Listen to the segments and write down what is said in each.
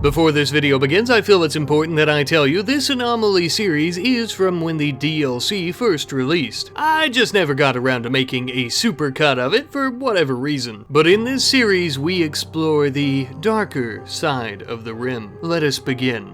Before this video begins, I feel it's important that I tell you this Anomaly series is from when the DLC first released. I just never got around to making a supercut of it for whatever reason. But in this series, we explore the darker side of the Rim. Let us begin.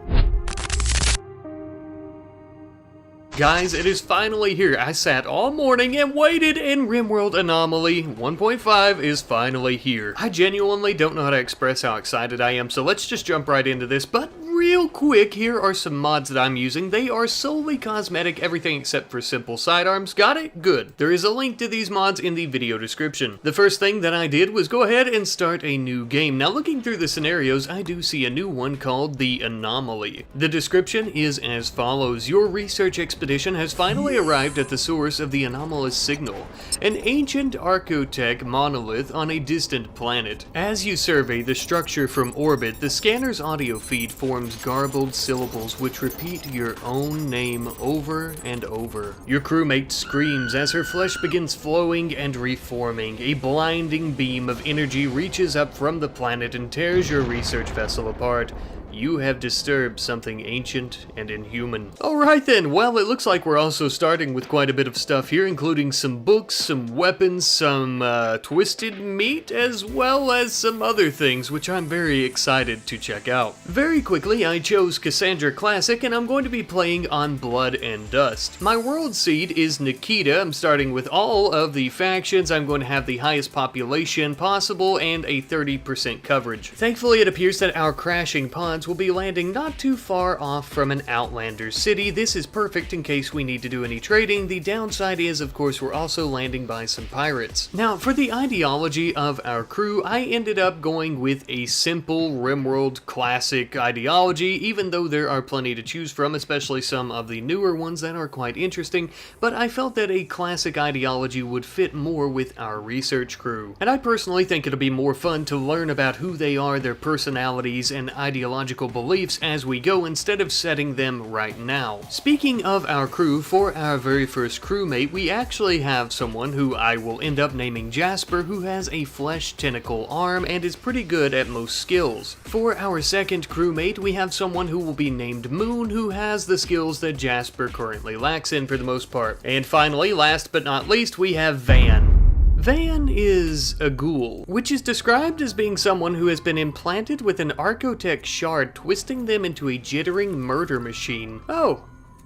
Guys, it is finally here. I sat all morning and waited, and RimWorld Anomaly 1.5 is finally here. I genuinely don't know how to express how excited I am, so let's just jump right into this. But real quick, here are some mods that I'm using. They are solely cosmetic, everything except for simple sidearms. Got it? Good. There is a link to these mods in the video description. The first thing that I did was go ahead and start a new game. Now, looking through the scenarios, I do see a new one called the Anomaly. The description is as follows. Your research expedition has finally arrived at the source of the anomalous signal, an ancient archotech monolith on a distant planet. As you survey the structure from orbit, the scanner's audio feed forms garbled syllables which repeat your own name over and over. Your crewmate screams as her flesh begins flowing and reforming. A blinding beam of energy reaches up from the planet and tears your research vessel apart. You have disturbed something ancient and inhuman. Alright then, well, it looks like we're also starting with quite a bit of stuff here, including some books, some weapons, some twisted meat, as well as some other things, which I'm very excited to check out. Very quickly, I chose Cassandra Classic, and I'm going to be playing on Blood and Dust. My world seed is Nikita. I'm starting with all of the factions. I'm going to have the highest population possible and a 30% coverage. Thankfully, it appears that our crashing pods will be landing not too far off from an Outlander city. This is perfect in case we need to do any trading. The downside is, of course, we're also landing by some pirates. Now, for the ideology of our crew, I ended up going with a simple RimWorld classic ideology, even though there are plenty to choose from, especially some of the newer ones that are quite interesting, but I felt that a classic ideology would fit more with our research crew. And I personally think it'll be more fun to learn about who they are, their personalities, and ideological beliefs as we go instead of setting them right now. Speaking of our crew, for our very first crewmate, we actually have someone who I will end up naming Jasper, who has a flesh tentacle arm and is pretty good at most skills. For our second crewmate, we have someone who will be named Moon, who has the skills that Jasper currently lacks in for the most part. And finally, last but not least, we have Van. Van is a ghoul, which is described as being someone who has been implanted with an archotech shard, twisting them into a jittering murder machine. Oh.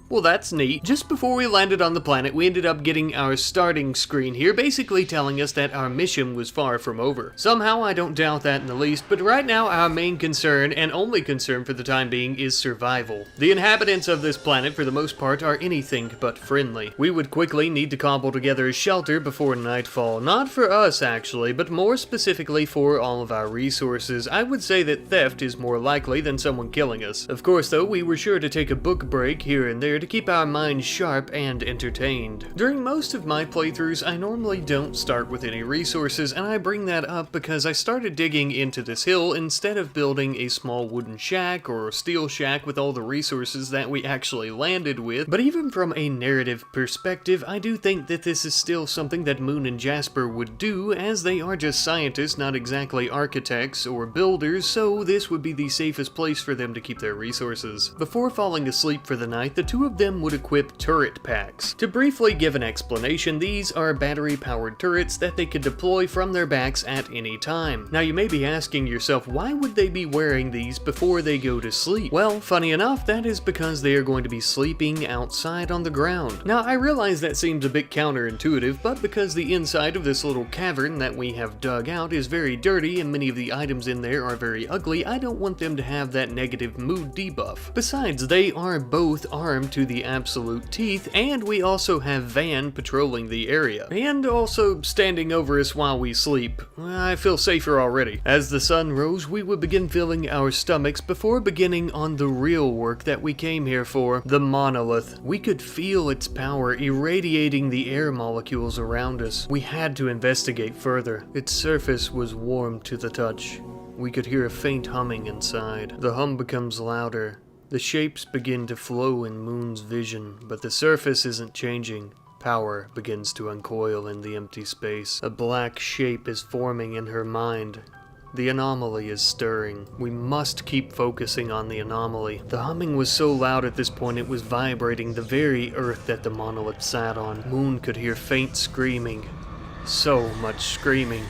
Well, that's neat. Just before we landed on the planet, we ended up getting our starting screen here, basically telling us that our mission was far from over. Somehow, I don't doubt that in the least, but right now our main concern, and only concern for the time being, is survival. The inhabitants of this planet, for the most part, are anything but friendly. We would quickly need to cobble together a shelter before nightfall. Not for us, actually, but more specifically for all of our resources. I would say that theft is more likely than someone killing us. Of course, though, we were sure to take a book break here and there to keep our minds sharp and entertained. During most of my playthroughs, I normally don't start with any resources, and I bring that up because I started digging into this hill instead of building a small wooden shack or steel shack with all the resources that we actually landed with. But even from a narrative perspective, I do think that this is still something that Moon and Jasper would do, as they are just scientists, not exactly architects or builders, so this would be the safest place for them to keep their resources. Before falling asleep for the night, the two of them would equip turret packs. To briefly give an explanation, these are battery-powered turrets that they could deploy from their backs at any time. Now, you may be asking yourself, why would they be wearing these before they go to sleep? Well, funny enough, that is because they are going to be sleeping outside on the ground. Now, I realize that seems a bit counterintuitive, but because the inside of this little cavern that we have dug out is very dirty and many of the items in there are very ugly, I don't want them to have that negative mood debuff. Besides, they are both armed to the absolute teeth, and we also have Van patrolling the area, and also standing over us while we sleep. I feel safer already. As the sun rose, we would begin filling our stomachs before beginning on the real work that we came here for, the monolith. We could feel its power irradiating the air molecules around us. We had to investigate further. Its surface was warm to the touch. We could hear a faint humming inside. The hum becomes louder. The shapes begin to flow in Moon's vision, but the surface isn't changing. Power begins to uncoil in the empty space. A black shape is forming in her mind. The anomaly is stirring. We must keep focusing on the anomaly. The humming was so loud at this point it was vibrating the very earth that the monolith sat on. Moon could hear faint screaming. So much screaming.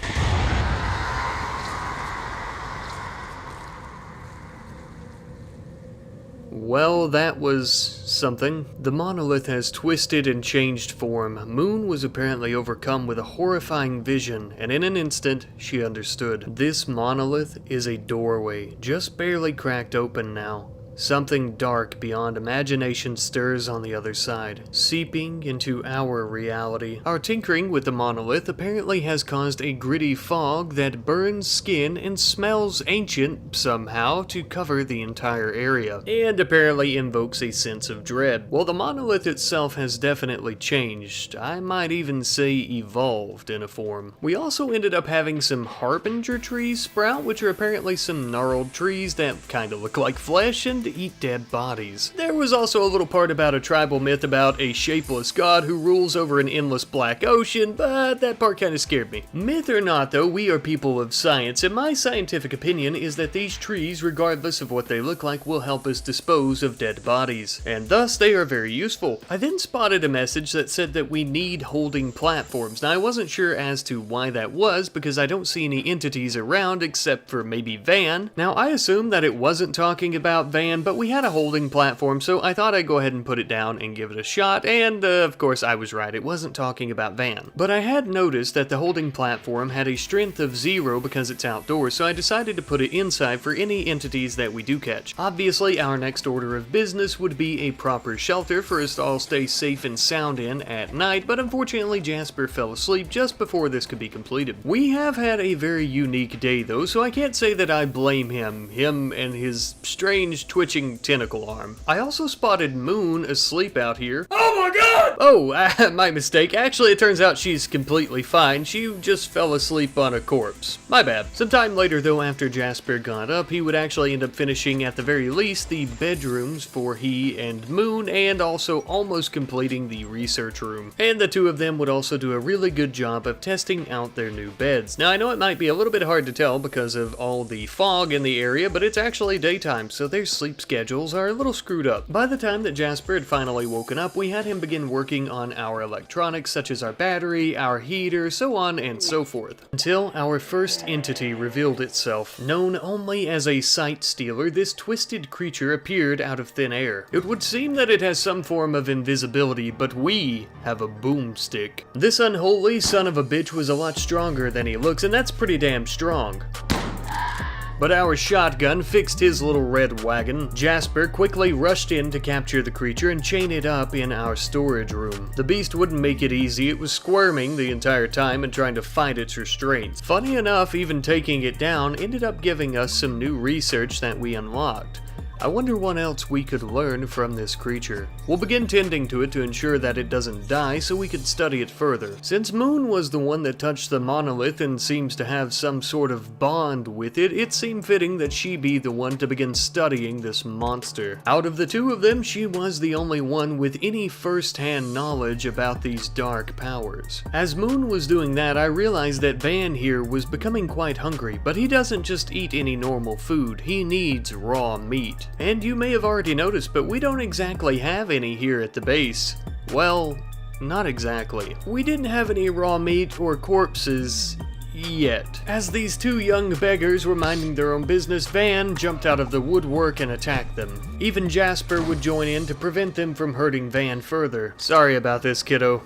Well, that was something. The monolith has twisted and changed form. Moon was apparently overcome with a horrifying vision, and in an instant, she understood. This monolith is a doorway, just barely cracked open now. Something dark beyond imagination stirs on the other side, seeping into our reality. Our tinkering with the monolith apparently has caused a gritty fog that burns skin and smells ancient somehow to cover the entire area, and apparently invokes a sense of dread. While the monolith itself has definitely changed, I might even say evolved in a form. We also ended up having some harbinger trees sprout, which are apparently some gnarled trees that kind of look like flesh and eat dead bodies. There was also a little part about a tribal myth about a shapeless god who rules over an endless black ocean, but that part kind of scared me. Myth or not though, we are people of science, and my scientific opinion is that these trees, regardless of what they look like, will help us dispose of dead bodies, and thus they are very useful. I then spotted a message that said that we need holding platforms. Now I wasn't sure as to why that was, because I don't see any entities around except for maybe Van. Now I assumed that it wasn't talking about Van, but we had a holding platform, so I thought I'd go ahead and put it down and give it a shot, and of course I was right, it wasn't talking about Van. But I had noticed that the holding platform had a strength of 0 because it's outdoors, so I decided to put it inside for any entities that we do catch. Obviously, our next order of business would be a proper shelter for us to all stay safe and sound in at night, but unfortunately Jasper fell asleep just before this could be completed. We have had a very unique day though, so I can't say that I blame him and his strange twitching tentacle arm. I also spotted Moon asleep out here. Oh my god! Oh, my mistake. Actually, it turns out she's completely fine. She just fell asleep on a corpse. My bad. Sometime later though, after Jasper got up, he would actually end up finishing at the very least the bedrooms for he and Moon, and also almost completing the research room. And the two of them would also do a really good job of testing out their new beds. Now I know it might be a little bit hard to tell because of all the fog in the area, but it's actually daytime, so their sleep schedules are a little screwed up. By the time that Jasper had finally woken up, we had him begin working on our electronics, such as our battery, our heater, so on and so forth. Until our first entity revealed itself. Known only as a sight stealer, this twisted creature appeared out of thin air. It would seem that it has some form of invisibility, but we have a boomstick. This unholy son of a bitch was a lot stronger than he looks, and that's pretty damn strong. But our shotgun fixed his little red wagon. Jasper quickly rushed in to capture the creature and chain it up in our storage room. The beast wouldn't make it easy. It was squirming the entire time and trying to fight its restraints. Funny enough, even taking it down ended up giving us some new research that we unlocked. I wonder what else we could learn from this creature. We'll begin tending to it to ensure that it doesn't die so we could study it further. Since Moon was the one that touched the monolith and seems to have some sort of bond with it, it seemed fitting that she be the one to begin studying this monster. Out of the two of them, she was the only one with any first-hand knowledge about these dark powers. As Moon was doing that, I realized that Van here was becoming quite hungry, but he doesn't just eat any normal food, he needs raw meat. And you may have already noticed, but we don't exactly have any here at the base. Well, not exactly. We didn't have any raw meat or corpses yet. As these two young beggars were minding their own business, Van jumped out of the woodwork and attacked them. Even Jasper would join in to prevent them from hurting Van further. Sorry about this, kiddo.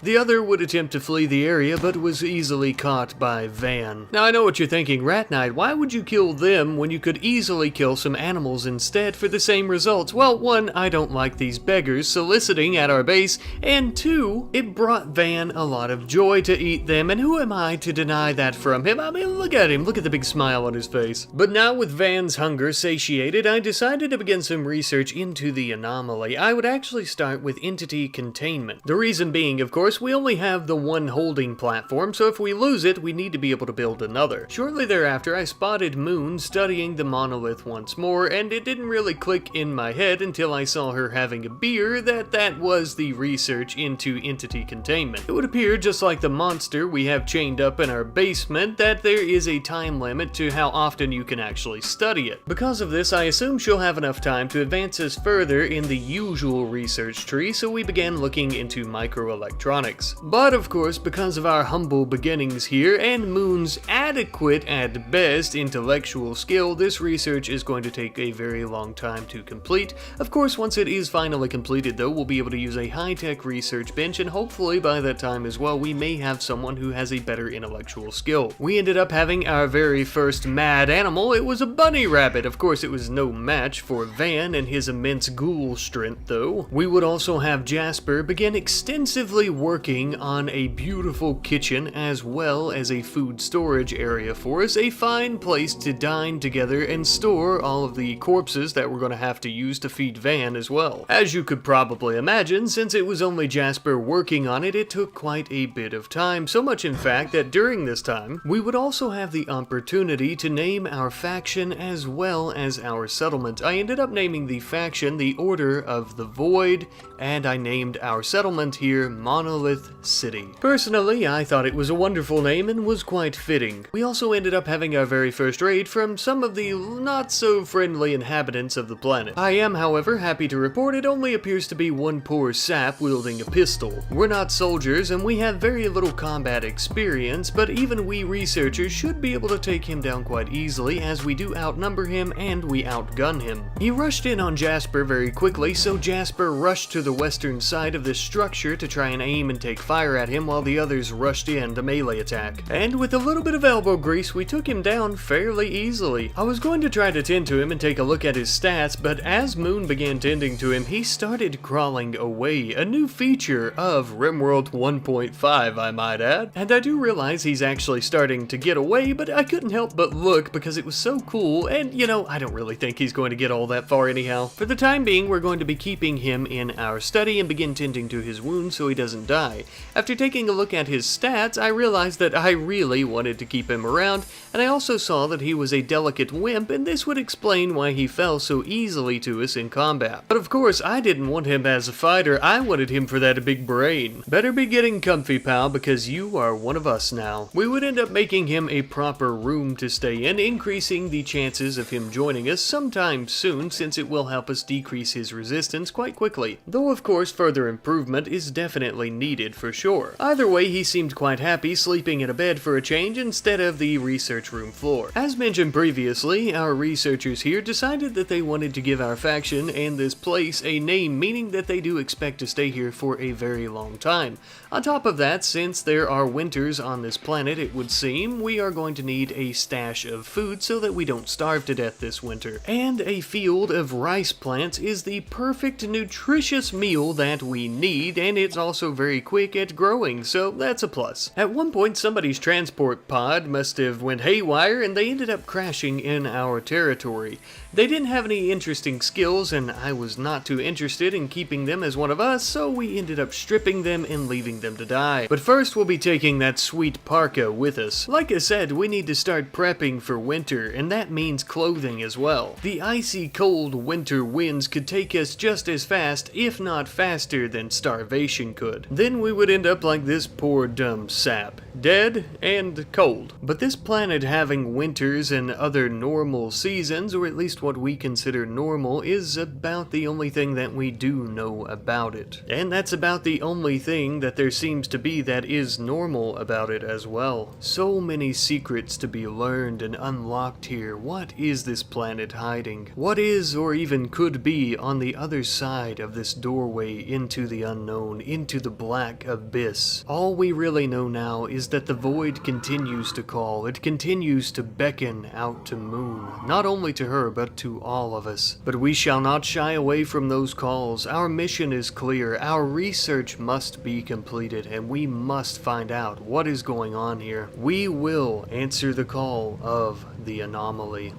The other would attempt to flee the area, but was easily caught by Van. Now I know what you're thinking, Rat Knight, why would you kill them when you could easily kill some animals instead for the same results? Well, one, I don't like these beggars soliciting at our base, and two, it brought Van a lot of joy to eat them, and who am I to deny that from him? I mean, look at him, look at the big smile on his face. But now with Van's hunger satiated, I decided to begin some research into the anomaly. I would actually start with entity containment. The reason being, of course, course, we only have the one holding platform, so if we lose it, we need to be able to build another. Shortly thereafter, I spotted Moon studying the monolith once more, and it didn't really click in my head until I saw her having a beer that was the research into entity containment. It would appear, just like the monster we have chained up in our basement, that there is a time limit to how often you can actually study it. Because of this, I assume she'll have enough time to advance us further in the usual research tree, so we began looking into microelectronics. But of course, because of our humble beginnings here and Moon's adequate at best intellectual skill, this research is going to take a very long time to complete. Of course, once it is finally completed though, we'll be able to use a high-tech research bench, and hopefully by that time as well, we may have someone who has a better intellectual skill. We ended up having our very first mad animal. It was a bunny rabbit. Of course, it was no match for Van and his immense ghoul strength though. We would also have Jasper begin extensively working on a beautiful kitchen as well as a food storage area for us, a fine place to dine together and store all of the corpses that we're going to have to use to feed Van as well. As you could probably imagine, since it was only Jasper working on it, it took quite a bit of time, so much in fact that during this time, we would also have the opportunity to name our faction as well as our settlement. I ended up naming the faction the Order of the Void, and I named our settlement here Monolith City. Personally, I thought it was a wonderful name and was quite fitting. We also ended up having our very first raid from some of the not-so-friendly inhabitants of the planet. I am, however, happy to report it only appears to be one poor sap wielding a pistol. We're not soldiers, and we have very little combat experience, but even we researchers should be able to take him down quite easily, as we do outnumber him and we outgun him. He rushed in on Jasper very quickly, so Jasper rushed to the western side of this structure to try and aim and take fire at him while the others rushed in to melee attack. And with a little bit of elbow grease, we took him down fairly easily. I was going to try to tend to him and take a look at his stats, but as Moon began tending to him, he started crawling away, a new feature of RimWorld 1.5, I might add. And I do realize he's actually starting to get away, but I couldn't help but look because it was so cool, and you know, I don't really think he's going to get all that far anyhow. For the time being, we're going to be keeping him in our study and begin tending to his wounds so he doesn't die. After taking a look at his stats, I realized that I really wanted to keep him around, and I also saw that he was a delicate wimp, and this would explain why he fell so easily to us in combat. But of course, I didn't want him as a fighter, I wanted him for that big brain. Better be getting comfy, pal, because you are one of us now. We would end up making him a proper room to stay in, increasing the chances of him joining us sometime soon, since it will help us decrease his resistance quite quickly. Though of course further improvement is definitely needed for sure. Either way, he seemed quite happy sleeping in a bed for a change instead of the research room floor. As mentioned previously, our researchers here decided that they wanted to give our faction and this place a name, meaning that they do expect to stay here for a very long time. On top of that, since there are winters on this planet, it would seem, we are going to need a stash of food so that we don't starve to death this winter. And a field of rice plants is the perfect nutritious meal that we need, and it's also very quick at growing, so that's a plus. At one point, somebody's transport pod must have went haywire and they ended up crashing in our territory. They didn't have any interesting skills, and I was not too interested in keeping them as one of us, so we ended up stripping them and leaving them to die. But first, we'll be taking that sweet parka with us. Like I said, we need to start prepping for winter, and that means clothing as well. The icy cold winter winds could take us just as fast, if not faster, than starvation could. Then we would end up like this poor dumb sap, dead and cold. But this planet having winters and other normal seasons, or at least what we consider normal, is about the only thing that we do know about it. And that's about the only thing that there seems to be that is normal about it as well. So many secrets to be learned and unlocked here. What is this planet hiding? What is or even could be on the other side of this doorway into the unknown, into the black abyss? All we really know now is that the void continues to call. It continues to beckon out to Moon. Not only to her, but to all of us. But we shall not shy away from those calls. Our mission is clear. Our research must be completed, and we must find out what is going on here. We will answer the call of the anomaly.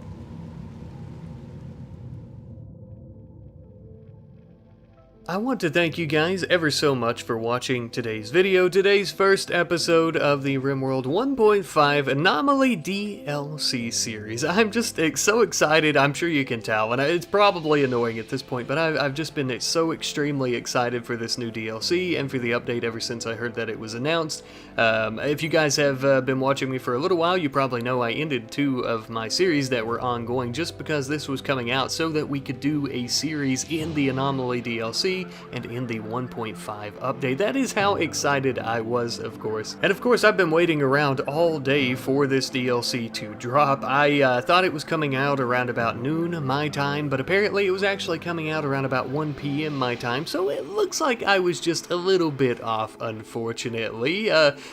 I want to thank you guys ever so much for watching today's video, today's first episode of the RimWorld 1.5 Anomaly DLC series. I'm just so excited, I'm sure you can tell, and it's probably annoying at this point, but I've just been so extremely excited for this new DLC and for the update ever since I heard that it was announced. If you guys have been watching me for a little while, you probably know I ended 2 of my series that were ongoing just because this was coming out so that we could do a series in the Anomaly DLC and in the 1.5 update. That is how excited I was, of course. And of course, I've been waiting around all day for this DLC to drop. I thought it was coming out around about noon my time, but apparently it was actually coming out around about 1 p.m. my time, so it looks like I was just a little bit off, unfortunately.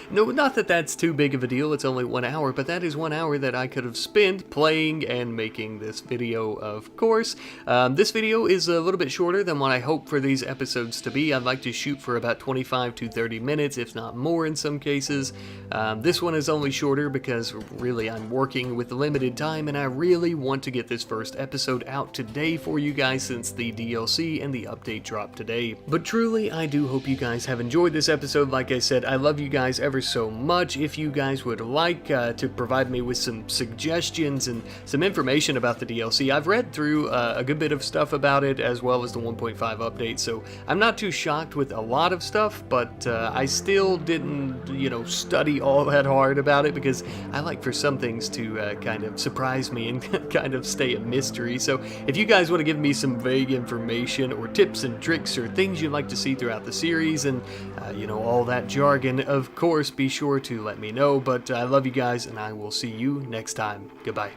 No, not that that's too big of a deal, it's only 1 hour, but that is 1 hour that I could have spent playing and making this video, of course. This video is a little bit shorter than what I hope for these episodes to be. I'd like to shoot for about 25 to 30 minutes, if not more in some cases. This one is only shorter because really I'm working with limited time and I really want to get this first episode out today for you guys since the DLC and the update dropped today. But truly, I do hope you guys have enjoyed this episode. Like I said, I love you guys ever so much. If you guys would like to provide me with some suggestions and some information about the DLC, I've read through a good bit of stuff about it as well as the 1.5 update, so I'm not too shocked with a lot of stuff, but I still didn't, study all that hard about it because I like for some things to kind of surprise me and kind of stay a mystery. So if you guys want to give me some vague information or tips and tricks or things you'd like to see throughout the series and, all that jargon, of course, be sure to let me know. But I love you guys and I will see you next time. Goodbye.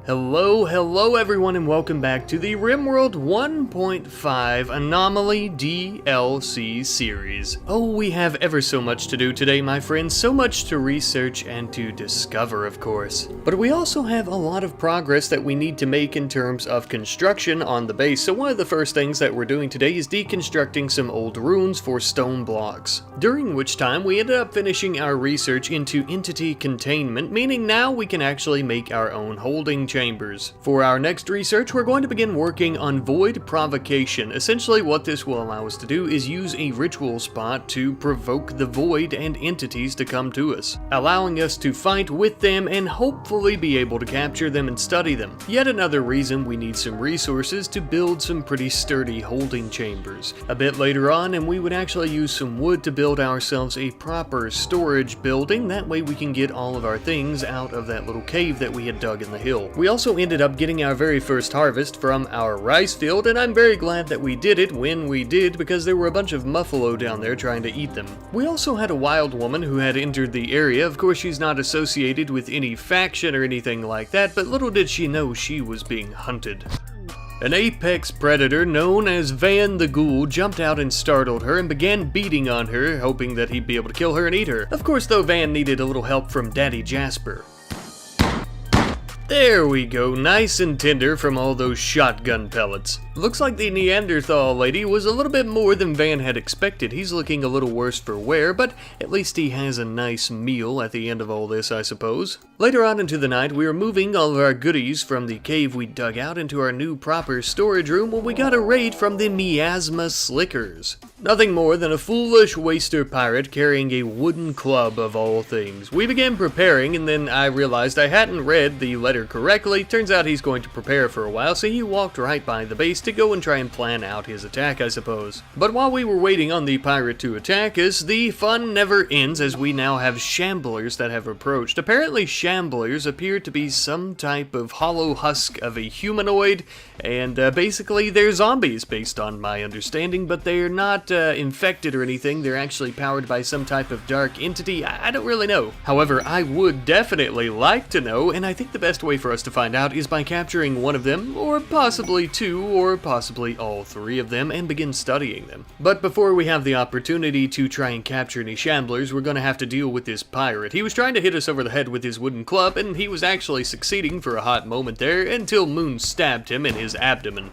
Hello everyone and welcome back to the RimWorld 1.5 Anomaly DLC series. Oh, we have ever so much to do today, my friends, so much to research and to discover, of course. But we also have a lot of progress that we need to make in terms of construction on the base, so one of the first things that we're doing today is deconstructing some old runes for stone blocks. During which time we ended up finishing our research into entity containment, meaning now we can actually make our own holding chambers. For our next research, we're going to begin working on Void Provocation. Essentially what this will allow us to do is use a ritual spot to provoke the Void and entities to come to us, allowing us to fight with them and hopefully be able to capture them and study them. Yet another reason we need some resources to build some pretty sturdy holding chambers. A bit later on, and we would actually use some wood to build ourselves a proper storage building. That way we can get all of our things out of that little cave that we had dug in the hill. We also ended up getting our very first harvest from our rice field, and I'm very glad that we did it when we did because there were a bunch of muffalo down there trying to eat them. We also had a wild woman who had entered the area. Of course, she's not associated with any faction or anything like that, but little did she know she was being hunted. An apex predator known as Van the Ghoul jumped out and startled her and began beating on her, hoping that he'd be able to kill her and eat her. Of course, though, Van needed a little help from Daddy Jasper. There we go, nice and tender from all those shotgun pellets. Looks like the Neanderthal lady was a little bit more than Van had expected. He's looking a little worse for wear, but at least he has a nice meal at the end of all this, I suppose. Later on into the night, we were moving all of our goodies from the cave we dug out into our new proper storage room when we got a raid from the Miasma Slickers. Nothing more than a foolish waster pirate carrying a wooden club of all things. We began preparing, and then I realized I hadn't read the letter correctly. Turns out he's going to prepare for a while, so he walked right by the base to go and try and plan out his attack, I suppose. But while we were waiting on the pirate to attack us, the fun never ends as we now have shamblers that have approached. Apparently shamblers appear to be some type of hollow husk of a humanoid, and basically they're zombies based on my understanding, but they're not infected or anything. They're actually powered by some type of dark entity. I don't really know. However, I would definitely like to know, and I think the best way for us to find out is by capturing one of them, or possibly two, or possibly all three of them, and begin studying them. But before we have the opportunity to try and capture any shamblers, we're going to have to deal with this pirate. He was trying to hit us over the head with his wooden club, and he was actually succeeding for a hot moment there until Moon stabbed him in his abdomen.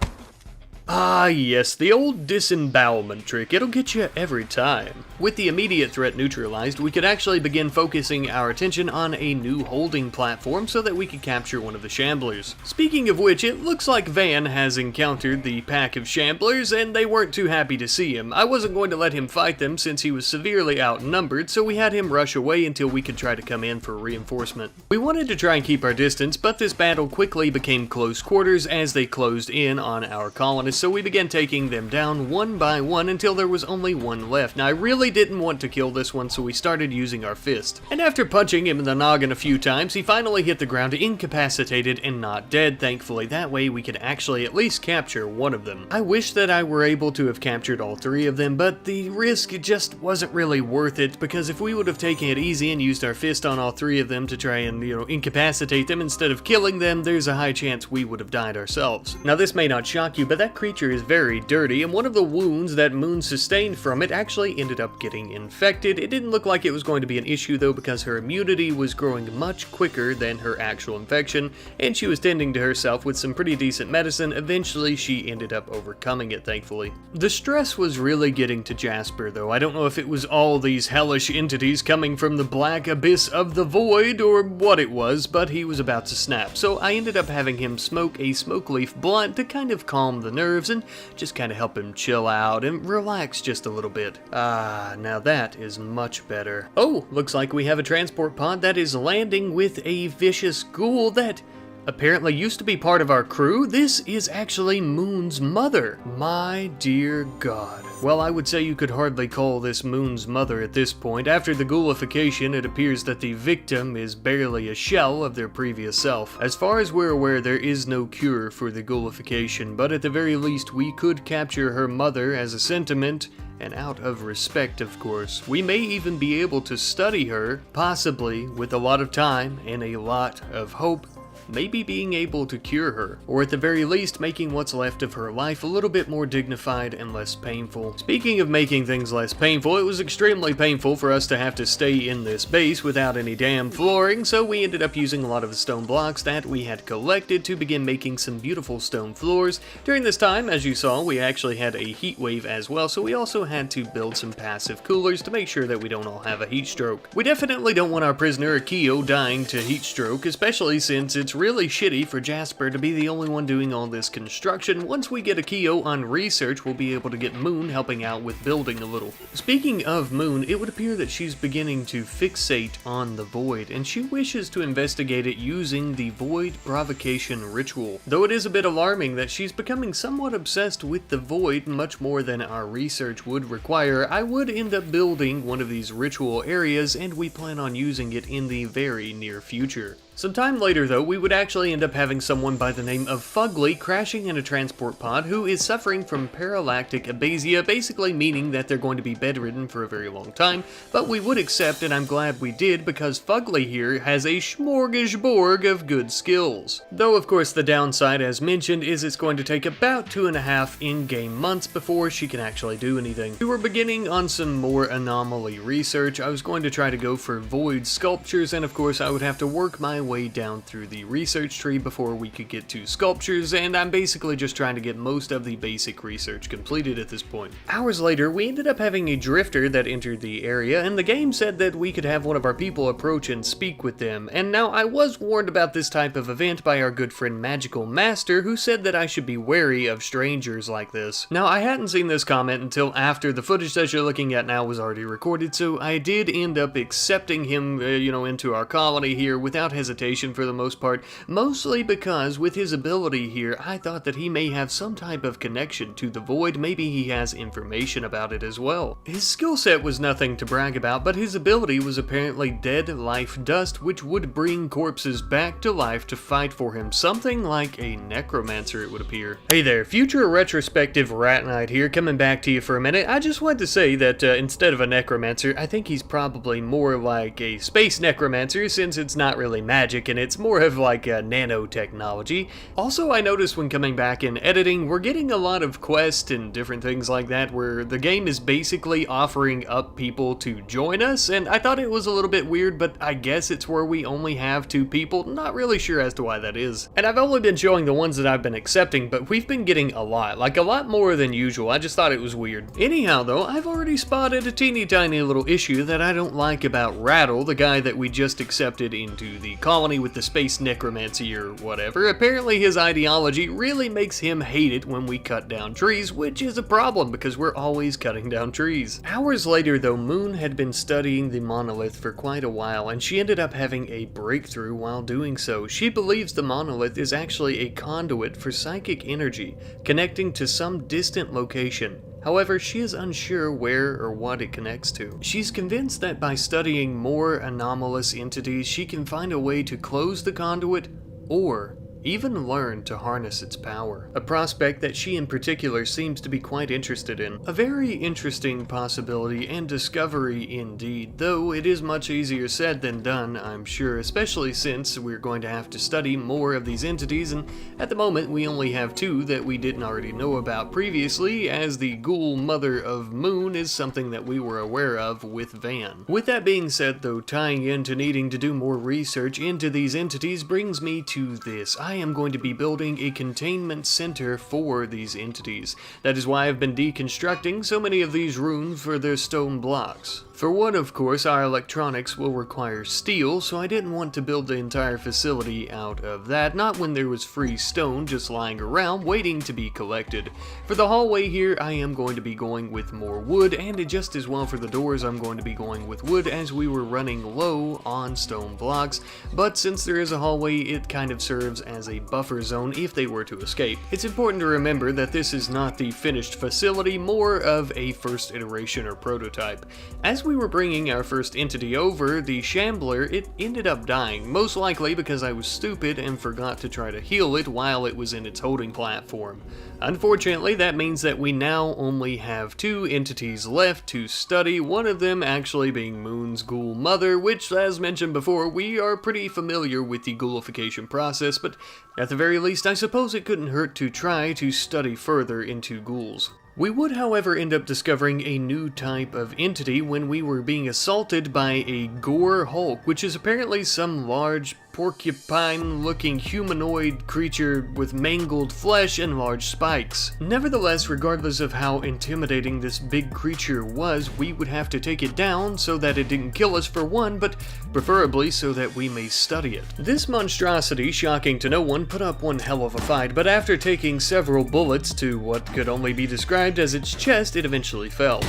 Ah yes, the old disembowelment trick, it'll get you every time. With the immediate threat neutralized, we could actually begin focusing our attention on a new holding platform so that we could capture one of the shamblers. Speaking of which, it looks like Van has encountered the pack of shamblers and they weren't too happy to see him. I wasn't going to let him fight them since he was severely outnumbered, so we had him rush away until we could try to come in for reinforcement. We wanted to try and keep our distance, but this battle quickly became close quarters as they closed in on our colonists, so we began taking them down one by one until there was only one left. Now I really didn't want to kill this one, so we started using our fist. And after punching him in the noggin a few times, he finally hit the ground incapacitated and not dead, thankfully. That way we could actually at least capture one of them. I wish that I were able to have captured all three of them, but the risk just wasn't really worth it, because if we would have taken it easy and used our fist on all three of them to try and, incapacitate them instead of killing them, there's a high chance we would have died ourselves. Now this may not shock you, but that creature is very dirty, and one of the wounds that Moon sustained from it actually ended up getting infected. It didn't look like it was going to be an issue though, because her immunity was growing much quicker than her actual infection, and she was tending to herself with some pretty decent medicine. Eventually she ended up overcoming it, thankfully. The stress was really getting to Jasper though. I don't know if it was all these hellish entities coming from the black abyss of the void or what it was, but he was about to snap, so I ended up having him smoke a smoke leaf blunt to kind of calm the nerves and just kind of help him chill out and relax just a little bit. Ah, now that is much better. Oh, looks like we have a transport pod that is landing with a vicious ghoul that apparently used to be part of our crew. This is actually Moon's mother. My dear God. Well, I would say you could hardly call this Moon's mother at this point. After the ghoulification, it appears that the victim is barely a shell of their previous self. As far as we're aware, there is no cure for the ghoulification, but at the very least, we could capture her mother as a sentiment, and out of respect, of course. We may even be able to study her, possibly with a lot of time and a lot of hope, maybe being able to cure her, or at the very least making what's left of her life a little bit more dignified and less painful. Speaking of making things less painful, it was extremely painful for us to have to stay in this base without any damn flooring, so we ended up using a lot of the stone blocks that we had collected to begin making some beautiful stone floors. During this time, as you saw, we actually had a heat wave as well, so we also had to build some passive coolers to make sure that we don't all have a heat stroke. We definitely don't want our prisoner Akio dying to heat stroke, especially since it's really shitty for Jasper to be the only one doing all this construction. Once we get Akio on research, we'll be able to get Moon helping out with building a little. Speaking of Moon, it would appear that she's beginning to fixate on the Void, and she wishes to investigate it using the Void Provocation Ritual. Though it is a bit alarming that she's becoming somewhat obsessed with the Void, much more than our research would require, I would end up building one of these ritual areas, and we plan on using it in the very near future. Some time later though, we would actually end up having someone by the name of Fugly crashing in a transport pod who is suffering from paralactic abasia, basically meaning that they're going to be bedridden for a very long time, but we would accept, and I'm glad we did, because Fugly here has a smorgasbord of good skills. Though of course the downside, as mentioned, is it's going to take about 2.5 in-game months before she can actually do anything. We were beginning on some more anomaly research. I was going to try to go for void sculptures, and of course I would have to work my way down through the research tree before we could get to sculptures, and I'm basically just trying to get most of the basic research completed at this point. Hours later, we ended up having a drifter that entered the area, and the game said that we could have one of our people approach and speak with them. And now I was warned about this type of event by our good friend Magical Master, who said that I should be wary of strangers like this. Now I hadn't seen this comment until after the footage that you're looking at now was already recorded, so I did end up accepting him, into our colony here without hesitation for the most part, mostly because with his ability here, I thought that he may have some type of connection to the Void. Maybe he has information about it as well. His skill set was nothing to brag about, but his ability was apparently Dead Life Dust, which would bring corpses back to life to fight for him. Something like a necromancer, it would appear. Hey there, future retrospective Rat Knight here, coming back to you for a minute. I just wanted to say that instead of a necromancer, I think he's probably more like a space necromancer, since it's not really magic. magic and it's more of like a nanotechnology. Also, I noticed when coming back in editing, we're getting a lot of quests and different things like that where the game is basically offering up people to join us, and I thought it was a little bit weird, but I guess it's where we only have 2 people. Not really sure as to why that is. And I've only been showing the ones that I've been accepting, but we've been getting a lot more than usual. I just thought it was weird. Anyhow though, I've already spotted a teeny tiny little issue that I don't like about Rattle, the guy that we just accepted into the colony with the space necromancy or whatever. Apparently his ideology really makes him hate it when we cut down trees, which is a problem because we're always cutting down trees. Hours later though, Moon had been studying the monolith for quite a while, and she ended up having a breakthrough while doing so. She believes the monolith is actually a conduit for psychic energy, connecting to some distant location. However, she is unsure where or what it connects to. She's convinced that by studying more anomalous entities, she can find a way to close the conduit or even learn to harness its power. A prospect that she in particular seems to be quite interested in. A very interesting possibility and discovery indeed, though it is much easier said than done, I'm sure, especially since we're going to have to study more of these entities, and at the moment we only have 2 that we didn't already know about previously, as the ghoul mother of Moon is something that we were aware of with Van. With that being said though, tying into needing to do more research into these entities brings me to this. I am going to be building a containment center for these entities. That is why I've been deconstructing so many of these rooms for their stone blocks. For one, of course, our electronics will require steel, so I didn't want to build the entire facility out of that, not when there was free stone just lying around waiting to be collected. For the hallway here, I am going to be going with more wood, and just as well for the doors, I'm going to be going with wood as we were running low on stone blocks, but since there is a hallway, it kind of serves as a buffer zone if they were to escape. It's important to remember that this is not the finished facility, more of a first iteration or prototype. As we were bringing our first entity over, the Shambler, it ended up dying, most likely because I was stupid and forgot to try to heal it while it was in its holding platform. Unfortunately, that means that we now only have 2 entities left to study, one of them actually being Moon's ghoul mother, which, as mentioned before, we are pretty familiar with the ghoulification process, but at the very least, I suppose it couldn't hurt to try to study further into ghouls. We would, however, end up discovering a new type of entity when we were being assaulted by a Gore Hulk, which is apparently some large porcupine-looking humanoid creature with mangled flesh and large spikes. Nevertheless, regardless of how intimidating this big creature was, we would have to take it down so that it didn't kill us for one, but preferably so that we may study it. This monstrosity, shocking to no one, put up one hell of a fight, but after taking several bullets to what could only be described as its chest, it eventually fell.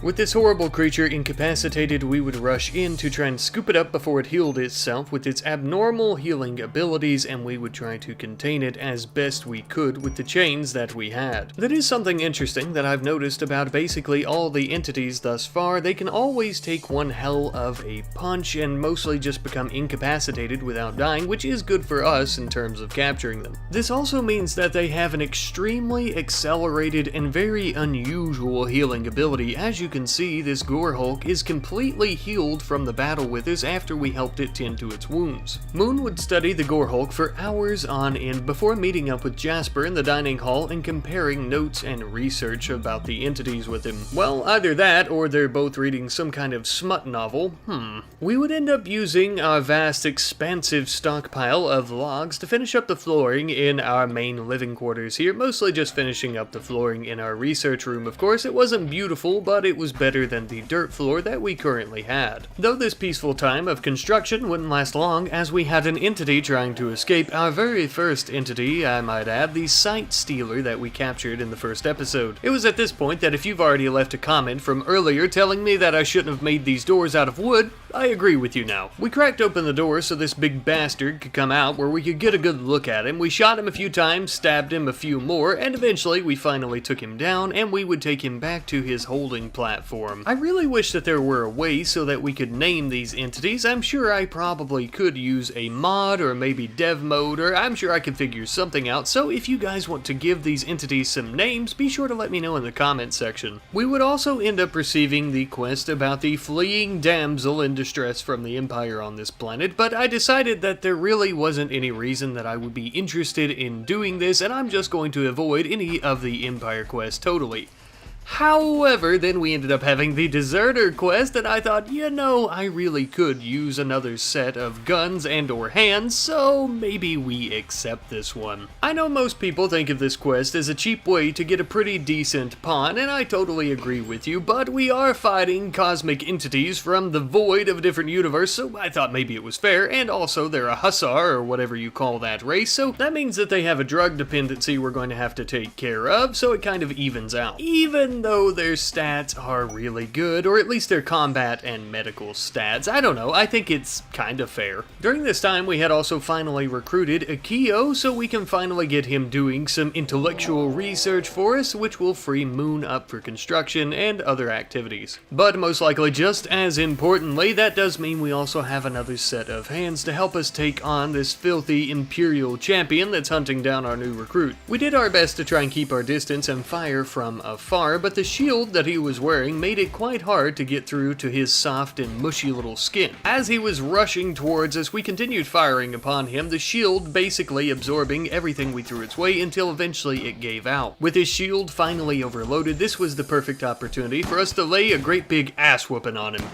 With this horrible creature incapacitated, we would rush in to try and scoop it up before it healed itself with its abnormal healing abilities, and we would try to contain it as best we could with the chains that we had. That is something interesting that I've noticed about basically all the entities thus far. They can always take one hell of a punch and mostly just become incapacitated without dying, which is good for us in terms of capturing them. This also means that they have an extremely accelerated and very unusual healing ability. As you can see, this Gore Hulk is completely healed from the battle with us after we helped it tend to its wounds. Moon would study the Gore Hulk for hours on end before meeting up with Jasper in the dining hall and comparing notes and research about the entities with him. Well, either that or they're both reading some kind of smut novel. We would end up using our vast, expansive stockpile of logs to finish up the flooring in our main living quarters here, mostly just finishing up the flooring in our research room, of course. It wasn't beautiful, but it was better than the dirt floor that we currently had. Though this peaceful time of construction wouldn't last long, as we had an entity trying to escape, our very first entity, I might add, the Sight Stealer that we captured in the first episode. It was at this point that if you've already left a comment from earlier telling me that I shouldn't have made these doors out of wood, I agree with you now. We cracked open the door so this big bastard could come out where we could get a good look at him. We shot him a few times, stabbed him a few more, and eventually we finally took him down and we would take him back to his holding platform. I really wish that there were a way so that we could name these entities. I'm sure I probably could use a mod or maybe dev mode, or I'm sure I could figure something out. So if you guys want to give these entities some names, be sure to let me know in the comment section. We would also end up receiving the quest about the fleeing damsel in distress from the Empire on this planet, but I decided that there really wasn't any reason that I would be interested in doing this, and I'm just going to avoid any of the Empire quests totally. However, then we ended up having the Deserter quest, and I thought, you know, I really could use another set of guns and or hands, so maybe we accept this one. I know most people think of this quest as a cheap way to get a pretty decent pawn, and I totally agree with you, but we are fighting cosmic entities from the void of a different universe, so I thought maybe it was fair, and also they're a hussar, or whatever you call that race, so that means that they have a drug dependency we're going to have to take care of, so it kind of evens out. Even though their stats are really good, or at least their combat and medical stats. I don't know, I think it's kind of fair. During this time, we had also finally recruited Akio, so we can finally get him doing some intellectual research for us, which will free Moon up for construction and other activities. But most likely, just as importantly, that does mean we also have another set of hands to help us take on this filthy Imperial champion that's hunting down our new recruit. We did our best to try and keep our distance and fire from afar, but the shield that he was wearing made it quite hard to get through to his soft and mushy little skin. As he was rushing towards us, we continued firing upon him, the shield basically absorbing everything we threw its way until eventually it gave out. With his shield finally overloaded, this was the perfect opportunity for us to lay a great big ass whooping on him.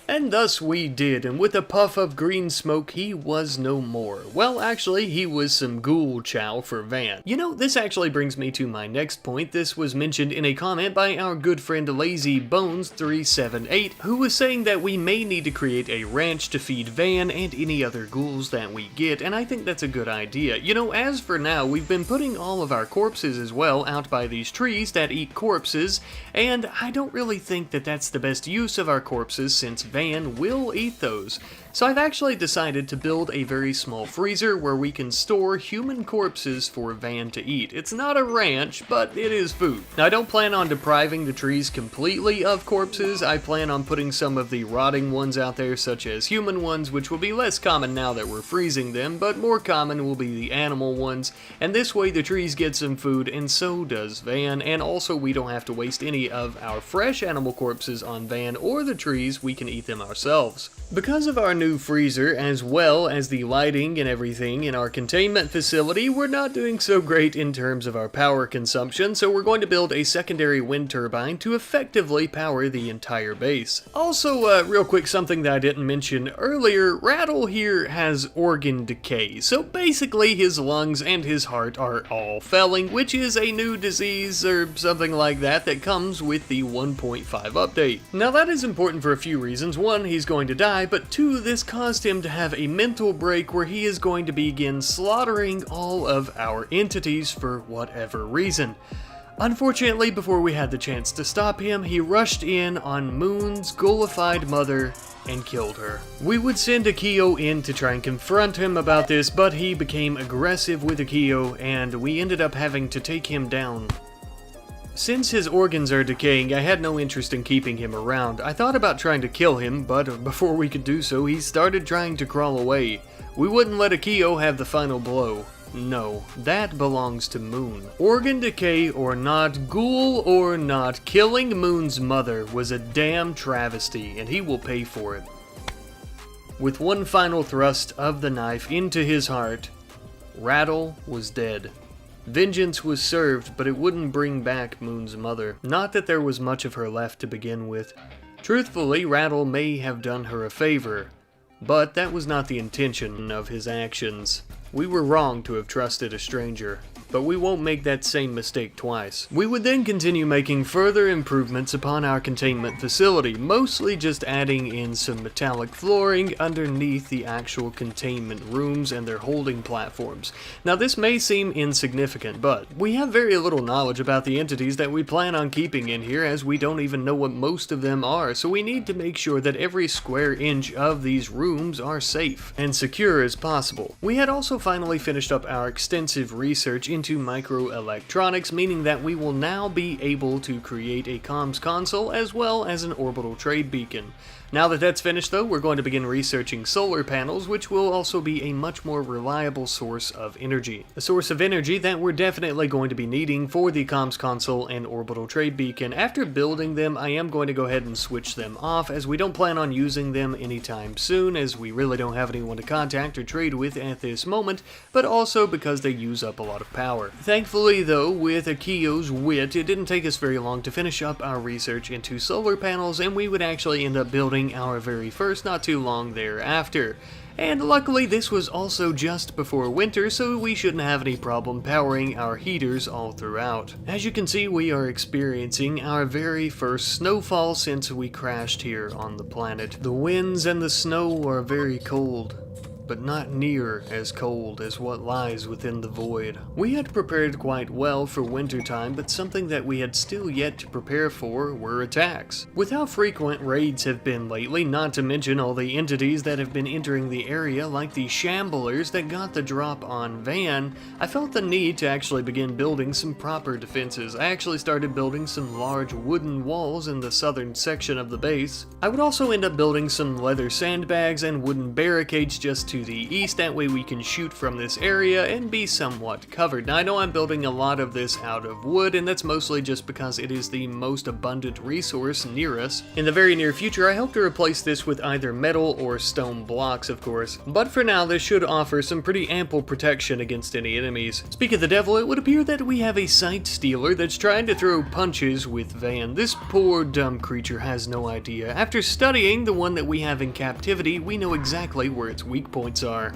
And thus we did, and with a puff of green smoke, he was no more. Well, actually, he was some ghoul chow for Van. You know, this actually brings me to my next point. This was mentioned in a comment by our good friend LazyBones378, who was saying that we may need to create a ranch to feed Van and any other ghouls that we get, and I think that's a good idea. You know, as for now, we've been putting all of our corpses as well out by these trees that eat corpses, and I don't really think that that's the best use of our corpses since Van will eat those. So I've actually decided to build a very small freezer where we can store human corpses for Van to eat. It's not a ranch, but it is food. Now I don't plan on depriving the trees completely of corpses. I plan on putting some of the rotting ones out there, such as human ones, which will be less common now that we're freezing them, but more common will be the animal ones, and this way the trees get some food, and so does Van, and also we don't have to waste any of our fresh animal corpses on Van or the trees. We can eat them ourselves. Because of our new freezer, as well as the lighting and everything in our containment facility, we're not doing so great in terms of our power consumption, so we're going to build a secondary wind turbine to effectively power the entire base. Also, real quick, something that I didn't mention earlier, Rattle here has organ decay, so basically his lungs and his heart are all failing, which is a new disease or something like that that comes with the 1.5 update. Now that is important for a few reasons. One, he's going to die, but two, this caused him to have a mental break where he is going to begin slaughtering all of our entities for whatever reason. Unfortunately, before we had the chance to stop him, he rushed in on Moon's ghoulified mother and killed her. We would send Akio in to try and confront him about this, but he became aggressive with Akio and we ended up having to take him down. Since his organs are decaying, I had no interest in keeping him around. I thought about trying to kill him, but before we could do so, he started trying to crawl away. We wouldn't let Akio have the final blow. No, that belongs to Moon. Organ decay or not, ghoul or not, killing Moon's mother was a damn travesty, and he will pay for it. With one final thrust of the knife into his heart, Rattle was dead. Vengeance was served, but it wouldn't bring back Moon's mother. Not that there was much of her left to begin with. Truthfully, Rattle may have done her a favor, but that was not the intention of his actions. We were wrong to have trusted a stranger, but we won't make that same mistake twice. We would then continue making further improvements upon our containment facility, mostly just adding in some metallic flooring underneath the actual containment rooms and their holding platforms. Now this may seem insignificant, but we have very little knowledge about the entities that we plan on keeping in here, as we don't even know what most of them are, so we need to make sure that every square inch of these rooms are safe and secure as possible. We had also finally finished up our extensive research into microelectronics, meaning that we will now be able to create a comms console as well as an orbital trade beacon. Now that that's finished though, we're going to begin researching solar panels, which will also be a much more reliable source of energy. A source of energy that we're definitely going to be needing for the comms console and orbital trade beacon. After building them, I am going to go ahead and switch them off, as we don't plan on using them anytime soon, as we really don't have anyone to contact or trade with at this moment, but also because they use up a lot of power. Thankfully though, with Akio's wit, it didn't take us very long to finish up our research into solar panels, and we would actually end up building our very first not too long thereafter. And luckily this was also just before winter, so we shouldn't have any problem powering our heaters all throughout. As you can see, we are experiencing our very first snowfall since we crashed here on the planet. The winds and the snow are very cold, but not near as cold as what lies within the void. We had prepared quite well for wintertime, but something that we had still yet to prepare for were attacks. With how frequent raids have been lately, not to mention all the entities that have been entering the area, like the shamblers that got the drop on Van, I felt the need to actually begin building some proper defenses. I actually started building some large wooden walls in the southern section of the base. I would also end up building some leather sandbags and wooden barricades just to the east, that way we can shoot from this area and be somewhat covered. Now I know I'm building a lot of this out of wood, and that's mostly just because it is the most abundant resource near us. In the very near future I hope to replace this with either metal or stone blocks, of course, but for now this should offer some pretty ample protection against any enemies. Speak of the devil, it would appear that we have a sight stealer that's trying to throw punches with Van. This poor dumb creature has no idea. After studying the one that we have in captivity, we know exactly where its weak points are.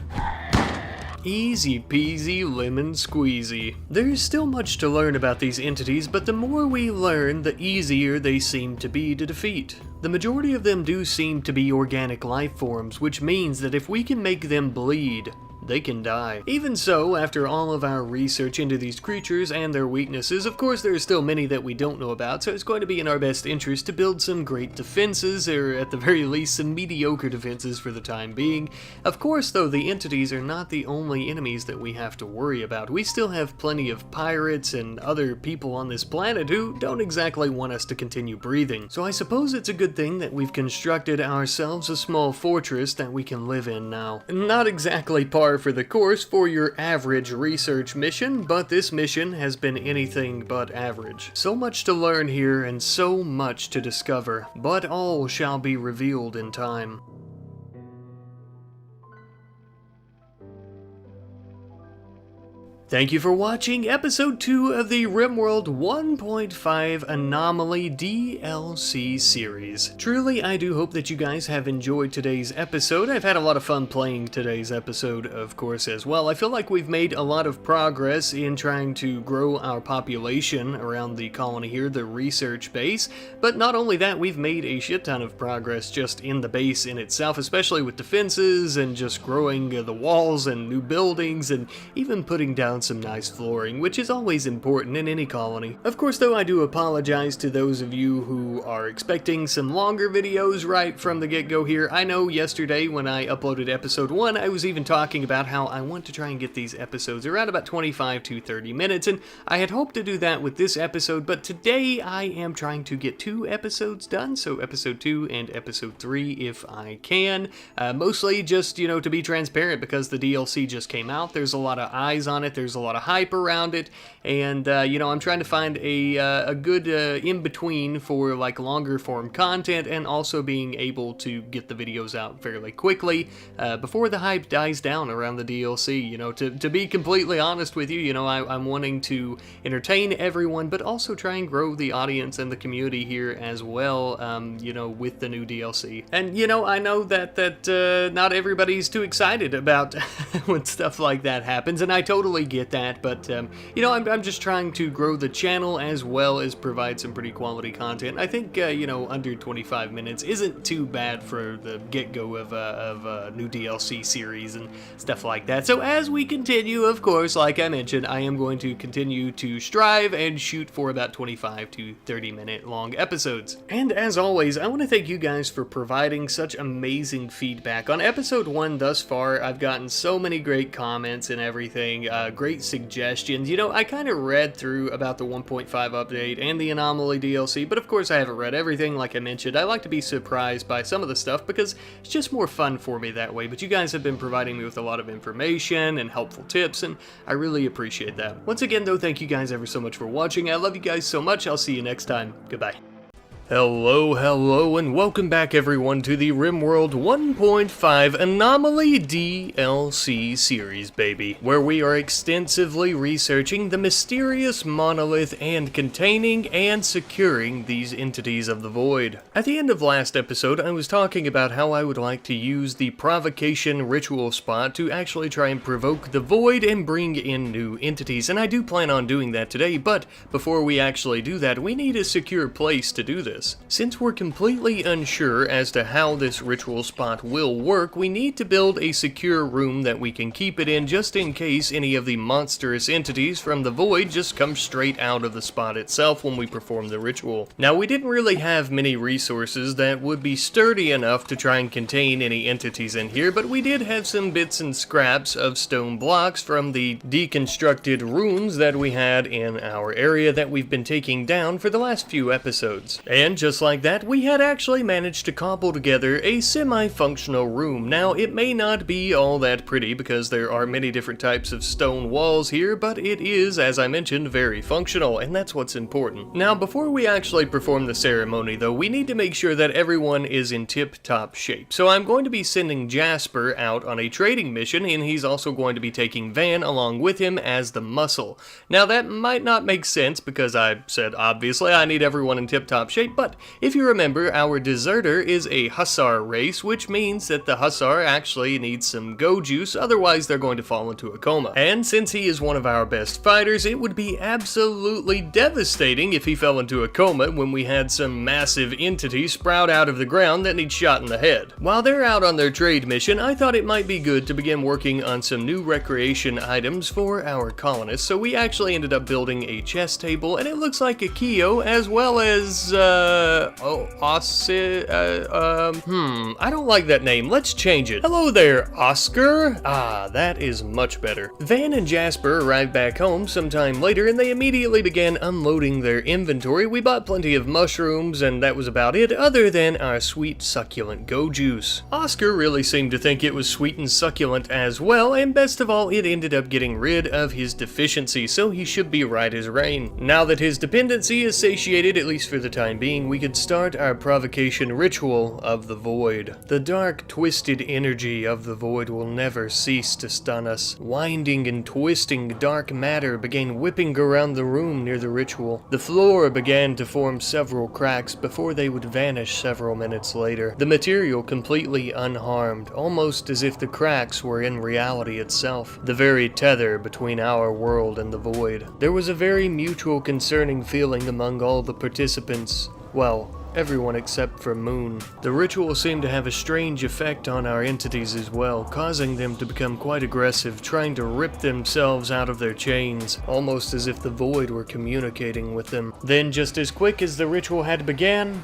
Easy peasy lemon squeezy. There's still much to learn about these entities, but the more we learn, the easier they seem to be to defeat. The majority of them do seem to be organic life forms, which means that if we can make them bleed, they can die. Even so, after all of our research into these creatures and their weaknesses, of course there are still many that we don't know about, so it's going to be in our best interest to build some great defenses, or at the very least some mediocre defenses for the time being. Of course though, the entities are not the only enemies that we have to worry about. We still have plenty of pirates and other people on this planet who don't exactly want us to continue breathing. So I suppose it's a good thing that we've constructed ourselves a small fortress that we can live in now. Not exactly par for the course for your average research mission, but this mission has been anything but average. So much to learn here and so much to discover, but all shall be revealed in time. Thank you for watching episode 2 of the RimWorld 1.5 Anomaly DLC series. Truly, I do hope that you guys have enjoyed today's episode. I've had a lot of fun playing today's episode, of course, as well. I feel like we've made a lot of progress in trying to grow our population around the colony here, the research base. But not only that, we've made a shit ton of progress just in the base in itself, especially with defenses and just growing the walls and new buildings and even putting down some nice flooring, which is always important in any colony. Of course though, I do apologize to those of you who are expecting some longer videos right from the get-go here. I know yesterday when I uploaded episode 1, I was even talking about how I want to try and get these episodes around about 25 to 30 minutes, and I had hoped to do that with this episode, but today I am trying to get 2 episodes done, so episode 2 and episode 3 if I can. Mostly just, you know, to be transparent, because the DLC just came out. There's a lot of eyes on it, there's a lot of hype around it, and you know, I'm trying to find a good in-between for like longer form content and also being able to get the videos out fairly quickly before the hype dies down around the DLC. You know, to be completely honest with you, you know, I'm wanting to entertain everyone, but also try and grow the audience and the community here as well, you know, with the new DLC. And you know, I know that not everybody's too excited about when stuff like that happens, and I totally get that, but you know, I'm just trying to grow the channel as well as provide some pretty quality content. I think you know, under 25 minutes isn't too bad for the get-go of a new DLC series and stuff like that. So as we continue, of course, like I mentioned, I am going to continue to strive and shoot for about 25 to 30 minute long episodes. And as always, I want to thank you guys for providing such amazing feedback. On episode 1 thus far, I've gotten so many great comments and everything, great suggestions. You know, I kind of read through about the 1.5 update and the Anomaly DLC, but of course I haven't read everything, like I mentioned. I like to be surprised by some of the stuff because it's just more fun for me that way, but you guys have been providing me with a lot of information and helpful tips, and I really appreciate that. Once again, though, thank you guys ever so much for watching. I love you guys so much. I'll see you next time. Goodbye. Hello, and welcome back everyone to the RimWorld 1.5 Anomaly DLC series, baby, where we are extensively researching the mysterious monolith and containing and securing these entities of the void. At the end of last episode, I was talking about how I would like to use the provocation ritual spot to actually try and provoke the void and bring in new entities, and I do plan on doing that today, but before we actually do that, we need a secure place to do this. Since we're completely unsure as to how this ritual spot will work, we need to build a secure room that we can keep it in just in case any of the monstrous entities from the void just come straight out of the spot itself when we perform the ritual. Now, we didn't really have many resources that would be sturdy enough to try and contain any entities in here, but we did have some bits and scraps of stone blocks from the deconstructed runes that we had in our area that we've been taking down for the last few episodes. And just like that, we had actually managed to cobble together a semi-functional room. Now, it may not be all that pretty because there are many different types of stone walls here, but it is, as I mentioned, very functional, and that's what's important. Now, before we actually perform the ceremony, though, we need to make sure that everyone is in tip-top shape. So I'm going to be sending Jasper out on a trading mission, and he's also going to be taking Van along with him as the muscle. Now, that might not make sense because I said, obviously, I need everyone in tip-top shape, but if you remember, our deserter is a hussar race, which means that the hussar actually needs some go juice, otherwise they're going to fall into a coma. And since he is one of our best fighters, it would be absolutely devastating if he fell into a coma when we had some massive entity sprout out of the ground that needs shot in the head. While they're out on their trade mission, I thought it might be good to begin working on some new recreation items for our colonists, so we actually ended up building a chess table, and it looks like a Keo, as well as, I don't like that name. Let's change it. Hello there, Oscar. Ah, that is much better. Van and Jasper arrived back home sometime later, and they immediately began unloading their inventory. We bought plenty of mushrooms, and that was about it, other than our sweet, succulent go juice. Oscar really seemed to think it was sweet and succulent as well, and best of all, it ended up getting rid of his deficiency, so he should be right as rain. Now that his dependency is satiated, at least for the time being, we could start our provocation ritual of the void. The dark, twisted energy of the void will never cease to stun us. Winding and twisting dark matter began whipping around the room near the ritual. The floor began to form several cracks before they would vanish several minutes later. The material completely unharmed, almost as if the cracks were in reality itself, the very tether between our world and the void. There was a very mutual concerning feeling among all the participants. Well, everyone except for Moon. The ritual seemed to have a strange effect on our entities as well, causing them to become quite aggressive, trying to rip themselves out of their chains, almost as if the void were communicating with them. Then, just as quick as the ritual had began,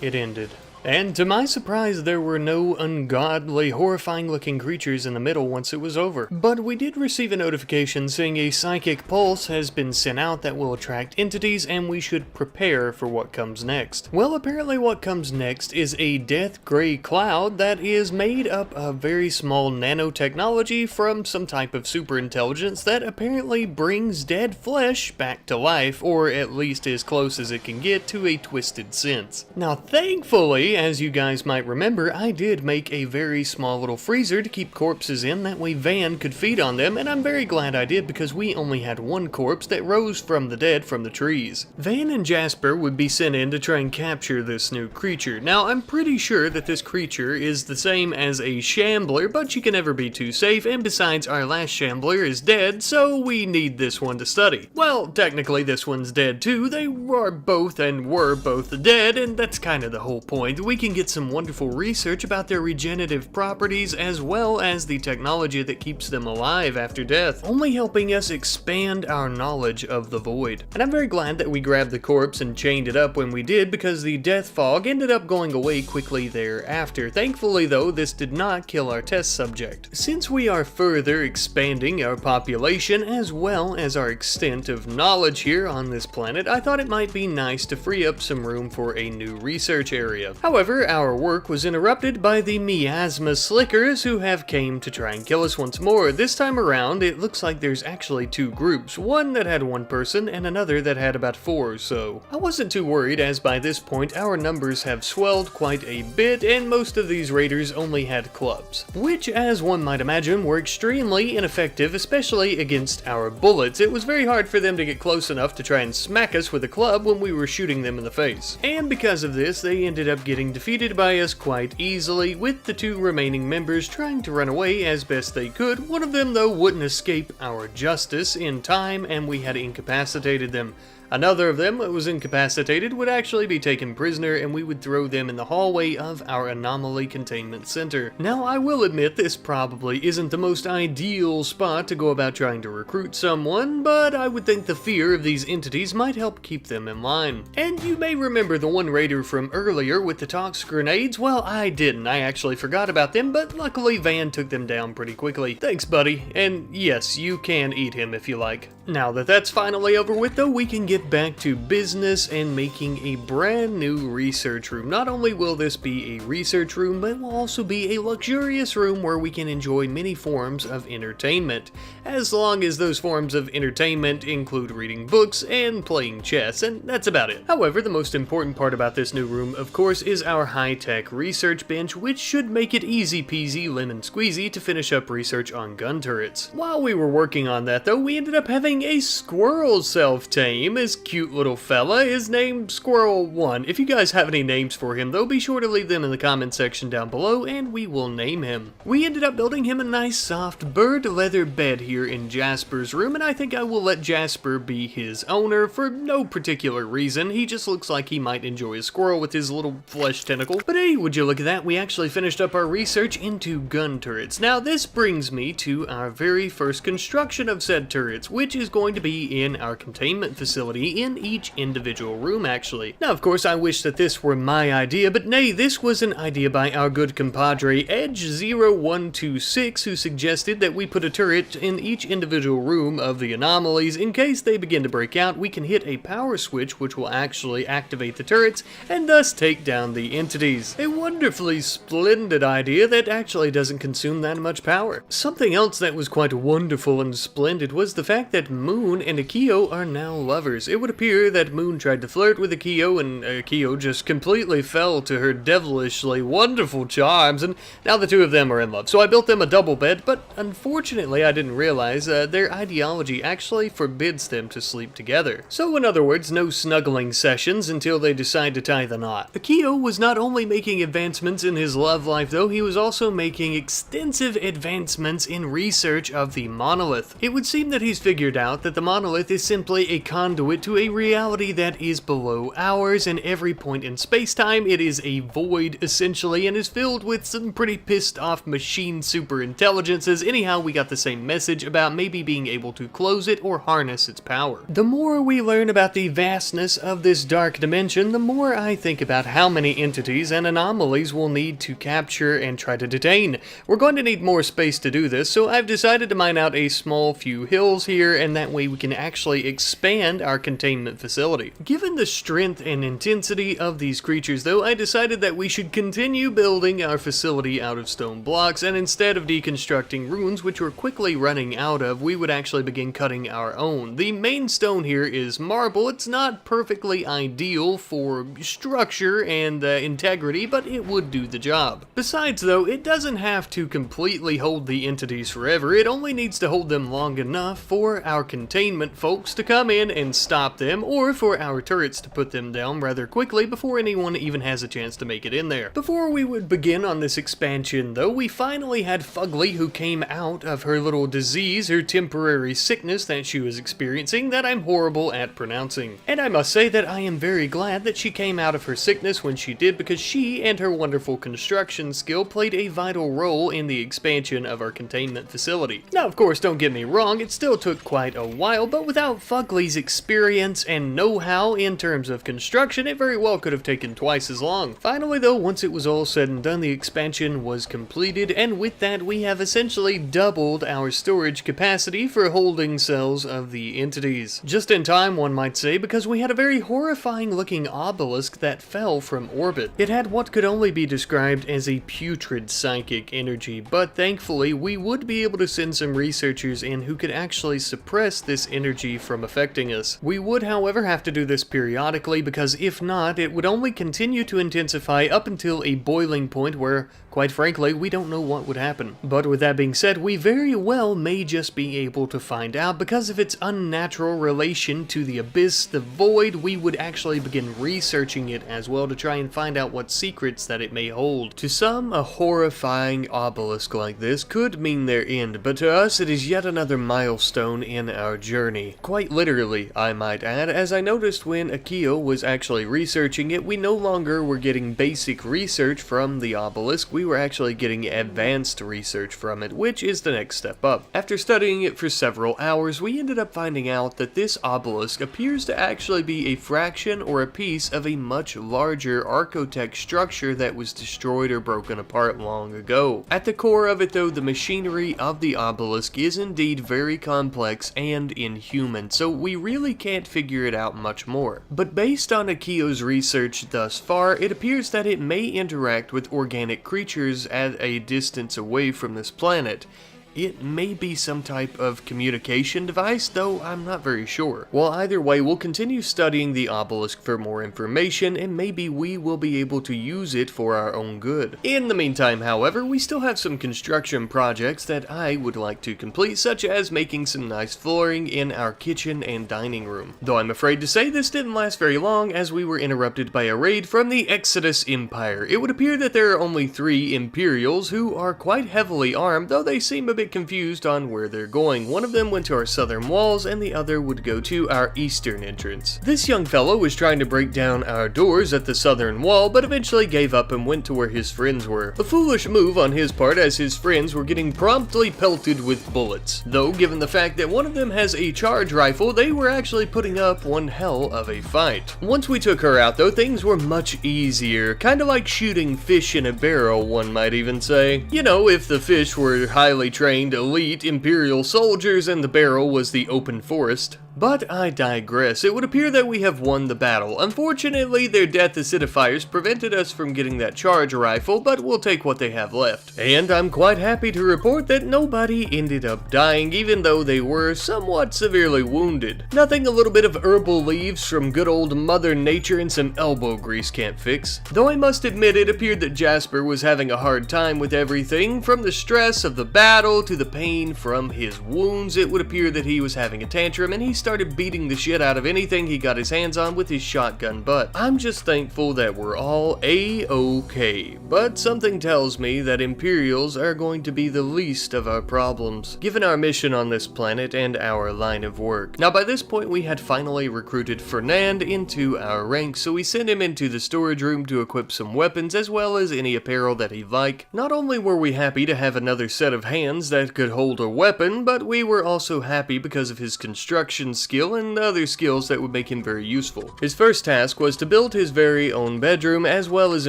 it ended. And to my surprise, there were no ungodly, horrifying-looking creatures in the middle once it was over. But we did receive a notification saying a psychic pulse has been sent out that will attract entities, and we should prepare for what comes next. Well, apparently what comes next is a death gray cloud that is made up of very small nanotechnology from some type of superintelligence that apparently brings dead flesh back to life, or at least as close as it can get to a twisted sense. Now, thankfully, as you guys might remember, I did make a very small little freezer to keep corpses in, that way Van could feed on them, and I'm very glad I did because we only had one corpse that rose from the dead from the trees. Van and Jasper would be sent in to try and capture this new creature. Now, I'm pretty sure that this creature is the same as a shambler, but you can never be too safe, and besides, our last shambler is dead, so we need this one to study. Well, technically this one's dead too. They were both dead, and that's kind of the whole point. that we can get some wonderful research about their regenerative properties as well as the technology that keeps them alive after death, only helping us expand our knowledge of the void. And I'm very glad that we grabbed the corpse and chained it up when we did, because the death fog ended up going away quickly thereafter. Thankfully though, this did not kill our test subject. Since we are further expanding our population as well as our extent of knowledge here on this planet, I thought it might be nice to free up some room for a new research area. However, our work was interrupted by the miasma slickers who have came to try and kill us once more. This time around, it looks like there's actually two groups, one that had one person and another that had about 4 or so. I wasn't too worried, as by this point our numbers have swelled quite a bit and most of these raiders only had clubs, which, as one might imagine, were extremely ineffective, especially against our bullets. It was very hard for them to get close enough to try and smack us with a club when we were shooting them in the face. And because of this, they ended up getting defeated by us quite easily, with the 2 remaining members trying to run away as best they could. One of them though wouldn't escape our justice in time and we had incapacitated them. Another of them that was incapacitated would actually be taken prisoner and we would throw them in the hallway of our Anomaly Containment Center. Now, I will admit this probably isn't the most ideal spot to go about trying to recruit someone, but I would think the fear of these entities might help keep them in line. And you may remember the one raider from earlier with the tox grenades. Well, I didn't. I actually forgot about them, but luckily Van took them down pretty quickly. Thanks, buddy. And yes, you can eat him if you like. Now that that's finally over with though, we can get back to business and making a brand new research room. Not only will this be a research room, but it will also be a luxurious room where we can enjoy many forms of entertainment, as long as those forms of entertainment include reading books and playing chess, and that's about it. However, the most important part about this new room, of course, is our high-tech research bench, which should make it easy peasy lemon squeezy to finish up research on gun turrets. While we were working on that though, we ended up having a squirrel self-tame. His cute little fella is named Squirrel 1. If you guys have any names for him though, be sure to leave them in the comment section down below and we will name him. We ended up building him a nice soft bird leather bed here in Jasper's room, and I think I will let Jasper be his owner for no particular reason. He just looks like he might enjoy a squirrel with his little flesh tentacle. But hey, would you look at that, we actually finished up our research into gun turrets. Now this brings me to our very first construction of said turrets, which is going to be in our containment facility in each individual room actually. Now of course I wish that this were my idea, but nay, this was an idea by our good compadre Edge0126, who suggested that we put a turret in each individual room of the anomalies. In case they begin to break out, we can hit a power switch which will actually activate the turrets and thus take down the entities. A wonderfully splendid idea that actually doesn't consume that much power. Something else that was quite wonderful and splendid was the fact that Moon and Akio are now lovers. It would appear that Moon tried to flirt with Akio and Akio just completely fell to her devilishly wonderful charms, and now the two of them are in love. So I built them a double bed, but unfortunately I didn't realize their ideology actually forbids them to sleep together. So in other words, no snuggling sessions until they decide to tie the knot. Akio was not only making advancements in his love life though, he was also making extensive advancements in research of the monolith. It would seem that he's figured out that the monolith is simply a conduit to a reality that is below ours, and every point in space-time it is a void essentially and is filled with some pretty pissed off machine super intelligences. Anyhow, we got the same message about maybe being able to close it or harness its power. The more we learn about the vastness of this dark dimension, the more I think about how many entities and anomalies we'll need to capture and try to detain. We're going to need more space to do this, so I've decided to mine out a small few hills here, and that way we can actually expand our containment facility. Given the strength and intensity of these creatures though, I decided that we should continue building our facility out of stone blocks, and instead of deconstructing runes which we're quickly running out of, we would actually begin cutting our own. The main stone here is marble. It's not perfectly ideal for structure and integrity, but it would do the job. Besides though, it doesn't have to completely hold the entities forever. It only needs to hold them long enough for our our containment folks to come in and stop them, or for our turrets to put them down rather quickly before anyone even has a chance to make it in there. Before we would begin on this expansion though, we finally had Fugly, who came out of her little disease, her temporary sickness that she was experiencing that I'm horrible at pronouncing. And I must say that I am very glad that she came out of her sickness when she did, because she and her wonderful construction skill played a vital role in the expansion of our containment facility. Now of course, don't get me wrong, it still took quite a while, but without Fugly's experience and know-how in terms of construction, it very well could have taken twice as long. Finally though, once it was all said and done, the expansion was completed, and with that we have essentially doubled our storage capacity for holding cells of the entities. Just in time, one might say, because we had a very horrifying looking obelisk that fell from orbit. It had what could only be described as a putrid psychic energy, but thankfully we would be able to send some researchers in who could actually suppress this energy from affecting us. We would, however, have to do this periodically, because if not, it would only continue to intensify up until a boiling point where, quite frankly, we don't know what would happen. But with that being said, we very well may just be able to find out. Because of its unnatural relation to the abyss, the void, we would actually begin researching it as well to try and find out what secrets that it may hold. To some, a horrifying obelisk like this could mean their end, but to us it is yet another milestone in our journey. Quite literally, I might add, as I noticed when Akio was actually researching it, we no longer were getting basic research from the obelisk, we were actually getting advanced research from it, which is the next step up. After studying it for several hours, we ended up finding out that this obelisk appears to actually be a fraction or a piece of a much larger architect structure that was destroyed or broken apart long ago. At the core of it though, the machinery of the obelisk is indeed very complex and inhuman, so we really can't figure it out much more. But based on Akio's research thus far, it appears that it may interact with organic creatures at a distance away from this planet. It may be some type of communication device, though I'm not very sure. Well, either way, we'll continue studying the obelisk for more information, and maybe we will be able to use it for our own good. In the meantime, however, we still have some construction projects that I would like to complete, such as making some nice flooring in our kitchen and dining room. Though I'm afraid to say this didn't last very long, as we were interrupted by a raid from the Exodus Empire. It would appear that there are only 3 Imperials who are quite heavily armed, though they seem a bit confused on where they're going. One of them went to our southern walls, and the other would go to our eastern entrance. This young fellow was trying to break down our doors at the southern wall, but eventually gave up and went to where his friends were. A foolish move on his part, as his friends were getting promptly pelted with bullets. Though, given the fact that one of them has a charge rifle, they were actually putting up one hell of a fight. Once we took her out though, things were much easier. Kinda like shooting fish in a barrel, one might even say. You know, if the fish were highly trained elite Imperial soldiers and the barrel was the open forest. But I digress. It would appear that we have won the battle. Unfortunately, their death acidifiers prevented us from getting that charge rifle, but we'll take what they have left. And I'm quite happy to report that nobody ended up dying, even though they were somewhat severely wounded. Nothing a little bit of herbal leaves from good old Mother Nature and some elbow grease can't fix. Though I must admit, it appeared that Jasper was having a hard time with everything, from the stress of the battle to the pain from his wounds. It would appear that he was having a tantrum, and he started beating the shit out of anything he got his hands on with his shotgun butt. I'm just thankful that we're all A-okay, but something tells me that Imperials are going to be the least of our problems, given our mission on this planet and our line of work. Now by this point we had finally recruited Fernand into our ranks, so we sent him into the storage room to equip some weapons as well as any apparel that he'd like. Not only were we happy to have another set of hands that could hold a weapon, but we were also happy because of his construction skill and other skills that would make him very useful. His first task was to build his very own bedroom, as well as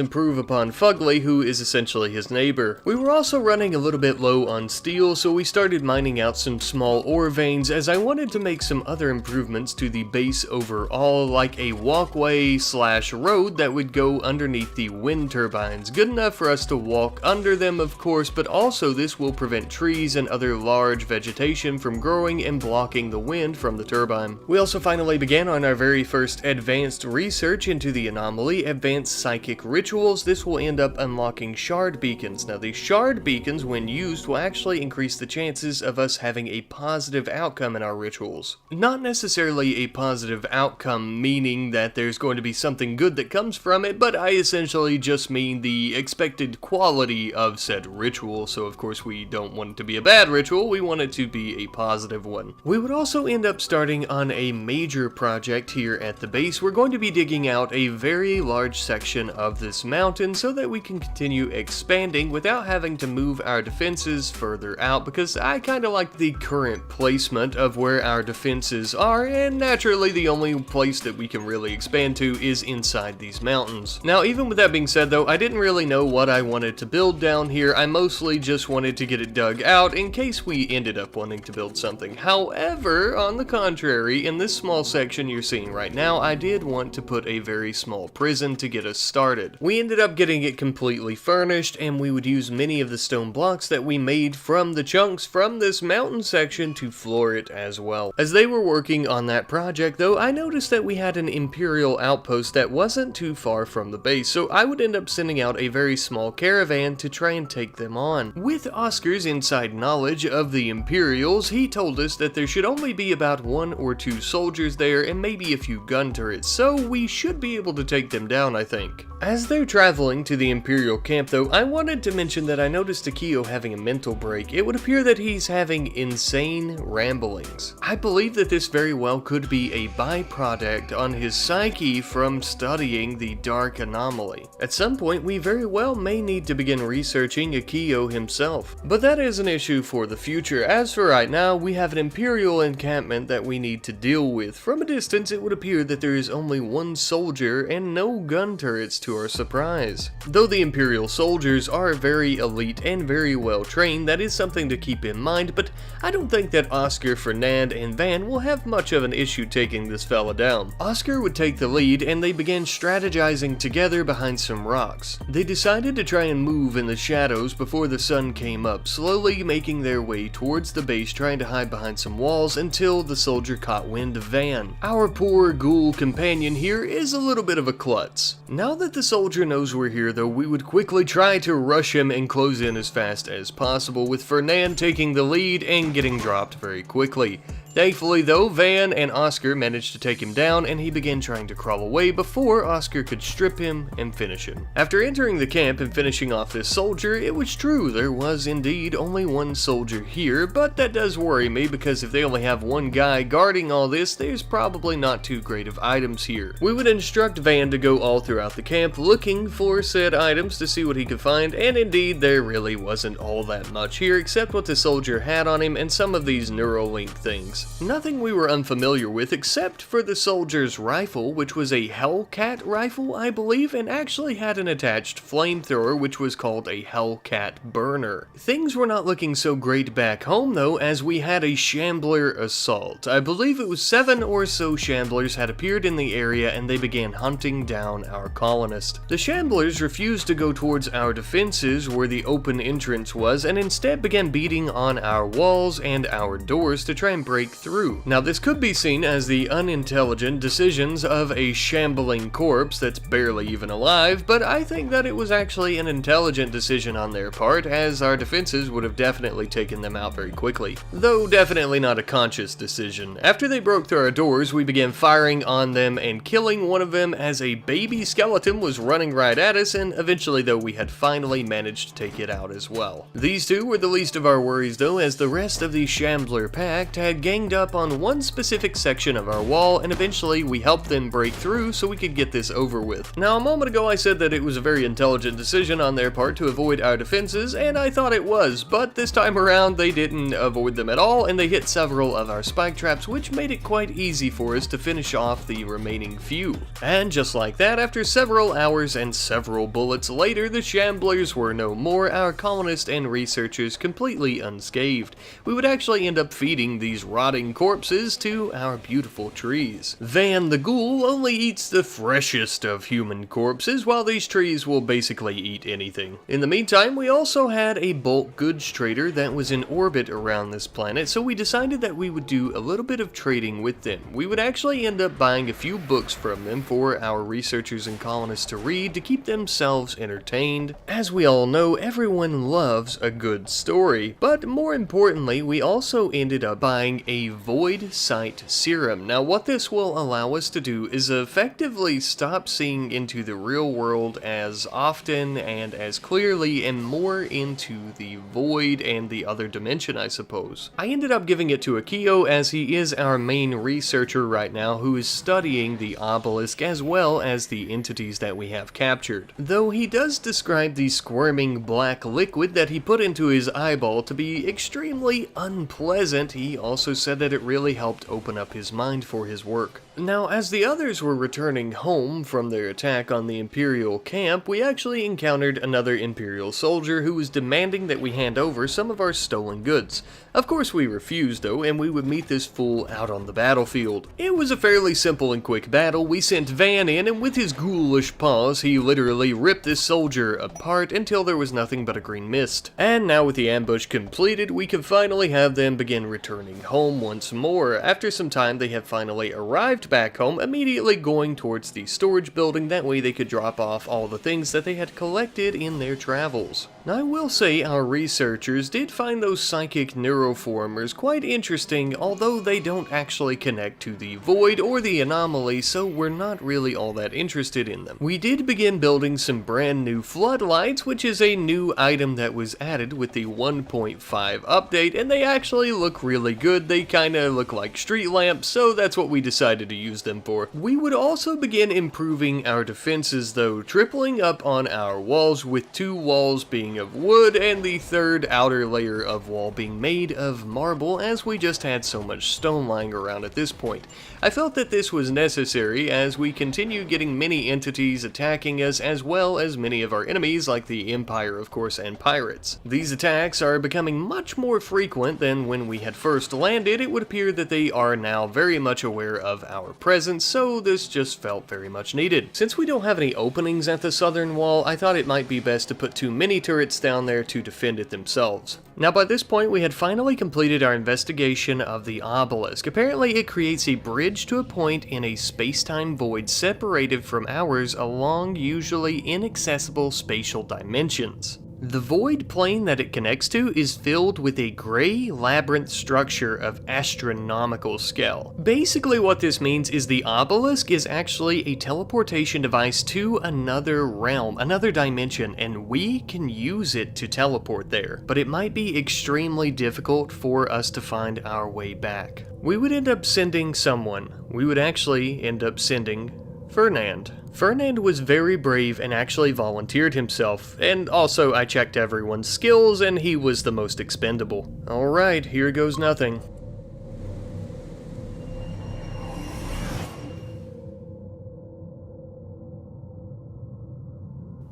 improve upon Fugly, who is essentially his neighbor. We were also running a little bit low on steel, so we started mining out some small ore veins, as I wanted to make some other improvements to the base overall, like a walkway / road that would go underneath the wind turbines. Good enough for us to walk under them, of course, but also this will prevent trees and other large vegetation from growing and blocking the wind from the turbine. We also finally began on our very first advanced research into the anomaly, advanced psychic rituals. This will end up unlocking shard beacons. Now these shard beacons, when used, will actually increase the chances of us having a positive outcome in our rituals. Not necessarily a positive outcome meaning that there's going to be something good that comes from it, but I essentially just mean the expected quality of said ritual. So of course we don't want it to be a bad ritual, we want it to be a positive one. We would also end up starting on a major project here at the base. We're going to be digging out a very large section of this mountain so that we can continue expanding without having to move our defenses further out, because I kind of like the current placement of where our defenses are, and naturally the only place that we can really expand to is inside these mountains. Now even with that being said though, I didn't really know what I wanted to build down here. I mostly just wanted to get it dug out in case we ended up wanting to build something. However, on the contrary, in this small section you're seeing right now, I did want to put a very small prison to get us started. We ended up getting it completely furnished, and we would use many of the stone blocks that we made from the chunks from this mountain section to floor it as well. As they were working on that project though, I noticed that we had an Imperial outpost that wasn't too far from the base, so I would end up sending out a very small caravan to try and take them on. With Oscar's inside knowledge of the Imperials, he told us that there should only be about 1 or 2 soldiers there and maybe a few gun turrets, so we should be able to take them down, I think. As they're traveling to the Imperial camp though, I wanted to mention that I noticed Akio having a mental break. It would appear that he's having insane ramblings. I believe that this very well could be a byproduct on his psyche from studying the Dark Anomaly. At some point, we very well may need to begin researching Akio himself, but that is an issue for the future. As for right now, we have an Imperial encampment that we need to deal with. From a distance, it would appear that there is only 1 soldier and no gun turrets to our surprise. Though the Imperial soldiers are very elite and very well trained, that is something to keep in mind, but I don't think that Oscar, Fernand, and Van will have much of an issue taking this fella down. Oscar would take the lead, and they began strategizing together behind some rocks. They decided to try and move in the shadows before the sun came up, slowly making their way towards the base, trying to hide behind some walls until the soldier caught wind of Van. Our poor ghoul companion here is a little bit of a klutz. Now that the soldier knows we're here though, we would quickly try to rush him and close in as fast as possible, with Fernand taking the lead and getting dropped very quickly. Thankfully though, Van and Oscar managed to take him down, and he began trying to crawl away before Oscar could strip him and finish him. After entering the camp and finishing off this soldier, it was true, there was indeed only 1 soldier here, but that does worry me because if they only have 1 guy guarding all this, there's probably not too great of items here. We would instruct Van to go all throughout the camp looking for said items to see what he could find, and indeed there really wasn't all that much here except what the soldier had on him and some of these Neuralink things. Nothing we were unfamiliar with except for the soldier's rifle, which was a Hellcat rifle, I believe, and actually had an attached flamethrower which was called a Hellcat burner. Things were not looking so great back home though, as we had a Shambler assault. I believe it was 7 or so Shamblers had appeared in the area, and they began hunting down our colonist. The Shamblers refused to go towards our defenses where the open entrance was, and instead began beating on our walls and our doors to try and break through. Now this could be seen as the unintelligent decisions of a shambling corpse that's barely even alive, but I think that it was actually an intelligent decision on their part, as our defenses would have definitely taken them out very quickly. Though definitely not a conscious decision. After they broke through our doors, we began firing on them and killing one of them as a baby skeleton was running right at us, and eventually though we had finally managed to take it out as well. These 2 were the least of our worries though, as the rest of the Shambler pact had ganged up on one specific section of our wall, and eventually we helped them break through so we could get this over with. Now a moment ago I said that it was a very intelligent decision on their part to avoid our defenses, and I thought it was, but this time around they didn't avoid them at all, and they hit several of our spike traps, which made it quite easy for us to finish off the remaining few. And just like that, after several hours and several bullets later, the Shamblers were no more, our colonists and researchers completely unscathed. We would actually end up feeding these rock rotting corpses to our beautiful trees. Van the Ghoul only eats the freshest of human corpses, while these trees will basically eat anything. In the meantime, we also had a bulk goods trader that was in orbit around this planet, so we decided that we would do a little bit of trading with them. We would actually end up buying a few books from them for our researchers and colonists to read to keep themselves entertained. As we all know, everyone loves a good story, but more importantly, we also ended up buying a Void Sight Serum. Now, what this will allow us to do is effectively stop seeing into the real world as often and as clearly, and more into the void and the other dimension, I suppose. I ended up giving it to Akio, as he is our main researcher right now, who is studying the obelisk as well as the entities that we have captured. Though he does describe the squirming black liquid that he put into his eyeball to be extremely unpleasant, he also said that it really helped open up his mind for his work. Now, as the others were returning home from their attack on the Imperial camp, we actually encountered another Imperial soldier who was demanding that we hand over some of our stolen goods. Of course we refused though, and we would meet this fool out on the battlefield. It was a fairly simple and quick battle. We sent Van in, and with his ghoulish paws, he literally ripped this soldier apart until there was nothing but a green mist. And now with the ambush completed, we can finally have them begin returning home once more. After some time, they have finally arrived back home, immediately going towards the storage building. That way they could drop off all the things that they had collected in their travels. Now, I will say our researchers did find those psychic neuroformers quite interesting, although they don't actually connect to the void or the anomaly, so we're not really all that interested in them. We did begin building some brand new floodlights, which is a new item that was added with the 1.5 update, and they actually look really good. They kinda look like street lamps, so that's what we decided to use them for. We would also begin improving our defenses though, tripling up on our walls, with 2 walls being of wood and the 3rd outer layer of wall being made of marble, as we just had so much stone lying around at this point. I felt that this was necessary as we continue getting many entities attacking us, as well as many of our enemies like the Empire of course and pirates. These attacks are becoming much more frequent than when we had first landed. It would appear that they are now very much aware of our presence, so this just felt very much needed. Since we don't have any openings at the southern wall, I thought it might be best to put 2 mini turrets down there to defend it themselves. Now by this point we had finally completed our investigation of the obelisk. Apparently it creates a bridge to a point in a space-time void separated from ours along usually inaccessible spatial dimensions. The void plane that it connects to is filled with a gray labyrinth structure of astronomical scale. Basically what this means is the obelisk is actually a teleportation device to another realm, another dimension, and we can use it to teleport there. But it might be extremely difficult for us to find our way back. We would end up sending someone. We would actually end up sending Fernand. Fernand was very brave and actually volunteered himself, and also I checked everyone's skills and he was the most expendable. Alright, here goes nothing.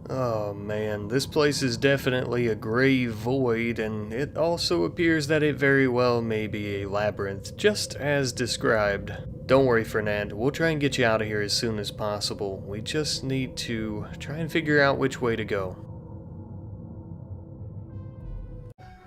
Oh man, this place is definitely a gray void, and it also appears that it very well may be a labyrinth, just as described. Don't worry, Fernand, we'll try and get you out of here as soon as possible. We just need to try and figure out which way to go.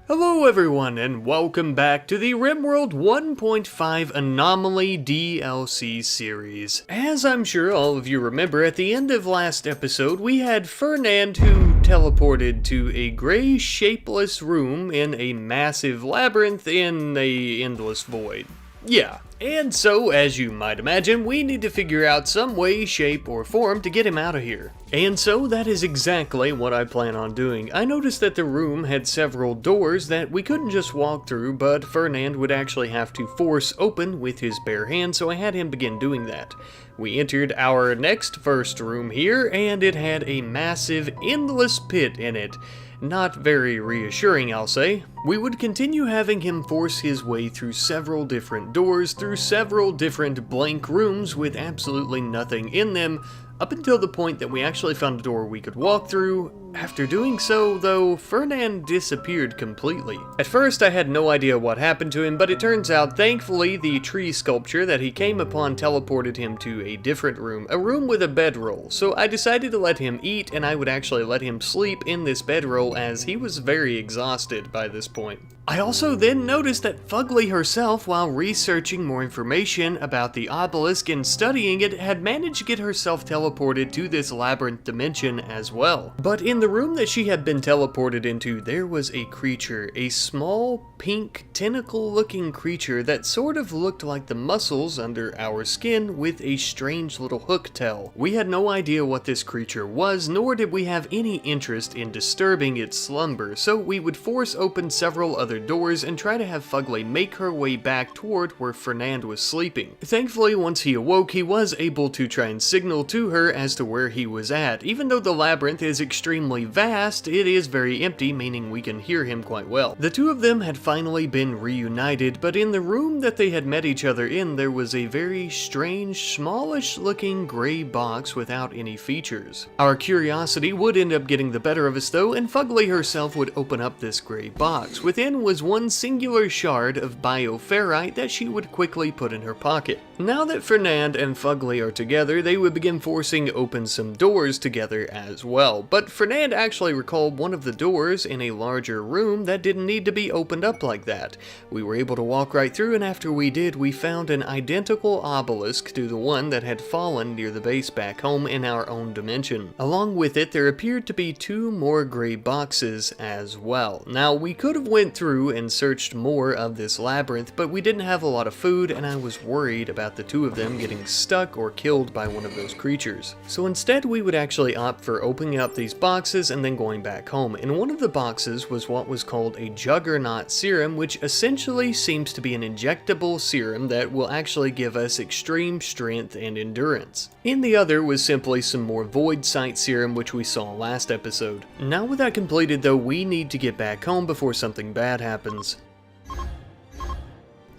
Hello everyone, and welcome back to the RimWorld 1.5 Anomaly DLC series. As I'm sure all of you remember, at the end of last episode, we had Fernand who teleported to a gray, shapeless room in a massive labyrinth in a endless void. Yeah. And so, as you might imagine, we need to figure out some way, shape, or form to get him out of here. And so that is exactly what I plan on doing. I noticed that the room had several doors that we couldn't just walk through, but Fernand would actually have to force open with his bare hands, so I had him begin doing that. We entered our next first room here, and it had a massive, endless pit in it. Not very reassuring, I'll say. We would continue having him force his way through several different doors, through several different blank rooms with absolutely nothing in them, up until the point that we actually found a door we could walk through, After doing so, though, Fernand disappeared completely. At first, I had no idea what happened to him, but it turns out, thankfully, the tree sculpture that he came upon teleported him to a different room, a room with a bedroll. So I decided to let him eat, and I would actually let him sleep in this bedroll as he was very exhausted by this point. I also then noticed that Fugly herself, while researching more information about the obelisk and studying it, had managed to get herself teleported to this labyrinth dimension as well. But in the room that she had been teleported into, there was a creature, a small, pink, tentacle-looking creature that sort of looked like the muscles under our skin with a strange little hook tail. We had no idea what this creature was, nor did we have any interest in disturbing its slumber, so we would force open several other doors and try to have Fugly make her way back toward where Fernand was sleeping. Thankfully, once he awoke, he was able to try and signal to her as to where he was at. Even though the labyrinth is extremely vast, it is very empty, meaning we can hear him quite well. The two of them had finally been reunited, but in the room that they had met each other in, there was a very strange, smallish looking gray box without any features. Our curiosity would end up getting the better of us though, and Fugly herself would open up this gray box. Within was one singular shard of bioferrite that she would quickly put in her pocket. Now that Fernand and Fugly are together, they would begin forcing open some doors together as well. But Fernand actually recalled one of the doors in a larger room that didn't need to be opened up like that. We were able to walk right through, and after we did, we found an identical obelisk to the one that had fallen near the base back home in our own dimension. Along with it, there appeared to be two more gray boxes as well. Now, we could have went through and searched more of this labyrinth, but we didn't have a lot of food, and I was worried about the two of them getting stuck or killed by one of those creatures. So instead, we would actually opt for opening up these boxes and then going back home. And one of the boxes was what was called a Juggernaut serum, which essentially seems to be an injectable serum that will actually give us extreme strength and endurance. In the other was simply some more Void Sight serum, which we saw last episode. Now with that completed though, we need to get back home before something bad happens.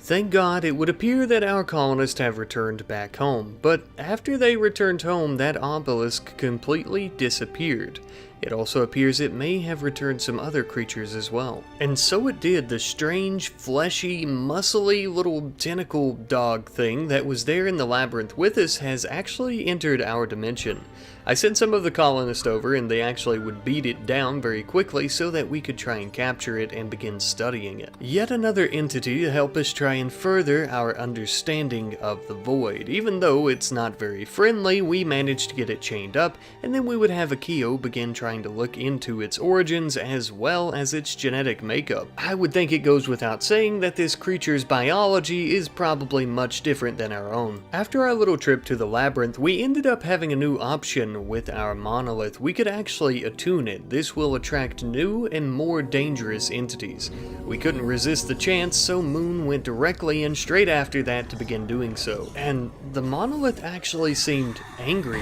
Thank God, it would appear that our colonists have returned back home, but after they returned home, that obelisk completely disappeared. It also appears it may have returned some other creatures as well. And so it did. The strange, fleshy, muscly little tentacle dog thing that was there in the labyrinth with us has actually entered our dimension. I sent some of the colonists over and they actually would beat it down very quickly so that we could try and capture it and begin studying it. Yet another entity to help us try and further our understanding of the void. Even though it's not very friendly, we managed to get it chained up, and then we would have Akio begin trying to look into its origins as well as its genetic makeup. I would think it goes without saying that this creature's biology is probably much different than our own. After our little trip to the labyrinth, we ended up having a new option with our monolith. We could actually attune it. This will attract new and more dangerous entities. We couldn't resist the chance, so Moon went directly in straight after that to begin doing so. And the monolith actually seemed angry.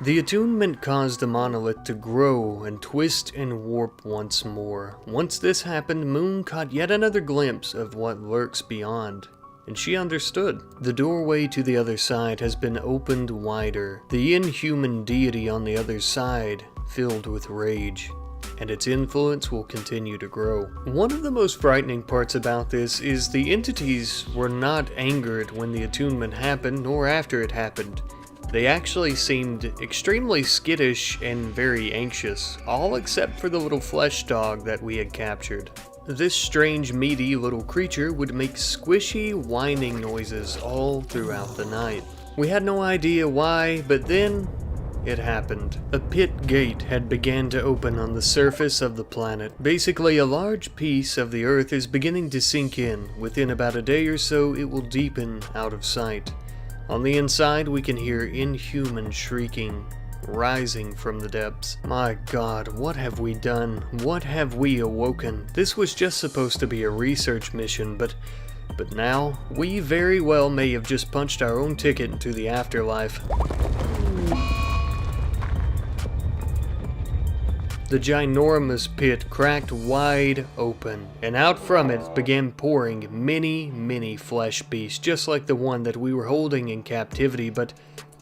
The attunement caused the monolith to grow and twist and warp once more. Once this happened, Moon caught yet another glimpse of what lurks beyond. And she understood. The doorway to the other side has been opened wider. The inhuman deity on the other side filled with rage, and its influence will continue to grow. One of the most frightening parts about this is the entities were not angered when the attunement happened, nor after it happened. They actually seemed extremely skittish and very anxious, all except for the little flesh dog that we had captured. This strange, meaty little creature would make squishy, whining noises all throughout the night. We had no idea why, but then it happened. A pit gate had begun to open on the surface of the planet. Basically, a large piece of the Earth is beginning to sink in. Within about a day or so, it will deepen out of sight. On the inside, we can hear inhuman shrieking rising from the depths. My God, what have we done? What have we awoken? This was just supposed to be a research mission, but now, we very well may have just punched our own ticket into the afterlife. The ginormous pit cracked wide open, and out from it began pouring many, many flesh beasts, just like the one that we were holding in captivity, but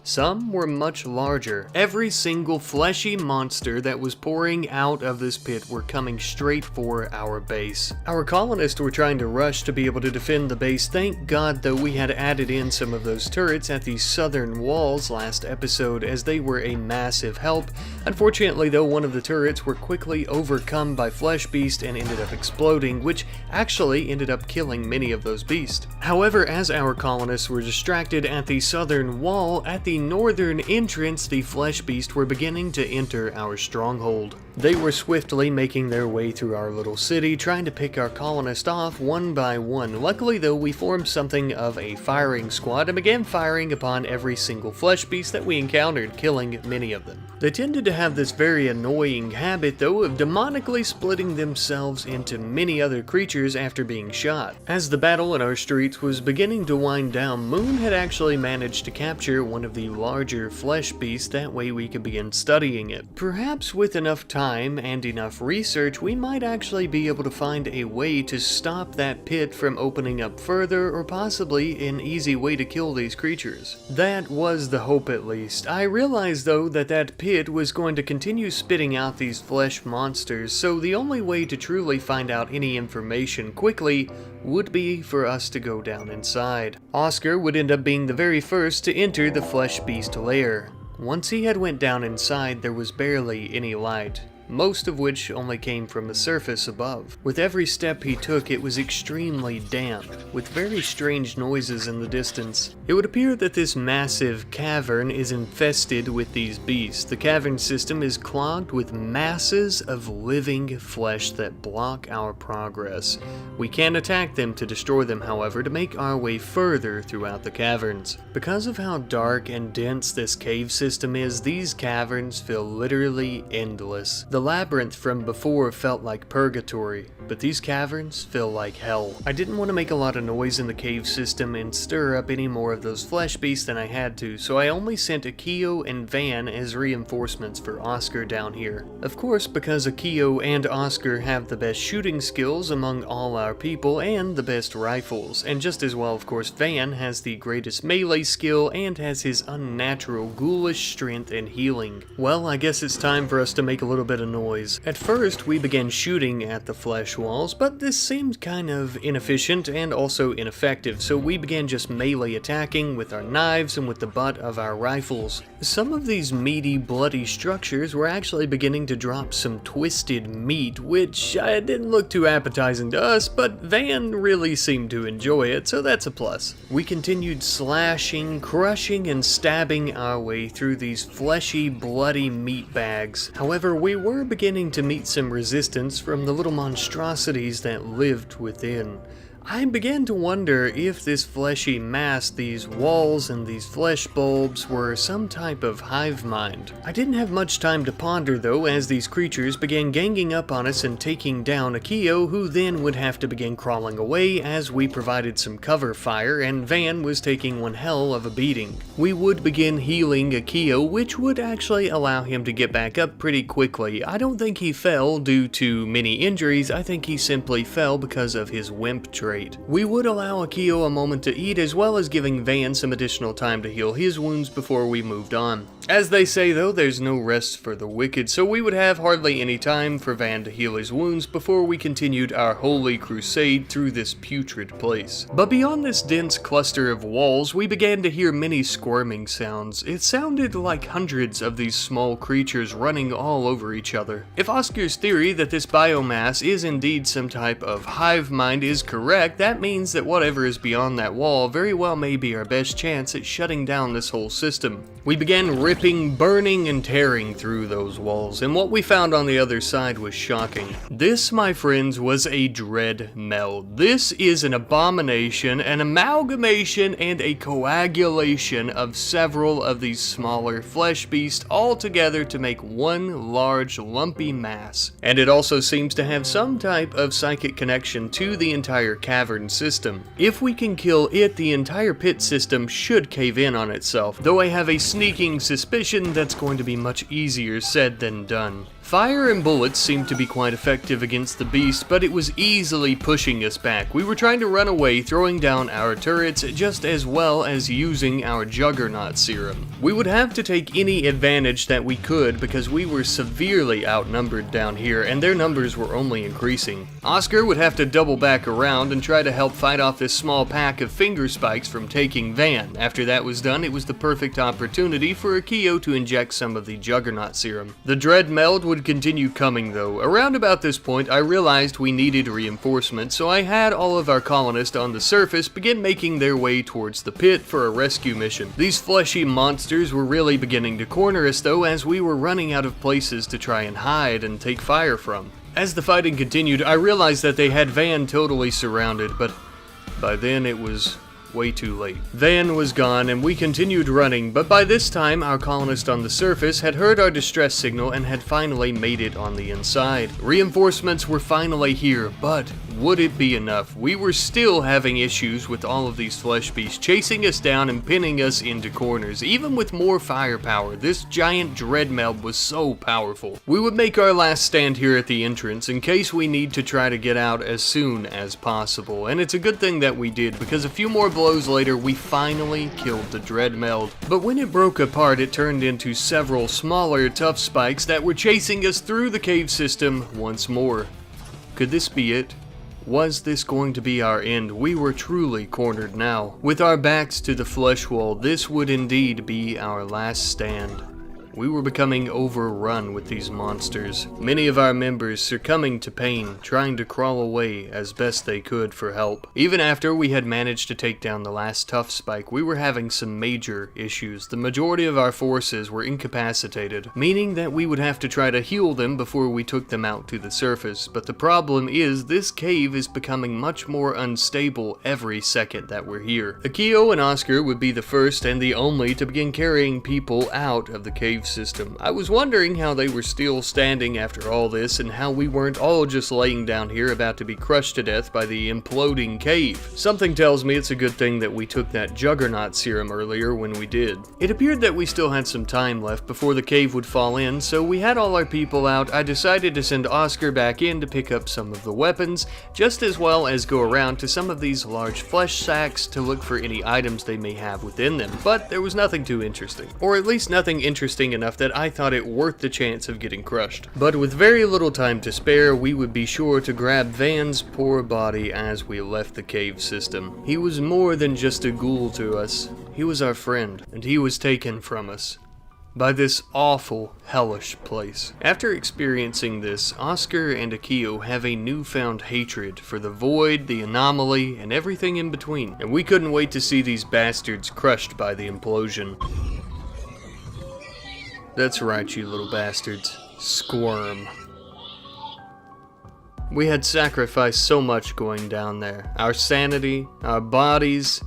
Some were much larger. Every single fleshy monster that was pouring out of this pit were coming straight for our base. Our colonists were trying to rush to be able to defend the base. Thank God though we had added in some of those turrets at the southern walls last episode, as they were a massive help. Unfortunately though, one of the turrets were quickly overcome by flesh beast and ended up exploding, which actually ended up killing many of those beasts. However, as our colonists were distracted at the southern wall, at the northern entrance, the flesh beasts were beginning to enter our stronghold. They were swiftly making their way through our little city, trying to pick our colonists off one by one. Luckily though, we formed something of a firing squad and began firing upon every single flesh beast that we encountered, killing many of them. They tended to have this very annoying habit though of demonically splitting themselves into many other creatures after being shot. As the battle in our streets was beginning to wind down, Moon had actually managed to capture one of the larger flesh beasts. That way we could begin studying it. Perhaps with enough time and enough research, we might actually be able to find a way to stop that pit from opening up further, or possibly an easy way to kill these creatures. That was the hope, at least. I realized though that that pit was going to continue spitting out these flesh monsters, so the only way to truly find out any information quickly would be for us to go down inside. Oscar would end up being the very first to enter the flesh beast lair. Once he had went down inside, there was barely any light, most of which only came from the surface above. With every step he took, it was extremely damp, with very strange noises in the distance. It would appear that this massive cavern is infested with these beasts. The cavern system is clogged with masses of living flesh that block our progress. We can attack them to destroy them, however, to make our way further throughout the caverns. Because of how dark and dense this cave system is, these caverns feel literally endless. The labyrinth from before felt like purgatory, but these caverns feel like hell. I didn't want to make a lot of noise in the cave system and stir up any more of those flesh beasts than I had to, so I only sent Akio and Van as reinforcements for Oscar down here. Of course, because Akio and Oscar have the best shooting skills among all our people and the best rifles, and just as well, of course, Van has the greatest melee skill and has his unnatural ghoulish strength and healing. Well, I guess it's time for us to make a little bit of noise. At first, we began shooting at the flesh walls, but this seemed kind of inefficient and also ineffective, so we began just melee attacking with our knives and with the butt of our rifles. Some of these meaty, bloody structures were actually beginning to drop some twisted meat, which didn't look too appetizing to us, but Van really seemed to enjoy it, so that's a plus. We continued slashing, crushing, and stabbing our way through these fleshy, bloody meat bags. However, we were beginning to meet some resistance from the little monstrosities that lived within. I began to wonder if this fleshy mass, these walls and these flesh bulbs, were some type of hive mind. I didn't have much time to ponder though, as these creatures began ganging up on us and taking down Akio, who then would have to begin crawling away as we provided some cover fire, and Van was taking one hell of a beating. We would begin healing Akio, which would actually allow him to get back up pretty quickly. I don't think he fell due to many injuries, I think he simply fell because of his wimp trait. We would allow Akio a moment to eat, as well as giving Van some additional time to heal his wounds before we moved on. As they say though, there's no rest for the wicked, so we would have hardly any time for Van to heal his wounds before we continued our holy crusade through this putrid place. But beyond this dense cluster of walls, we began to hear many squirming sounds. It sounded like hundreds of these small creatures running all over each other. If Oscar's theory that this biomass is indeed some type of hive mind is correct, that means that whatever is beyond that wall very well may be our best chance at shutting down this whole system. We began ripping, burning, and tearing through those walls, and what we found on the other side was shocking. This, my friends, was a dread meld. This is an abomination, an amalgamation, and a coagulation of several of these smaller flesh beasts all together to make one large lumpy mass. And it also seems to have some type of psychic connection to the entire cavern system. If we can kill it, the entire pit system should cave in on itself, though I have a sneaking suspicion that's going to be much easier said than done. Fire and bullets seemed to be quite effective against the beast, but it was easily pushing us back. We were trying to run away, throwing down our turrets, just as well as using our Juggernaut serum. We would have to take any advantage that we could because we were severely outnumbered down here, and their numbers were only increasing. Oscar would have to double back around and try to help fight off this small pack of finger spikes from taking Van. After that was done, it was the perfect opportunity for Akio to inject some of the Juggernaut serum. The Dread Meld would continue coming though. Around about this point, I realized we needed reinforcements, so I had all of our colonists on the surface begin making their way towards the pit for a rescue mission. These fleshy monsters were really beginning to corner us though, as we were running out of places to try and hide and take fire from. As the fighting continued, I realized that they had Van totally surrounded, but by then it was way too late. Van was gone and we continued running, but by this time our colonist on the surface had heard our distress signal and had finally made it on the inside. Reinforcements were finally here, but would it be enough? We were still having issues with all of these flesh beasts chasing us down and pinning us into corners. Even with more firepower, this giant dread meld was so powerful. We would make our last stand here at the entrance in case we need to try to get out as soon as possible, and it's a good thing that we did, because a few more blows later we finally killed the dread meld. But when it broke apart, it turned into several smaller tough spikes that were chasing us through the cave system once more. Could this be it? Was this going to be our end? We were truly cornered now. With our backs to the flesh wall, this would indeed be our last stand. We were becoming overrun with these monsters. Many of our members succumbing to pain, trying to crawl away as best they could for help. Even after we had managed to take down the last tough spike, we were having some major issues. The majority of our forces were incapacitated, meaning that we would have to try to heal them before we took them out to the surface. But the problem is, this cave is becoming much more unstable every second that we're here. Akio and Oscar would be the first and the only to begin carrying people out of the cave system. I was wondering how they were still standing after all this, and how we weren't all just laying down here about to be crushed to death by the imploding cave. Something tells me it's a good thing that we took that Juggernaut serum earlier when we did. It appeared that we still had some time left before the cave would fall in, so we had all our people out. I decided to send Oscar back in to pick up some of the weapons, just as well as go around to some of these large flesh sacks to look for any items they may have within them. But there was nothing too interesting, or at least nothing interesting enough that I thought it worth the chance of getting crushed. But with very little time to spare, we would be sure to grab Van's poor body as we left the cave system. He was more than just a ghoul to us. He was our friend, and he was taken from us by this awful, hellish place. After experiencing this, Oscar and Akio have a newfound hatred for the Void, the Anomaly, and everything in between, and we couldn't wait to see these bastards crushed by the implosion. That's right, you little bastards. Squirm. We had sacrificed so much going down there. Our sanity, our bodies,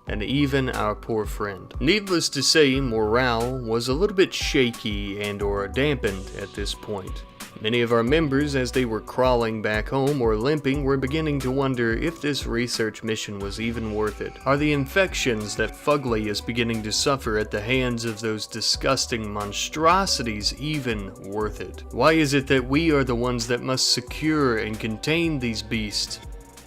and even our poor friend. Needless to say, morale was a little bit shaky and/or dampened at this point. Many of our members, as they were crawling back home or limping, were beginning to wonder if this research mission was even worth it. Are the infections that Fugly is beginning to suffer at the hands of those disgusting monstrosities even worth it? Why is it that we are the ones that must secure and contain these beasts?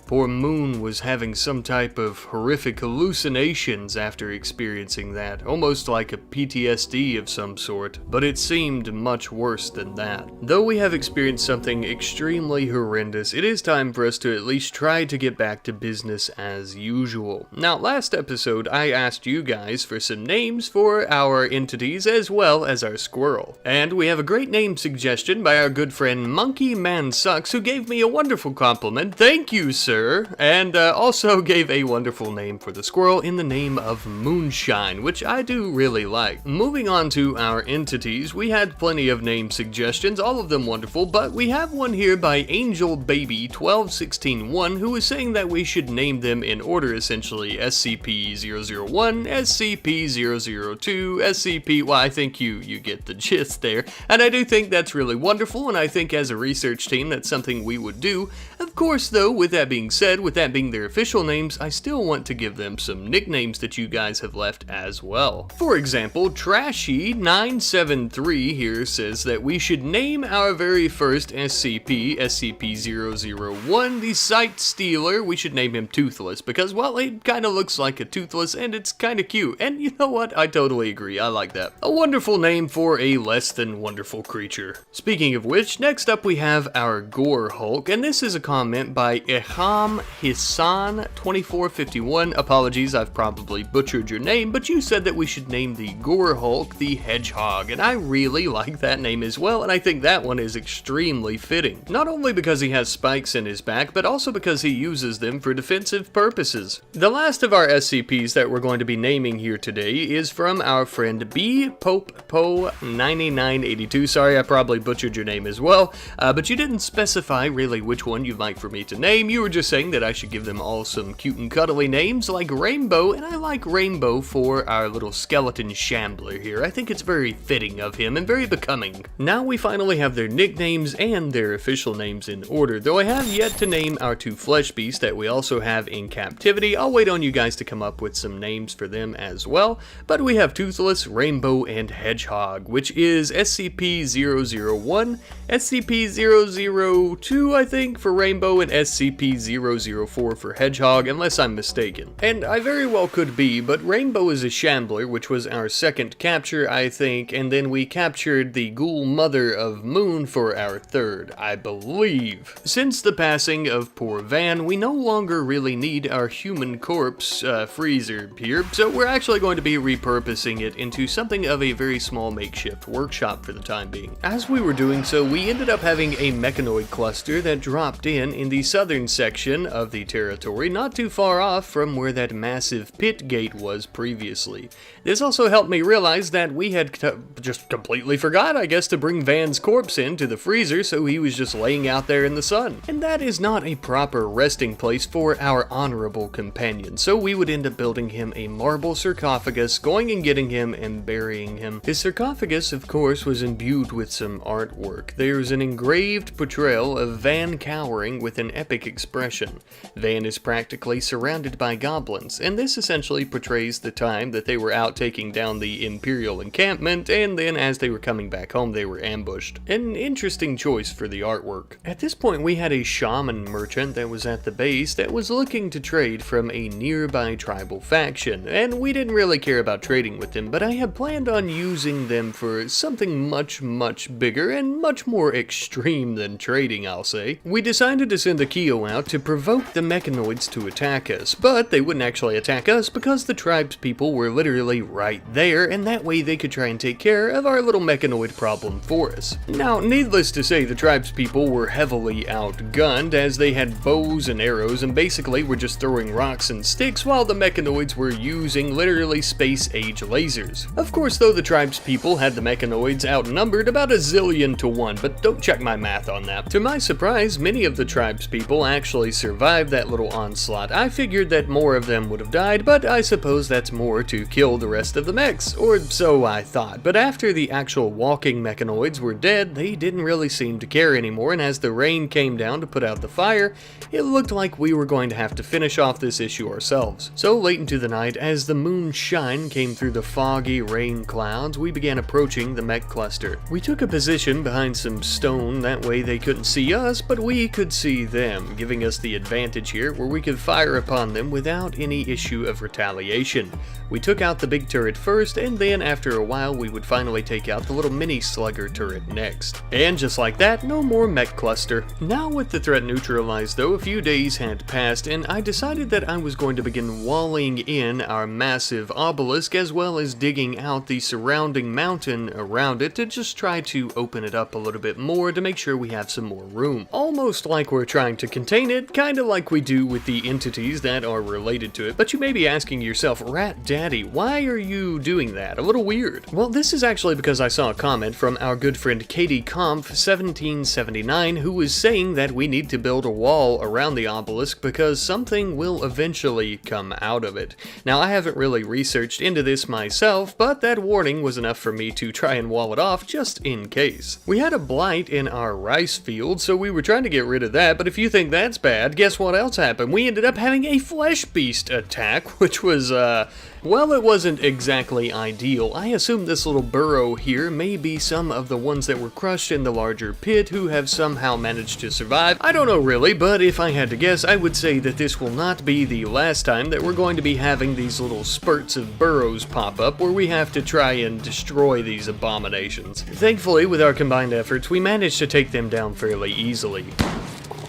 Poor Moon was having some type of horrific hallucinations after experiencing that, almost like a PTSD of some sort, but it seemed much worse than that. Though we have experienced something extremely horrendous, it is time for us to at least try to get back to business as usual. Now, last episode, I asked you guys for some names for our entities as well as our squirrel, and we have a great name suggestion by our good friend Monkey Man Sucks, who gave me a wonderful compliment. Thank you, sir. And also gave a wonderful name for the squirrel in the name of Moonshine, which I do really like. Moving on to our entities, we had plenty of name suggestions, all of them wonderful, but we have one here by Angel Baby 12161, who is saying that we should name them in order, essentially SCP-001, SCP-002, SCP, well, I think you get the gist there, and I do think that's really wonderful, and I think as a research team that's something we would do. Of course, though, with that being being said, with that being their official names, I still want to give them some nicknames that you guys have left as well. For example, Trashy973 here says that we should name our very first SCP, SCP-001, the Sight Stealer. We should name him Toothless, because, well, it kind of looks like a Toothless, and it's kind of cute. And you know what? I totally agree. I like that. A wonderful name for a less than wonderful creature. Speaking of which, next up we have our Gore Hulk, and this is a comment by Eham Hissan 2451. Apologies, I've probably butchered your name, but you said that we should name the Gore Hulk the Hedgehog, and I really like that name as well, and I think that one is extremely fitting. Not only because he has spikes in his back, but also because he uses them for defensive purposes. The last of our SCPs that we're going to be naming here today is from our friend B Pope Po 9982. Sorry, I probably butchered your name as well, but you didn't specify really which one you'd like for me to name. You were just saying that I should give them all some cute and cuddly names like Rainbow, and I like Rainbow for our little skeleton shambler here. I think it's very fitting of him and very becoming. Now we finally have their nicknames and their official names in order, though I have yet to name our two flesh beasts that we also have in captivity. I'll wait on you guys to come up with some names for them as well, but we have Toothless, Rainbow, and Hedgehog, which is SCP-001, SCP-002, I think, for Rainbow, and SCP-004 for Hedgehog, unless I'm mistaken. And I very well could be, but Rainbow is a shambler, which was our second capture, I think, and then we captured the ghoul mother of Moon for our third, I believe. Since the passing of poor Van, we no longer really need our human corpse freezer here, so we're actually going to be repurposing it into something of a very small makeshift workshop for the time being. As we were doing so, we ended up having a mechanoid cluster that dropped in the southern section of the territory, not too far off from where that massive pit gate was previously. This also helped me realize that we had just completely forgot, I guess, to bring Van's corpse into the freezer, so he was just laying out there in the sun. And that is not a proper resting place for our honorable companion, so we would end up building him a marble sarcophagus, going and getting him and burying him. His sarcophagus, of course, was imbued with some artwork. There's an engraved portrayal of Van cowering with an epic expression. Van is practically surrounded by goblins, and this essentially portrays the time that they were out taking down the Imperial encampment, and then as they were coming back home they were ambushed. An interesting choice for the artwork. At this point we had a shaman merchant that was at the base that was looking to trade from a nearby tribal faction, and we didn't really care about trading with them, but I had planned on using them for something much bigger and much more extreme than trading, I'll say. We decided to send the Keo out to provoke the mechanoids to attack us, but they wouldn't actually attack us because the tribespeople were literally right there, and that way they could try and take care of our little mechanoid problem for us. Now, needless to say, the tribespeople were heavily outgunned as they had bows and arrows and basically were just throwing rocks and sticks while the mechanoids were using literally space-age lasers. Of course, though, the tribespeople had the mechanoids outnumbered about a zillion to one, but don't check my math on that. To my surprise, many of the tribespeople actually survived that little onslaught. I figured that more of them would have died, but I suppose that's more to kill the rest of the mechs, or so I thought. But after the actual walking mechanoids were dead, they didn't really seem to care anymore, and as the rain came down to put out the fire, it looked like we were going to have to finish off this issue ourselves. So late into the night, as the moonshine came through the foggy rain clouds, we began approaching the mech cluster. We took a position behind some stone, that way they couldn't see us, but we could see them, giving us the advantage here where we could fire upon them without any issue of retaliation. We took out the big turret first, and then after a while we would finally take out the little mini slugger turret next. And just like that, no more mech cluster. Now with the threat neutralized though, a few days had passed, and I decided that I was going to begin walling in our massive obelisk as well as digging out the surrounding mountain around it to just try to open it up a little bit more to make sure we have some more room. Almost like we're trying to contain it, kinda like we do with the entities that are related to it. But you may be asking yourself, Rat Daddy, why are you doing that? A little weird. Well, this is actually because I saw a comment from our good friend Katie Kampf 1779 who was saying that we need to build a wall around the obelisk because something will eventually come out of it. Now, I haven't really researched into this myself, but that warning was enough for me to try and wall it off just in case. We had a blight in our rice field, so we were trying to get rid of that, but if you think that's bad, bad, guess what else happened? We ended up having a flesh beast attack, which was, well, it wasn't exactly ideal. I assume this little burrow here may be some of the ones that were crushed in the larger pit who have somehow managed to survive. I don't know really, but if I had to guess, I would say that this will not be the last time that we're going to be having these little spurts of burrows pop up where we have to try and destroy these abominations. Thankfully, with our combined efforts, we managed to take them down fairly easily.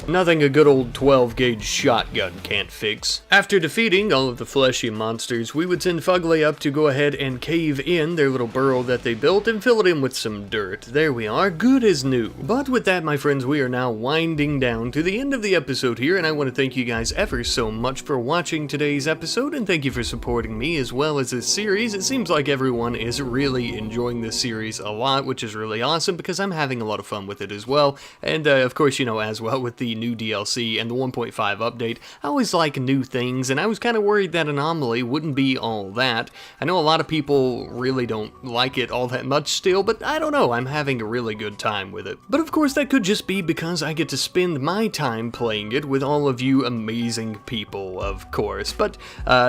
Nothing a good old 12-gauge shotgun can't fix. After defeating all of the fleshy monsters, we would send Fugly up to go ahead and cave in their little burrow that they built and fill it in with some dirt. There we are, good as new. But with that, my friends, we are now winding down to the end of the episode here, and I want to thank you guys ever so much for watching today's episode, and thank you for supporting me as well as this series. It seems like everyone is really enjoying this series a lot, which is really awesome because I'm having a lot of fun with it as well. And of course, you know, as well with the new DLC and the 1.5 update, I always like new things, and I was kind of worried that Anomaly wouldn't be all that. I know a lot of people really don't like it all that much still, but I don't know, I'm having a really good time with it. But of course that could just be because I get to spend my time playing it with all of you amazing people, of course. But,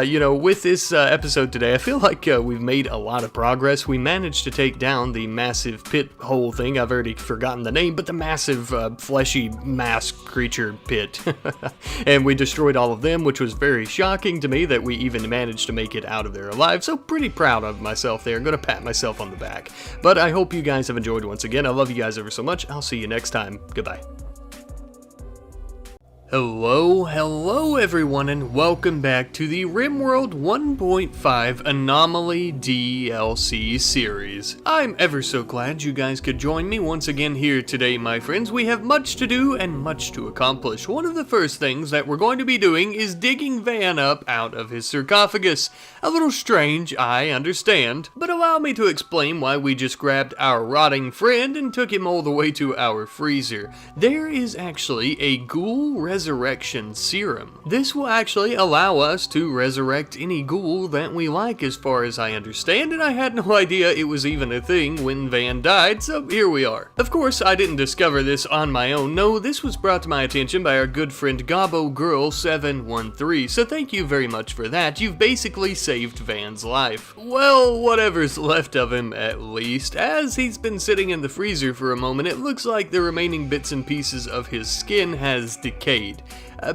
you know, with this episode today, I feel like we've made a lot of progress. We managed to take down the massive pit hole thing, I've already forgotten the name, but the massive fleshy mass creature pit. And we destroyed all of them, which was very shocking to me that we even managed to make it out of there alive, so pretty proud of myself there. I'm gonna pat myself on the back. But I hope you guys have enjoyed once again. I love you guys ever so much. I'll see you next time. Goodbye. Hello everyone, and welcome back to the RimWorld 1.5 Anomaly DLC series. I'm ever so glad you guys could join me once again here today, my friends. We have much to do and much to accomplish. One of the first things that we're going to be doing is digging Van up out of his sarcophagus. A little strange, I understand, but allow me to explain why we just grabbed our rotting friend and took him all the way to our freezer. There is actually a ghoul resurrection serum. This will actually allow us to resurrect any ghoul that we like, as far as I understand, and I had no idea it was even a thing when Van died, so here we are. Of course, I didn't discover this on my own. No, this was brought to my attention by our good friend Gobbo Girl 713, so thank you very much for that. You've basically saved Van's life. Well, whatever's left of him, at least. As he's been sitting in the freezer for a moment, it looks like the remaining bits and pieces of his skin has decayed.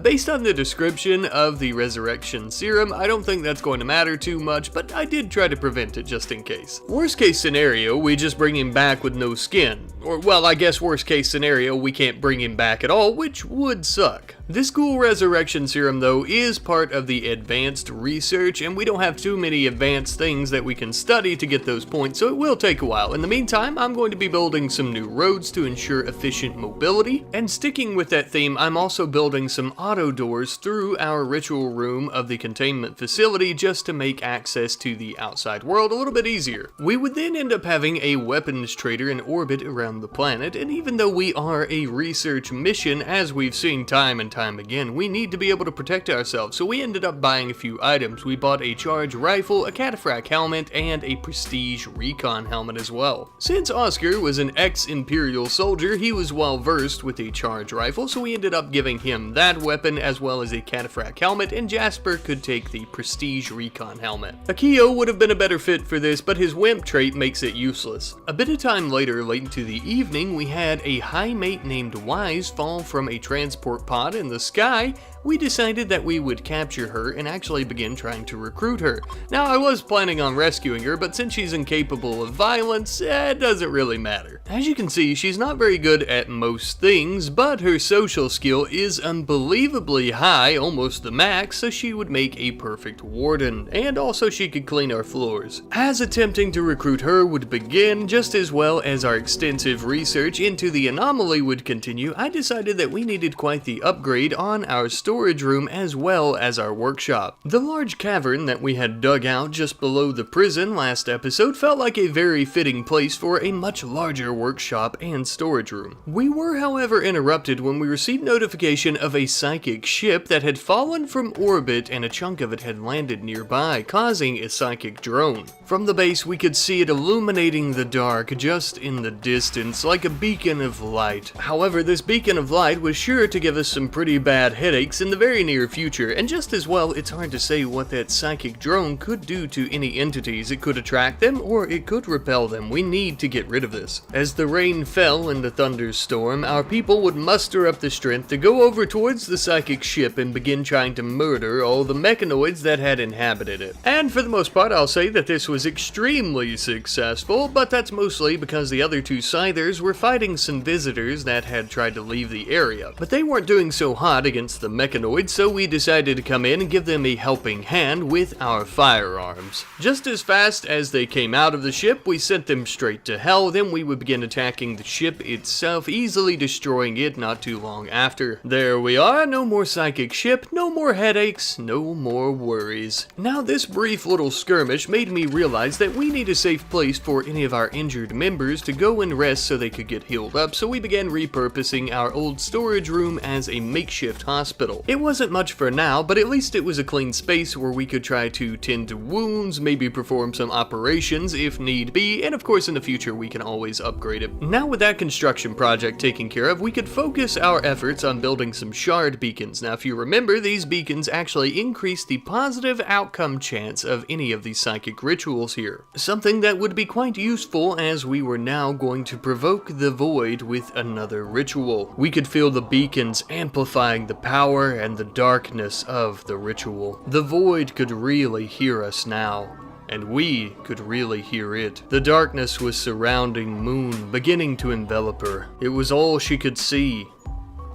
Based on the description of the resurrection serum, I don't think that's going to matter too much, but I did try to prevent it just in case. Worst case scenario, we just bring him back with no skin. Or, well, I guess worst case scenario, we can't bring him back at all, which would suck. This ghoul resurrection serum, though, is part of the advanced research, and we don't have too many advanced things that we can study to get those points, so it will take a while. In the meantime, I'm going to be building some new roads to ensure efficient mobility, and sticking with that theme, I'm also building some auto doors through our ritual room of the containment facility just to make access to the outside world a little bit easier. We would then end up having a weapons trader in orbit around the planet, and even though we are a research mission, as we've seen time and time again, we need to be able to protect ourselves, so we ended up buying a few items. We bought a charge rifle, a cataphract helmet, and a prestige recon helmet as well. Since Oscar was an ex-Imperial soldier, he was well versed with the charge rifle, so we ended up giving him that weapon as well as a cataphract helmet, and Jasper could take the prestige recon helmet. Akio would have been a better fit for this, but his wimp trait makes it useless. A bit of time later, late into the evening, we had a high mate named Wise fall from a transport pod in the sky. We decided that we would capture her and actually begin trying to recruit her. Now, I was planning on rescuing her, but since she's incapable of violence, it doesn't really matter. As you can see, she's not very good at most things, but her social skill is unbelievably high, almost the max, so she would make a perfect warden, and also she could clean our floors. As attempting to recruit her would begin, just as well as our extensive research into the anomaly would continue, I decided that we needed quite the upgrade on our storage room as well as our workshop. The large cavern that we had dug out just below the prison last episode felt like a very fitting place for a much larger workshop and storage room. We were, however, interrupted when we received notification of a psychic ship that had fallen from orbit and a chunk of it had landed nearby, causing a psychic drone. From the base we could see it illuminating the dark just in the distance like a beacon of light. However, this beacon of light was sure to give us some pretty bad headaches in the very near future, and just as well it's hard to say what that psychic drone could do to any entities. It could attract them or it could repel them. We need to get rid of this. As the rain fell and the thunderstorm, our people would muster up the strength to go over towards the psychic ship and begin trying to murder all the mechanoids that had inhabited it. And for the most part, I'll say that this was extremely successful, but that's mostly because the other two Scythers were fighting some visitors that had tried to leave the area. But they weren't doing so hot against the mechanoids, so we decided to come in and give them a helping hand with our firearms. Just as fast as they came out of the ship, we sent them straight to hell. Then we would begin attacking the ship itself, easily destroying it not too long after. There we are, no more psychic ship, no more headaches, no more worries. Now this brief little skirmish made me realize that we need a safe place for any of our injured members to go and rest so they could get healed up, so we began repurposing our old storage room as a makeshift hospital. It wasn't much for now, but at least it was a clean space where we could try to tend to wounds, maybe perform some operations if need be, and of course in the future we can always upgrade it. Now with that construction project taken care of, we could focus our efforts on building some shard beacons. Now if you remember, these beacons actually increase the positive outcome chance of any of these psychic rituals here. Something that would be quite useful as we were now going to provoke the void with another ritual. We could feel the beacons amplifying the power and the darkness of the ritual. The void could really hear us now, and we could really hear it. The darkness was surrounding Moon, beginning to envelop her. It was all she could see,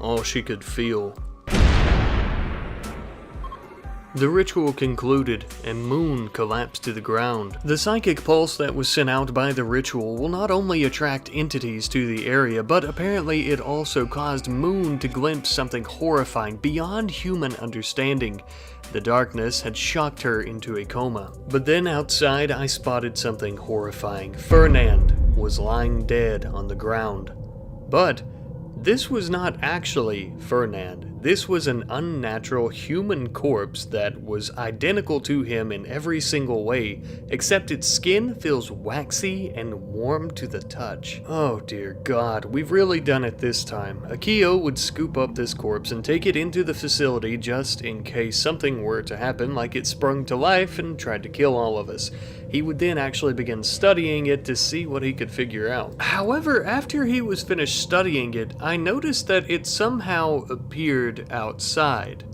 all she could feel. The ritual concluded, and Moon collapsed to the ground. The psychic pulse that was sent out by the ritual will not only attract entities to the area, but apparently it also caused Moon to glimpse something horrifying beyond human understanding. The darkness had shocked her into a coma. But then outside I spotted something horrifying. Fernand was lying dead on the ground. But this was not actually Fernand. This was an unnatural human corpse that was identical to him in every single way, except its skin feels waxy and warm to the touch. Oh dear God, we've really done it this time. Akio would scoop up this corpse and take it into the facility just in case something were to happen, like it sprung to life and tried to kill all of us. He would then actually begin studying it to see what he could figure out. However, after he was finished studying it, I noticed that it somehow appeared outside.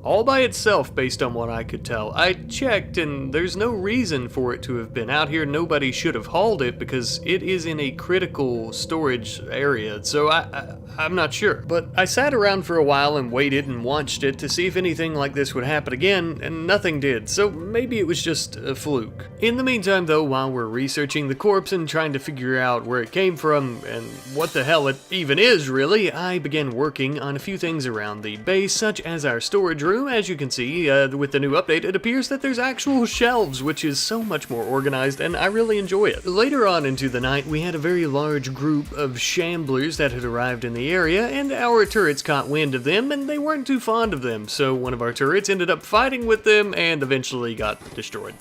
All by itself, based on what I could tell. I checked and there's no reason for it to have been out here. Nobody should have hauled it because it is in a critical storage area, so I'm not sure. But I sat around for a while and waited and watched it to see if anything like this would happen again, and nothing did, so maybe it was just a fluke. In the meantime though, while we're researching the corpse and trying to figure out where it came from and what the hell it even is really, I began working on a few things around the base, such as our storage room. As you can see, with the new update, it appears that there's actual shelves, which is so much more organized, and I really enjoy it. Later on into the night, we had a very large group of shamblers that had arrived in the area, and our turrets caught wind of them, and they weren't too fond of them, so one of our turrets ended up fighting with them and eventually got destroyed.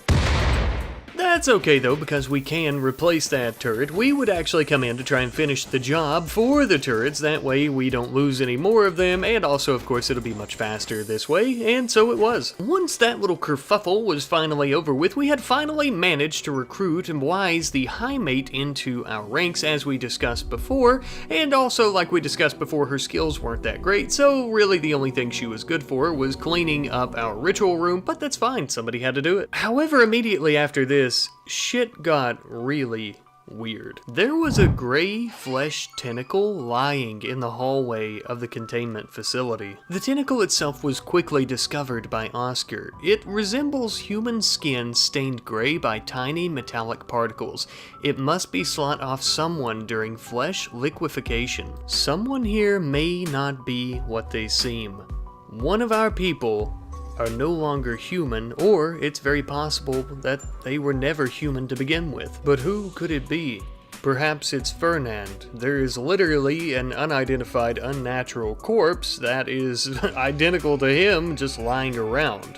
That's okay though, because we can replace that turret. We would actually come in to try and finish the job for the turrets, that way we don't lose any more of them, and also of course it'll be much faster this way, and so it was. Once that little kerfuffle was finally over with, we had finally managed to recruit Wise the High Mate into our ranks as we discussed before, and also like we discussed before, her skills weren't that great, so really the only thing she was good for was cleaning up our ritual room, but that's fine, somebody had to do it. However, immediately after this, shit got really weird. There was a gray flesh tentacle lying in the hallway of the containment facility. The tentacle itself was quickly discovered by Oscar. It resembles human skin stained gray by tiny metallic particles. It must be slot off someone during flesh liquefaction. Someone here may not be what they seem. One of our people are no longer human, or it's very possible that they were never human to begin with. But who could it be? Perhaps it's Fernand. There is literally an unidentified unnatural corpse that is identical to him just lying around.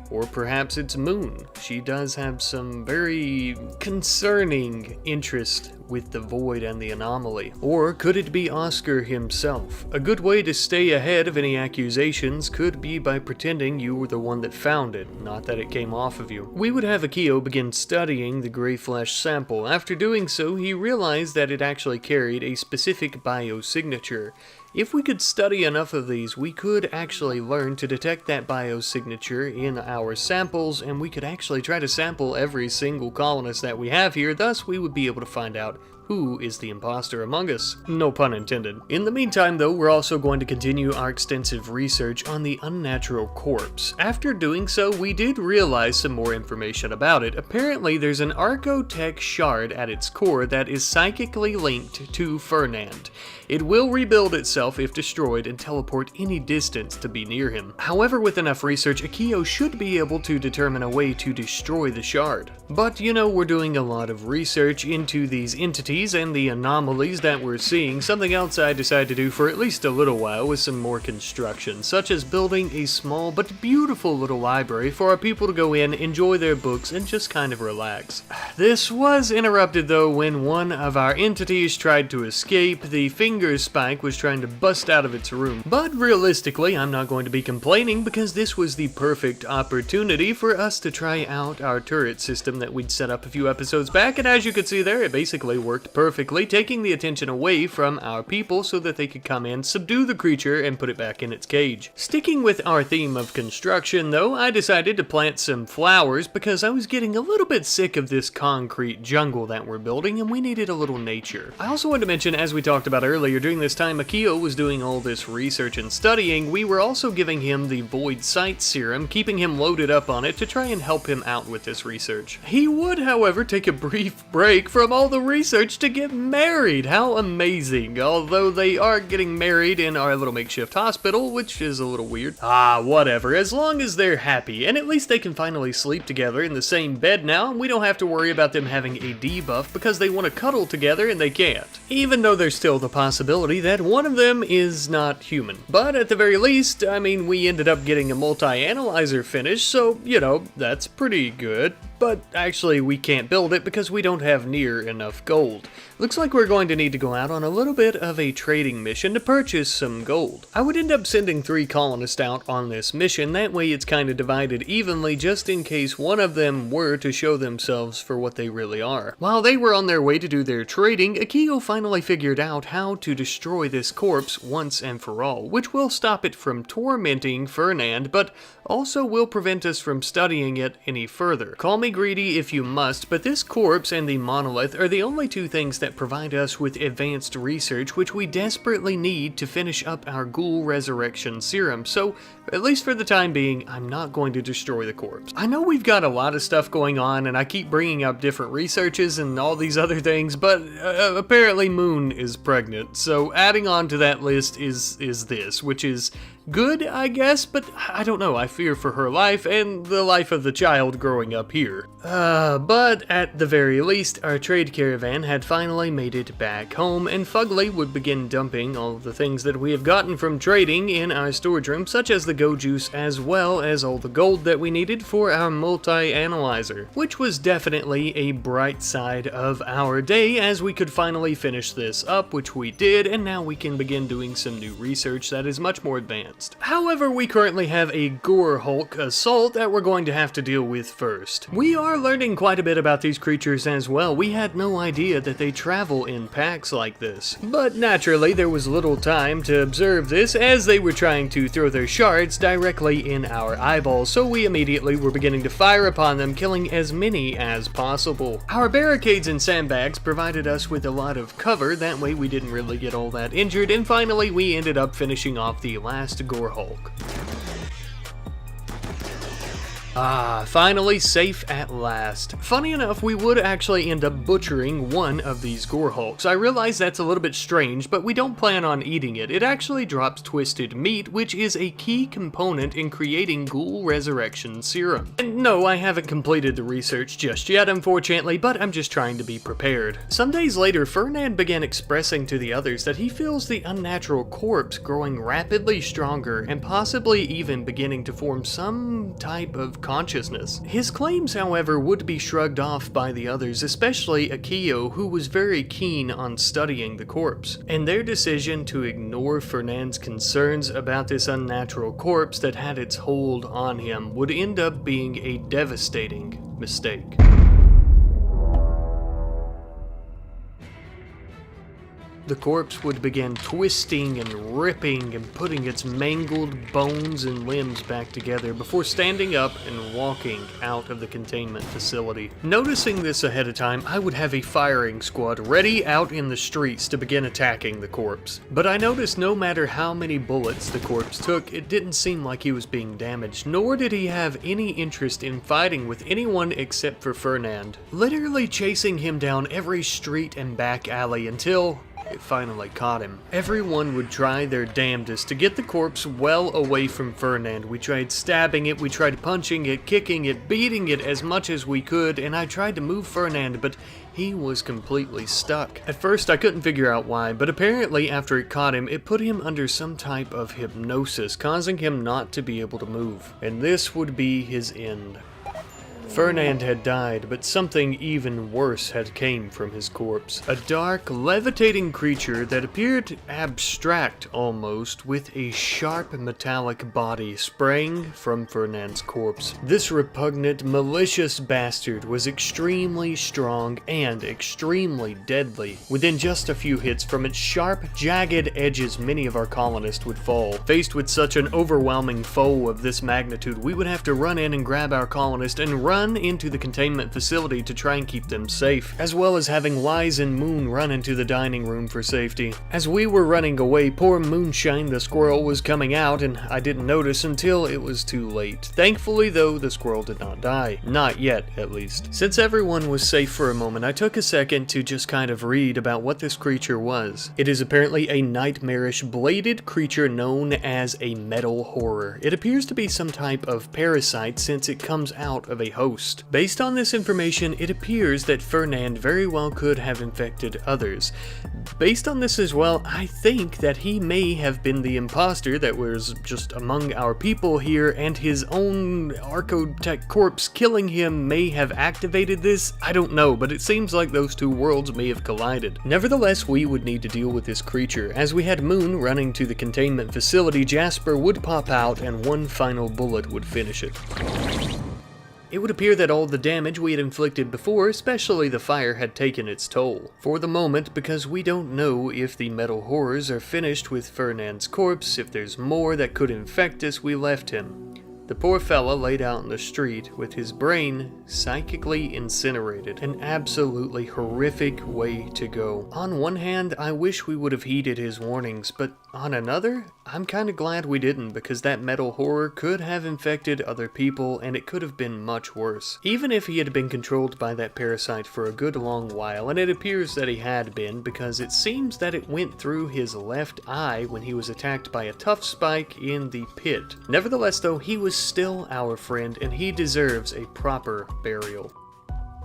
Or perhaps it's Moon. She does have some very concerning interest with the void and the anomaly. Or could it be Oscar himself? A good way to stay ahead of any accusations could be by pretending you were the one that found it, not that it came off of you. We would have Akio begin studying the gray flesh sample. After doing so, he realized that it actually carried a specific biosignature. If we could study enough of these, we could actually learn to detect that biosignature in our samples, and we could actually try to sample every single colonist that we have here. Thus, we would be able to find out who is the imposter among us. No pun intended. In the meantime, though, we're also going to continue our extensive research on the unnatural corpse. After doing so, we did realize some more information about it. Apparently, there's an Archotech shard at its core that is psychically linked to Fernand. It will rebuild itself if destroyed and teleport any distance to be near him. However, with enough research, Akio should be able to determine a way to destroy the shard. But, you know, we're doing a lot of research into these entities and the anomalies that we're seeing. Something else I decided to do for at least a little while was some more construction, such as building a small but beautiful little library for our people to go in, enjoy their books, and just kind of relax. This was interrupted though when one of our entities tried to escape. The finger spike was trying to bust out of its room. But realistically, I'm not going to be complaining because this was the perfect opportunity for us to try out our turret system that we'd set up a few episodes back, and as you can see there, it basically worked perfectly, taking the attention away from our people so that they could come in, subdue the creature, and put it back in its cage. Sticking with our theme of construction though, I decided to plant some flowers because I was getting a little bit sick of this concrete jungle that we're building and we needed a little nature. I also wanted to mention, as we talked about earlier, during this time Akio was doing all this research and studying, we were also giving him the Void Sight Serum, keeping him loaded up on it to try and help him out with this research. He would, however, take a brief break from all the research to get married. How amazing. Although they are getting married in our little makeshift hospital, which is a little weird. Whatever. As long as they're happy, and at least they can finally sleep together in the same bed now, and we don't have to worry about them having a debuff because they want to cuddle together and they can't. Even though there's still the possibility that one of them is not human. But at the very least, I mean, we ended up getting a multi-analyzer finish, so, you know, that's pretty good. But actually, we can't build it because we don't have near enough gold. Looks like we're going to need to go out on a little bit of a trading mission to purchase some gold. I would end up sending 3 colonists out on this mission, that way it's kind of divided evenly just in case one of them were to show themselves for what they really are. While they were on their way to do their trading, Akio finally figured out how to destroy this corpse once and for all, which will stop it from tormenting Fernand, but also will prevent us from studying it any further. Call me greedy if you must, but this corpse and the monolith are the only 2 things that provide us with advanced research which we desperately need to finish up our ghoul resurrection serum, so at least for the time being, I'm not going to destroy the corpse. I know we've got a lot of stuff going on and I keep bringing up different researches and all these other things, but apparently Moon is pregnant, so adding on to that list is this, which is good, I guess, but I don't know, I fear for her life and the life of the child growing up here. But at the very least, our trade caravan had finally made it back home, and Fugly would begin dumping all of the things that we have gotten from trading in our storage room, such as the go juice as well as all the gold that we needed for our multi-analyzer, which was definitely a bright side of our day as we could finally finish this up, which we did, and now we can begin doing some new research that is much more advanced. However, we currently have a Gore Hulk assault that we're going to have to deal with first. We are learning quite a bit about these creatures as well. We had no idea that they travel in packs like this. But naturally, there was little time to observe this as they were trying to throw their shards directly in our eyeballs, so we immediately were beginning to fire upon them, killing as many as possible. Our barricades and sandbags provided us with a lot of cover, that way we didn't really get all that injured, and finally we ended up finishing off the last Gore Hulk. Ah, finally safe at last. Funny enough, we would actually end up butchering one of these gore hulks. I realize that's a little bit strange, but we don't plan on eating it. It actually drops twisted meat, which is a key component in creating ghoul resurrection serum. And no, I haven't completed the research just yet, unfortunately, but I'm just trying to be prepared. Some days later, Fernand began expressing to the others that he feels the unnatural corpse growing rapidly stronger and possibly even beginning to form some type of consciousness. His claims, however, would be shrugged off by the others, especially Akio, who was very keen on studying the corpse, and their decision to ignore Fernand's concerns about this unnatural corpse that had its hold on him would end up being a devastating mistake. The corpse would begin twisting and ripping and putting its mangled bones and limbs back together before standing up and walking out of the containment facility. Noticing this ahead of time, I would have a firing squad ready out in the streets to begin attacking the corpse. But I noticed no matter how many bullets the corpse took, it didn't seem like he was being damaged, nor did he have any interest in fighting with anyone except for Fernand, literally chasing him down every street and back alley until it finally caught him. Everyone would try their damnedest to get the corpse well away from Fernand. We tried stabbing it, we tried punching it, kicking it, beating it as much as we could, and I tried to move Fernand, but he was completely stuck. At first I couldn't figure out why, but apparently after it caught him, it put him under some type of hypnosis, causing him not to be able to move. And this would be his end. Fernand had died, but something even worse had came from his corpse. A dark, levitating creature that appeared abstract almost, with a sharp metallic body sprang from Fernand's corpse. This repugnant, malicious bastard was extremely strong and extremely deadly. Within just a few hits from its sharp, jagged edges, many of our colonists would fall. Faced with such an overwhelming foe of this magnitude, we would have to run in and grab our colonist and run into the containment facility to try and keep them safe, as well as having Wise and Moon run into the dining room for safety. As we were running away, poor Moonshine the squirrel was coming out, and I didn't notice until it was too late. Thankfully though, the squirrel did not die. Not yet, at least. Since everyone was safe for a moment, I took a second to just kind of read about what this creature was. It is apparently a nightmarish bladed creature known as a metal horror. It appears to be some type of parasite since it comes out of a host. Based on this information, it appears that Fernand very well could have infected others. Based on this as well, I think that he may have been the imposter that was just among our people here, and his own Archotech corpse killing him may have activated this. I don't know, but it seems like those two worlds may have collided. Nevertheless, we would need to deal with this creature. As we had Moon running to the containment facility, Jasper would pop out and one final bullet would finish it. It would appear that all the damage we had inflicted before, especially the fire, had taken its toll. For the moment, because we don't know if the metal horrors are finished with Fernand's corpse, if there's more that could infect us, we left him. The poor fella laid out in the street with his brain psychically incinerated. An absolutely horrific way to go. On one hand, I wish we would have heeded his warnings, but on another, I'm kinda glad we didn't, because that metal horror could have infected other people and it could have been much worse. Even if he had been controlled by that parasite for a good long while, and it appears that he had been, because it seems that it went through his left eye when he was attacked by a tough spike in the pit. Nevertheless though, he was still our friend and he deserves a proper burial.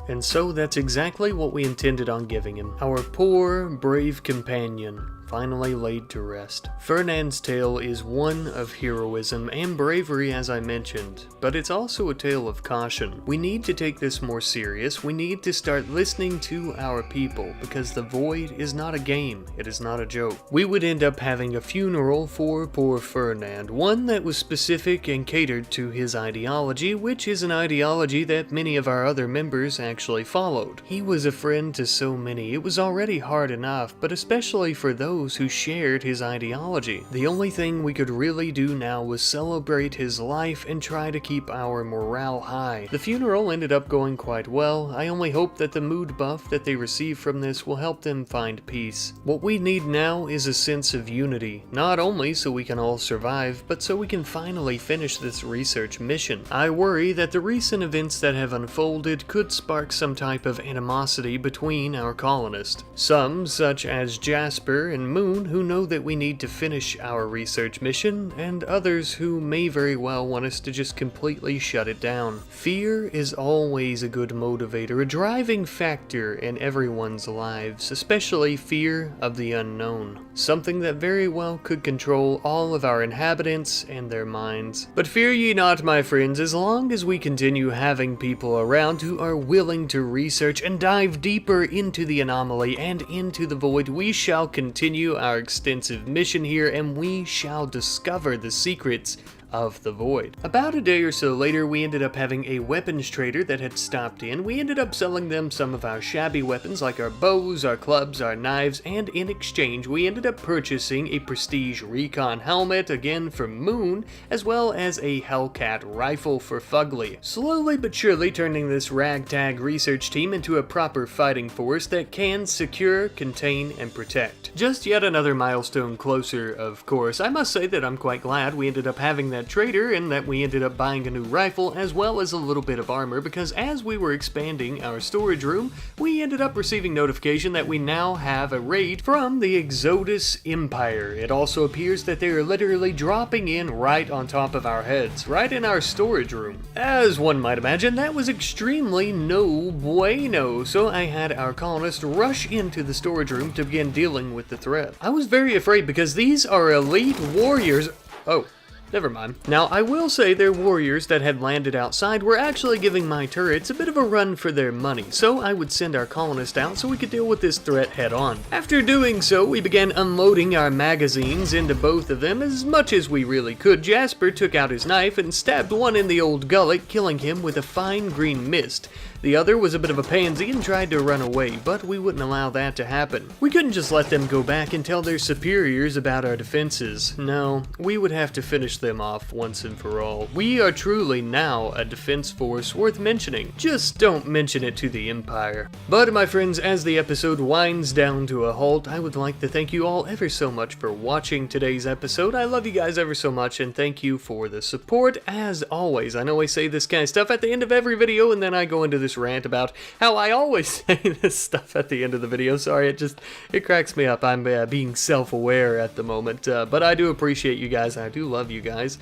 And so that's exactly what we intended on giving him. Our poor, brave companion, finally laid to rest. Fernand's tale is one of heroism and bravery, as I mentioned, but it's also a tale of caution. We need to take this more serious. We need to start listening to our people, because the void is not a game. It is not a joke. We would end up having a funeral for poor Fernand, one that was specific and catered to his ideology, which is an ideology that many of our other members actually followed. He was a friend to so many. It was already hard enough, but especially for those those who shared his ideology. The only thing we could really do now was celebrate his life and try to keep our morale high. The funeral ended up going quite well. I only hope that the mood buff that they receive from this will help them find peace. What we need now is a sense of unity, not only so we can all survive, but so we can finally finish this research mission. I worry that the recent events that have unfolded could spark some type of animosity between our colonists. Some, such as Jasper and Moon, who know that we need to finish our research mission, and others who may very well want us to just completely shut it down. Fear is always a good motivator, a driving factor in everyone's lives, especially fear of the unknown. Something that very well could control all of our inhabitants and their minds. But fear ye not, my friends, as long as we continue having people around who are willing to research and dive deeper into the anomaly and into the void, we shall continue our extensive mission here and we shall discover the secrets of the void. About a day or so later, we ended up having a weapons trader that had stopped in. We ended up selling them some of our shabby weapons like our bows, our clubs, our knives, and in exchange we ended up purchasing a prestige recon helmet, again from Moon, as well as a Hellcat rifle for Fugly. Slowly but surely turning this ragtag research team into a proper fighting force that can secure, contain, and protect. Just yet another milestone closer, of course. I must say that I'm quite glad we ended up having that trader and that we ended up buying a new rifle as well as a little bit of armor, because as we were expanding our storage room, we ended up receiving notification that we now have a raid from the Exodus Empire. It also appears that they are literally dropping in right on top of our heads, right in our storage room. As one might imagine, that was extremely no bueno, so I had our colonists rush into the storage room to begin dealing with the threat. I was very afraid because these are elite warriors. Oh. Never mind. Now, I will say their warriors that had landed outside were actually giving my turrets a bit of a run for their money, so I would send our colonist out so we could deal with this threat head on. After doing so, we began unloading our magazines into both of them as much as we really could. Jasper took out his knife and stabbed one in the old gullet, killing him with a fine green mist. The other was a bit of a pansy and tried to run away, but we wouldn't allow that to happen. We couldn't just let them go back and tell their superiors about our defenses. No, we would have to finish them off once and for all. We are truly now a defense force worth mentioning. Just don't mention it to the Empire. But my friends, as the episode winds down to a halt, I would like to thank you all ever so much for watching today's episode. I love you guys ever so much and thank you for the support as always. I know I say this kind of stuff at the end of every video and then I go into this rant about how I always say this stuff at the end of the video. Sorry, it cracks me up. I'm being self-aware at the moment, but I do appreciate you guys. I do love you guys.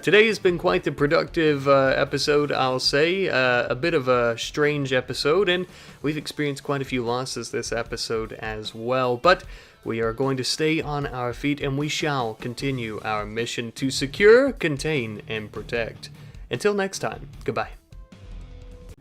Today has been quite the productive episode, I'll say. A bit of a strange episode, and we've experienced quite a few losses this episode as well, but we are going to stay on our feet and we shall continue our mission to secure, contain, and protect. Until next time, goodbye.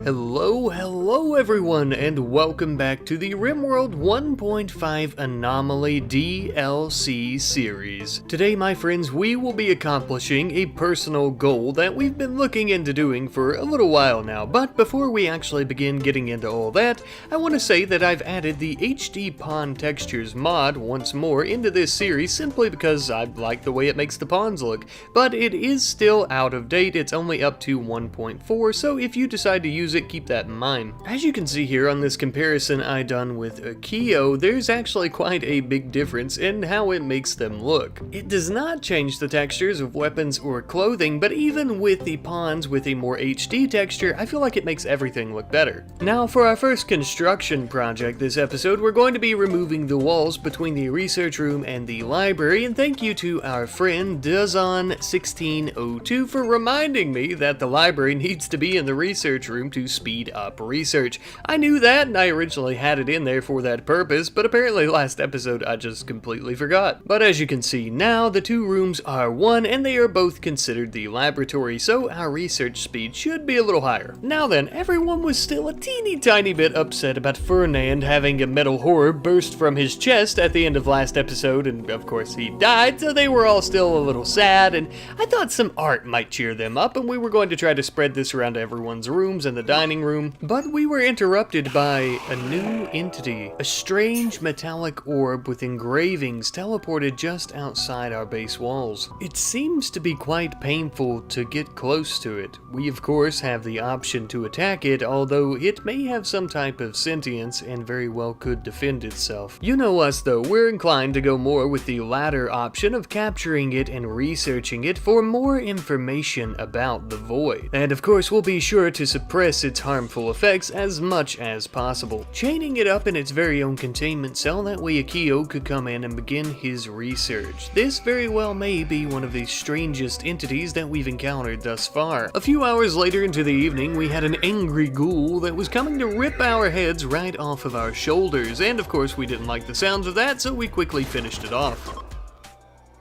Hello everyone, and welcome back to the RimWorld 1.5 Anomaly DLC series. Today, my friends, we will be accomplishing a personal goal that we've been looking into doing for a little while now, but before we actually begin getting into all that, I want to say that I've added the HD Pawn Textures mod once more into this series simply because I like the way it makes the pawns look, but it is still out of date. It's only up to 1.4, so if you decide to use it, keep that in mind. As you can see here on this comparison I done with Akio, there's actually quite a big difference in how it makes them look. It does not change the textures of weapons or clothing, but even with the pawns with a more HD texture, I feel like it makes everything look better. Now for our first construction project this episode, we're going to be removing the walls between the research room and the library, and thank you to our friend Dazon1602 for reminding me that the library needs to be in the research room to speed up research. I knew that and I originally had it in there for that purpose, but apparently last episode I just completely forgot. But as you can see now, the two rooms are one and they are both considered the laboratory, so our research speed should be a little higher. Now then, everyone was still a teeny tiny bit upset about Fernand having a metal horror burst from his chest at the end of last episode, and of course he died, so they were all still a little sad, and I thought some art might cheer them up, and we were going to try to spread this around to everyone's rooms and the dining room, but we were interrupted by a new entity. A strange metallic orb with engravings teleported just outside our base walls. It seems to be quite painful to get close to it. We of course have the option to attack it, although it may have some type of sentience and very well could defend itself. You know us though, we're inclined to go more with the latter option of capturing it and researching it for more information about the void. And of course we'll be sure to suppress its harmful effects as much as possible, chaining it up in its very own containment cell, that way Akio could come in and begin his research. This very well may be one of the strangest entities that we've encountered thus far. A few hours later into the evening, we had an angry ghoul that was coming to rip our heads right off of our shoulders, and of course we didn't like the sounds of that, so we quickly finished it off.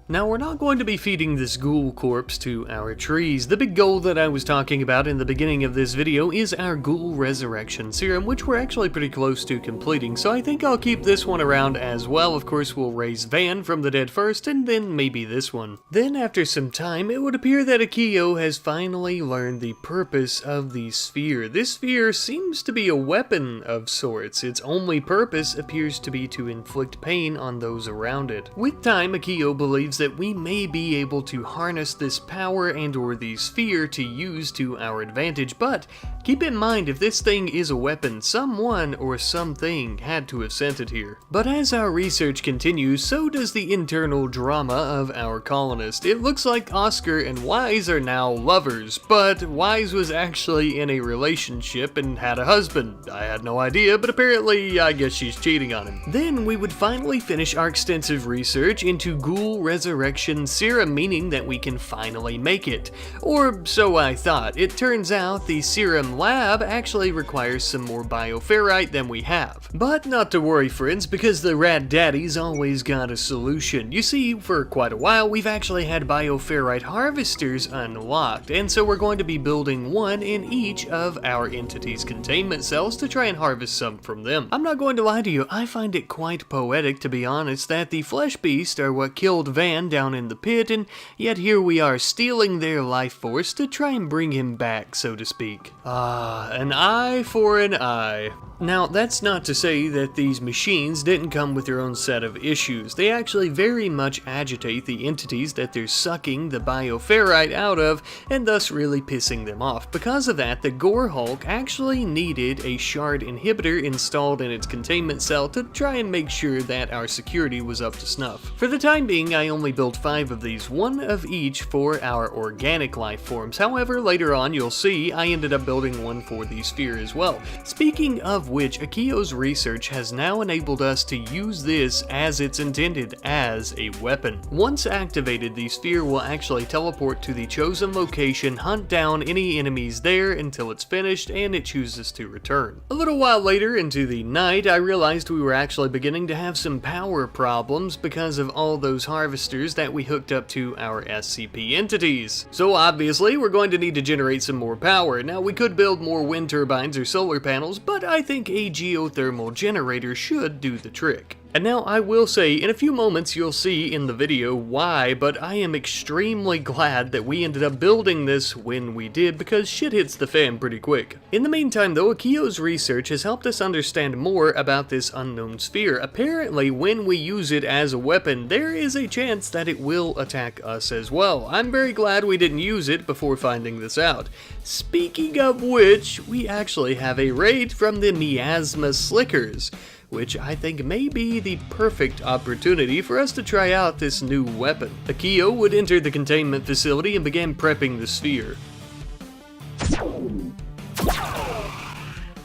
Now, we're not going to be feeding this ghoul corpse to our trees. The big goal that I was talking about in the beginning of this video is our ghoul resurrection serum, which we're actually pretty close to completing, so I think I'll keep this one around as well. Of course, we'll raise Van from the dead first, and then maybe this one. Then, after some time, it would appear that Akio has finally learned the purpose of the sphere. This sphere seems to be a weapon of sorts. Its only purpose appears to be to inflict pain on those around it. With time, Akio believes that we may be able to harness this power and or the sphere to use to our advantage, but keep in mind, if this thing is a weapon, someone or something had to have sent it here. But as our research continues, so does the internal drama of our colonist. It looks like Oscar and Wise are now lovers, but Wise was actually in a relationship and had a husband. I had no idea, but apparently I guess she's cheating on him. Then we would finally finish our extensive research into ghoul resurrection serum, meaning that we can finally make it. Or so I thought. It turns out the serum lab actually requires some more bioferrite than we have. But not to worry, friends, because the Rat Daddy's always got a solution. You see, for quite a while we've actually had bioferrite harvesters unlocked, and so we're going to be building one in each of our entity's containment cells to try and harvest some from them. I'm not going to lie to you, I find it quite poetic, to be honest, that the flesh beasts are what killed Van down in the pit, and yet here we are stealing their life force to try and bring him back, so to speak. An eye for an eye. Now, that's not to say that these machines didn't come with their own set of issues. They actually very much agitate the entities that they're sucking the bioferrite out of, and thus really pissing them off. Because of that, the Gore Hulk actually needed a shard inhibitor installed in its containment cell to try and make sure that our security was up to snuff. For the time being, I only built 5 of these, one of each for our organic life forms. However, later on you'll see I ended up building one for the sphere as well. Speaking of which, Akio's research has now enabled us to use this as it's intended, as a weapon. Once activated, the sphere will actually teleport to the chosen location, hunt down any enemies there until it's finished and it chooses to return. A little while later into the night, I realized we were actually beginning to have some power problems because of all those harvesters that we hooked up to our SCP entities. So obviously we're going to need to generate some more power. Now, we could build more wind turbines or solar panels, but I think a geothermal generator should do the trick. And now I will say, in a few moments you'll see in the video why, but I am extremely glad that we ended up building this when we did, because shit hits the fan pretty quick. In the meantime though, Akio's research has helped us understand more about this unknown sphere. Apparently, when we use it as a weapon, there is a chance that it will attack us as well. I'm very glad we didn't use it before finding this out. Speaking of which, we actually have a raid from the Miasma Slickers, which I think may be the perfect opportunity for us to try out this new weapon. Akio would enter the containment facility and began prepping the sphere.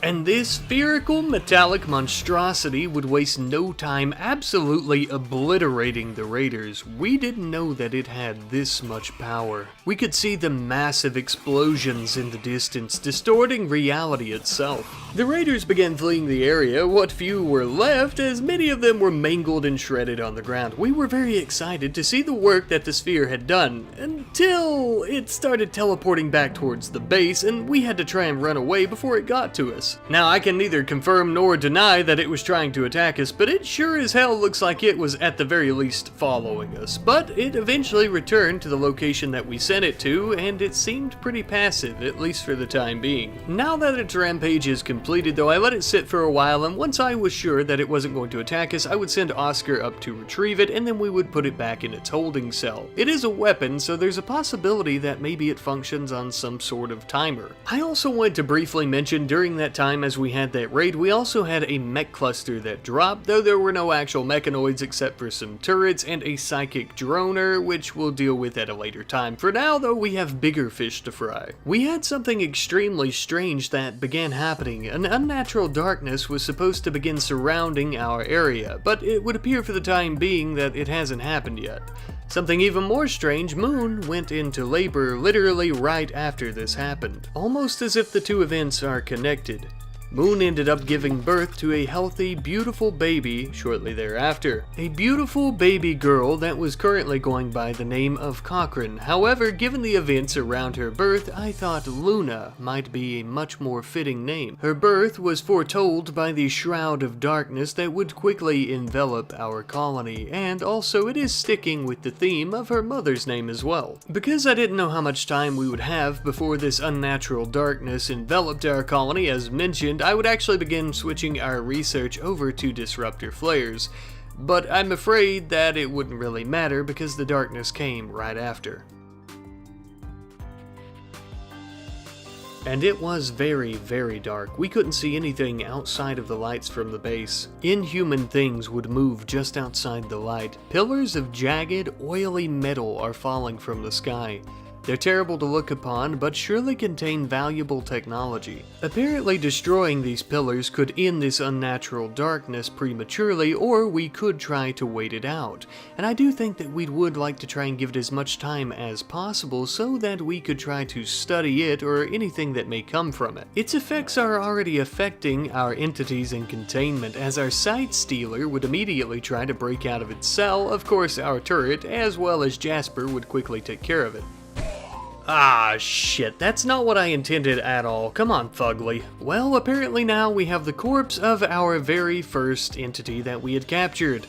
And this spherical metallic monstrosity would waste no time absolutely obliterating the raiders. We didn't know that it had this much power. We could see the massive explosions in the distance, distorting reality itself. The raiders began fleeing the area, what few were left, as many of them were mangled and shredded on the ground. We were very excited to see the work that the sphere had done, until it started teleporting back towards the base, and we had to try and run away before it got to us. Now, I can neither confirm nor deny that it was trying to attack us, but it sure as hell looks like it was at the very least following us. But it eventually returned to the location that we sent it to, and it seemed pretty passive, at least for the time being. Now that its rampage is completed though, I let it sit for a while, and once I was sure that it wasn't going to attack us, I would send Oscar up to retrieve it, and then we would put it back in its holding cell. It is a weapon, so there's a possibility that maybe it functions on some sort of timer. I also wanted to briefly mention during that time as we had that raid, we also had a mech cluster that dropped, though there were no actual mechanoids except for some turrets and a psychic droner, which we'll deal with at a later time. For now though, we have bigger fish to fry. We had something extremely strange that began happening. An unnatural darkness was supposed to begin surrounding our area, but it would appear for the time being that it hasn't happened yet. Something even more strange, Moon went into labor literally right after this happened, almost as if the two events are connected. Moon ended up giving birth to a healthy, beautiful baby shortly thereafter. A beautiful baby girl that was currently going by the name of Cochrane. However, given the events around her birth, I thought Luna might be a much more fitting name. Her birth was foretold by the shroud of darkness that would quickly envelop our colony, and also it is sticking with the theme of her mother's name as well. Because I didn't know how much time we would have before this unnatural darkness enveloped our colony, as mentioned, I would actually begin switching our research over to disruptor flares, but I'm afraid that it wouldn't really matter because the darkness came right after. And it was very, very dark. We couldn't see anything outside of the lights from the base. Inhuman things would move just outside the light. Pillars of jagged, oily metal are falling from the sky. They're terrible to look upon, but surely contain valuable technology. Apparently destroying these pillars could end this unnatural darkness prematurely, or we could try to wait it out. And I do think that we would like to try and give it as much time as possible so that we could try to study it or anything that may come from it. Its effects are already affecting our entities in containment, as our Sight Stealer would immediately try to break out of its cell. Of course, our turret, as well as Jasper, would quickly take care of it. Ah, shit, that's not what I intended at all. Come on, Fugly. Well, apparently now we have the corpse of our very first entity that we had captured.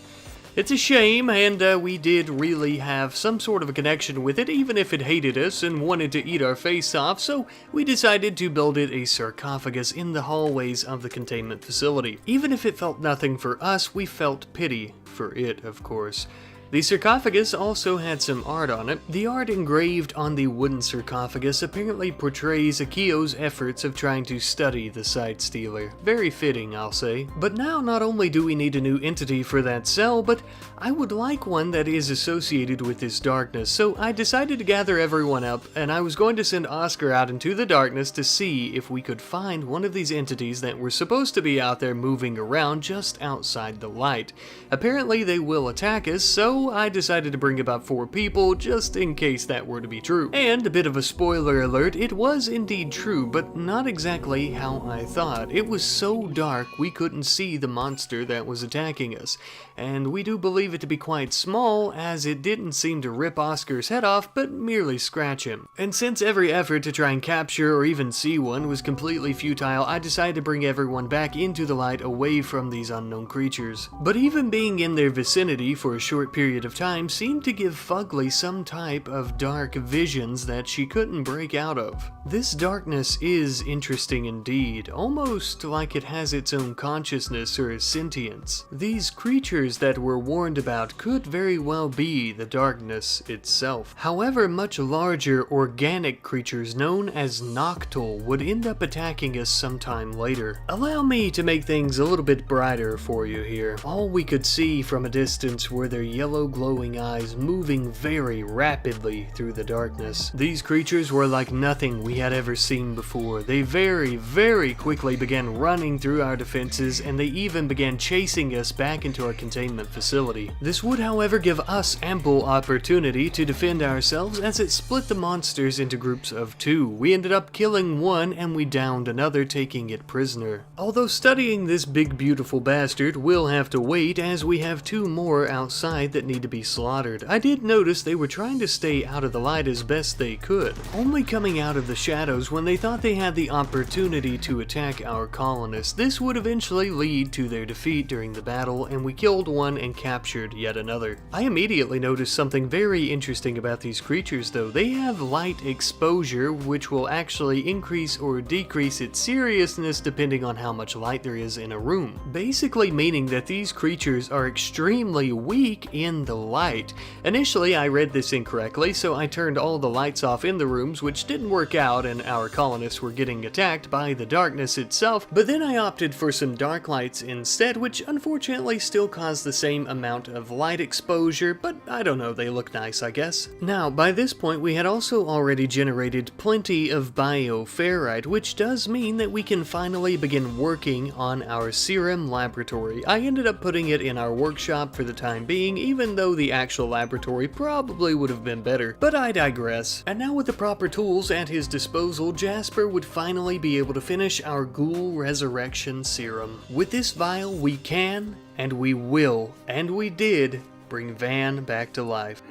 It's a shame, and we did really have some sort of a connection with it, even if it hated us and wanted to eat our face off, so we decided to build it a sarcophagus in the hallways of the containment facility. Even if it felt nothing for us, we felt pity for it, of course. The sarcophagus also had some art on it. The art engraved on the wooden sarcophagus apparently portrays Akio's efforts of trying to study the Sight Stealer. Very fitting, I'll say. But now not only do we need a new entity for that cell, but I would like one that is associated with this darkness, so I decided to gather everyone up, and I was going to send Oscar out into the darkness to see if we could find one of these entities that were supposed to be out there moving around just outside the light. Apparently they will attack us, so I decided to bring about 4 people just in case that were to be true. And a bit of a spoiler alert, it was indeed true, but not exactly how I thought. It was so dark we couldn't see the monster that was attacking us, and we do believe it to be quite small, as it didn't seem to rip Oscar's head off, but merely scratch him. And since every effort to try and capture or even see one was completely futile, I decided to bring everyone back into the light away from these unknown creatures. But even being in their vicinity for a short period of time seemed to give Fugly some type of dark visions that she couldn't break out of. This darkness is interesting indeed, almost like it has its own consciousness or sentience. These creatures that we're warned about could very well be the darkness itself. However, much larger organic creatures known as Noctul would end up attacking us sometime later. Allow me to make things a little bit brighter for you here. All we could see from a distance were their yellow glowing eyes moving very rapidly through the darkness. These creatures were like nothing we had ever seen before. They very quickly began running through our defenses, and they even began chasing us back into our containment facility. This would, however, give us ample opportunity to defend ourselves, as it split the monsters into groups of 2. We ended up killing one and we downed another, taking it prisoner. Although studying this big beautiful bastard will have to wait, as we have 2 more outside that need to be slaughtered. I did notice they were trying to stay out of the light as best they could, only coming out of the shadows when they thought they had the opportunity to attack our colonists. This would eventually lead to their defeat during the battle, and we killed one and captured yet another. I immediately noticed something very interesting about these creatures though. They have light exposure, which will actually increase or decrease its seriousness depending on how much light there is in a room. Basically meaning that these creatures are extremely weak in the light. Initially I read this incorrectly, so I turned all the lights off in the rooms, which didn't work out and our colonists were getting attacked by the darkness itself, but then I opted for some dark lights instead, which unfortunately still caused the same amount of light exposure, but I don't know, they look nice I guess. Now, by this point we had also already generated plenty of bioferrite, which does mean that we can finally begin working on our serum laboratory. I ended up putting it in our workshop for the time being, even though the actual laboratory probably would have been better, but I digress. And now with the proper tools at his disposal, Jasper would finally be able to finish our ghoul resurrection serum. With this vial we can, and we will, and we did, bring Van back to life.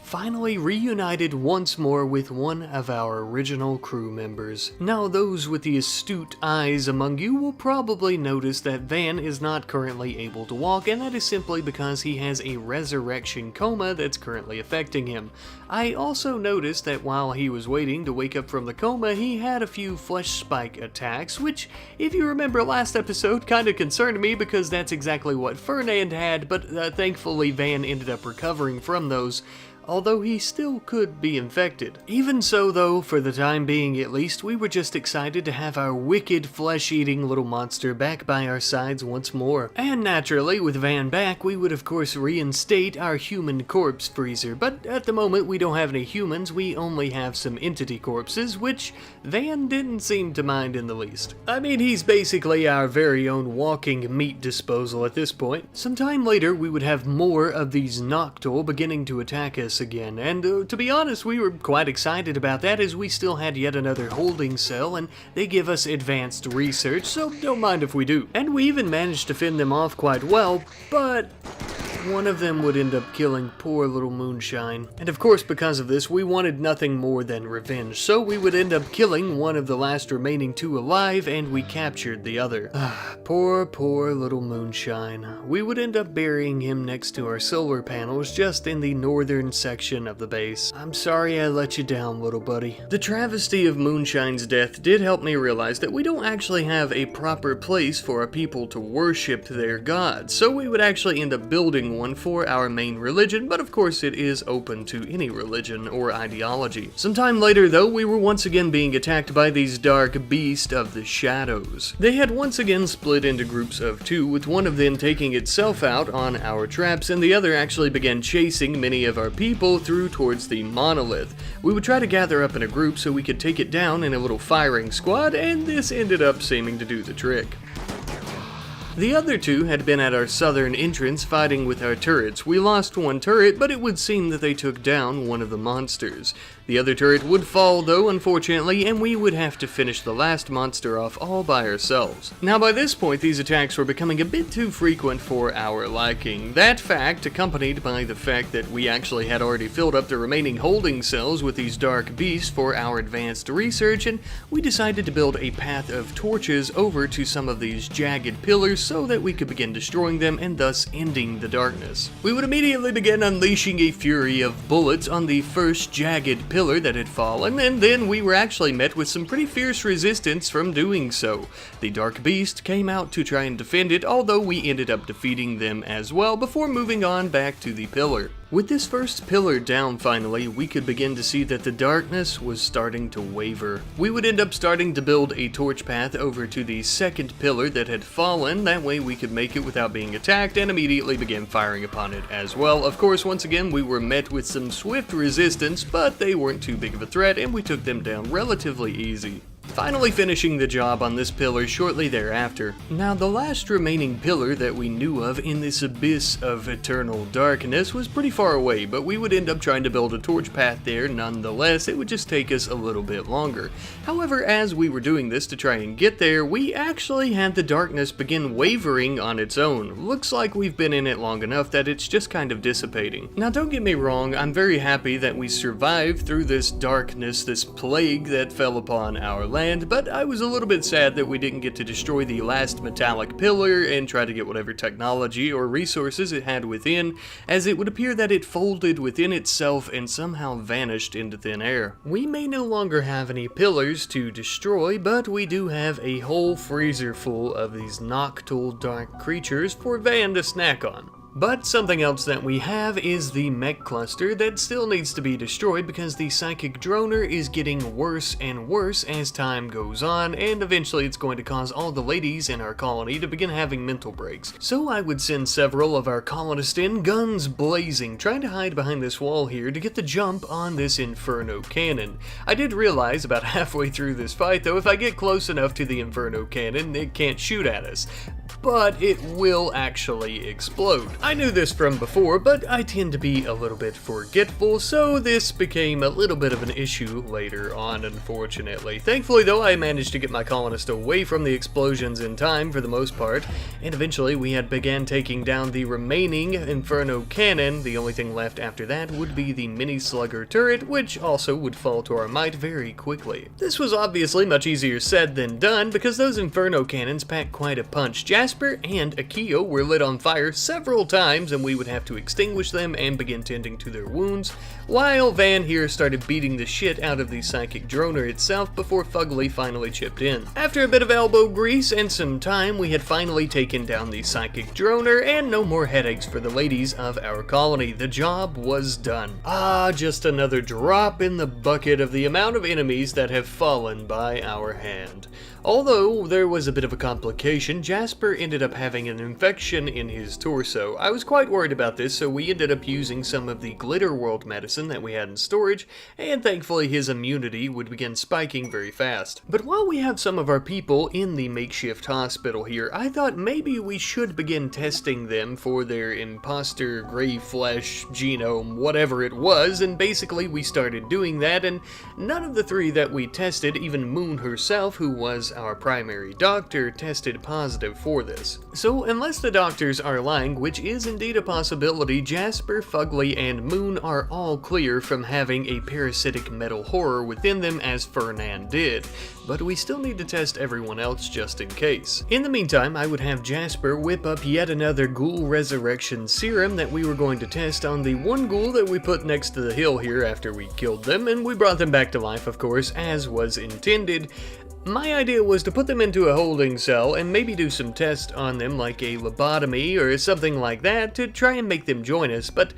Finally reunited once more with one of our original crew members. Now those with the astute eyes among you will probably notice that Van is not currently able to walk, and that is simply because he has a resurrection coma that's currently affecting him. I also noticed that while he was waiting to wake up from the coma, he had a few flesh spike attacks, which, if you remember last episode, kinda concerned me because that's exactly what Fernand had, but thankfully Van ended up recovering from those, although he still could be infected. Even so though, for the time being at least, we were just excited to have our wicked flesh-eating little monster back by our sides once more. And naturally, with Van back, we would of course reinstate our human corpse freezer, but at the moment we don't have any humans, we only have some entity corpses, which Van didn't seem to mind in the least. I mean, he's basically our very own walking meat disposal at this point. Sometime later, we would have more of these Noctul beginning to attack us again, and to be honest, we were quite excited about that as we still had yet another holding cell and they give us advanced research, so don't mind if we do. And we even managed to fend them off quite well, but one of them would end up killing poor little Moonshine. And of course, because of this, we wanted nothing more than revenge, so we would end up killing one of the last remaining two alive, and we captured the other. Poor little Moonshine. We would end up burying him next to our solar panels just in the northern section of the base. I'm sorry I let you down, little buddy. The travesty of Moonshine's death did help me realize that we don't actually have a proper place for our people to worship their gods, so we would actually end up building one for our main religion, but of course it is open to any religion or ideology. Sometime later though, we were once again being attacked by these dark beasts of the shadows. They had once again split into groups of two, with one of them taking itself out on our traps and the other actually began chasing many of our people through towards the monolith. We would try to gather up in a group so we could take it down in a little firing squad, and this ended up seeming to do the trick. The other two had been at our southern entrance fighting with our turrets. We lost one turret, but it would seem that they took down one of the monsters. The other turret would fall though, unfortunately, and we would have to finish the last monster off all by ourselves. Now by this point, these attacks were becoming a bit too frequent for our liking. That fact, accompanied by the fact that we actually had already filled up the remaining holding cells with these dark beasts for our advanced research, and we decided to build a path of torches over to some of these jagged pillars so that we could begin destroying them and thus ending the darkness. We would immediately begin unleashing a fury of bullets on the first jagged pillar that had fallen, and then we were actually met with some pretty fierce resistance from doing so. The dark beast came out to try and defend it, although we ended up defeating them as well before moving on back to the pillar. With this first pillar down finally, we could begin to see that the darkness was starting to waver. We would end up starting to build a torch path over to the second pillar that had fallen, that way we could make it without being attacked, and immediately begin firing upon it as well. Of course, once again, we were met with some swift resistance, but they weren't too big of a threat, and we took them down relatively easy. finally finishing the job on this pillar shortly thereafter. Now, the last remaining pillar that we knew of in this abyss of eternal darkness was pretty far away, but we would end up trying to build a torch path there nonetheless. It would just take us a little bit longer. However, as we were doing this to try and get there, we actually had the darkness begin wavering on its own. Looks like we've been in it long enough that it's just kind of dissipating. Now, don't get me wrong, I'm very happy that we survived through this darkness, this plague that fell upon our land, but I was a little bit sad that we didn't get to destroy the last metallic pillar and try to get whatever technology or resources it had within, as it would appear that it folded within itself and somehow vanished into thin air. We may no longer have any pillars to destroy, but we do have a whole freezer full of these nocturnal dark creatures for Van to snack on. But something else that we have is the mech cluster that still needs to be destroyed because the psychic droner is getting worse and worse as time goes on, and eventually it's going to cause all the ladies in our colony to begin having mental breaks. So I would send several of our colonists in, guns blazing, trying to hide behind this wall here to get the jump on this Inferno cannon. I did realize about halfway through this fight though, if I get close enough to the Inferno cannon, it can't shoot at us. But it will actually explode. I knew this from before, but I tend to be a little bit forgetful, so this became a little bit of an issue later on, unfortunately. Thankfully though, I managed to get my colonist away from the explosions in time for the most part, and eventually we had began taking down the remaining Inferno cannon. The only thing left after that would be the mini slugger turret, which also would fall to our might very quickly. This was obviously much easier said than done, because those Inferno cannons pack quite a punch. Jasper and Akio were lit on fire several times, and we would have to extinguish them and begin tending to their wounds, while Van here started beating the shit out of the psychic droner itself before Fugly finally chipped in. After a bit of elbow grease and some time, we had finally taken down the psychic droner, and no more headaches for the ladies of our colony. The job was done. Ah, just another drop in the bucket of the amount of enemies that have fallen by our hand. Although there was a bit of a complication, Jasper ended up having an infection in his torso. I was quite worried about this, so we ended up using some of the Glitter World medicine that we had in storage, and thankfully his immunity would begin spiking very fast. But while we have some of our people in the makeshift hospital here, I thought maybe we should begin testing them for their imposter gray flesh genome, whatever it was, and basically we started doing that, and none of the three that we tested, even Moon herself, who was our primary doctor, tested positive for this. So unless the doctors are lying, which is indeed a possibility, Jasper, Fugly, and Moon are all clear from having a parasitic metal horror within them as Fernan did, but we still need to test everyone else just in case. In the meantime, I would have Jasper whip up yet another ghoul resurrection serum that we were going to test on the one ghoul that we put next to the hill here after we killed them, and we brought them back to life, of course, as was intended. My idea was to put them into a holding cell and maybe do some tests on them like a lobotomy or something like that to try and make them join us, but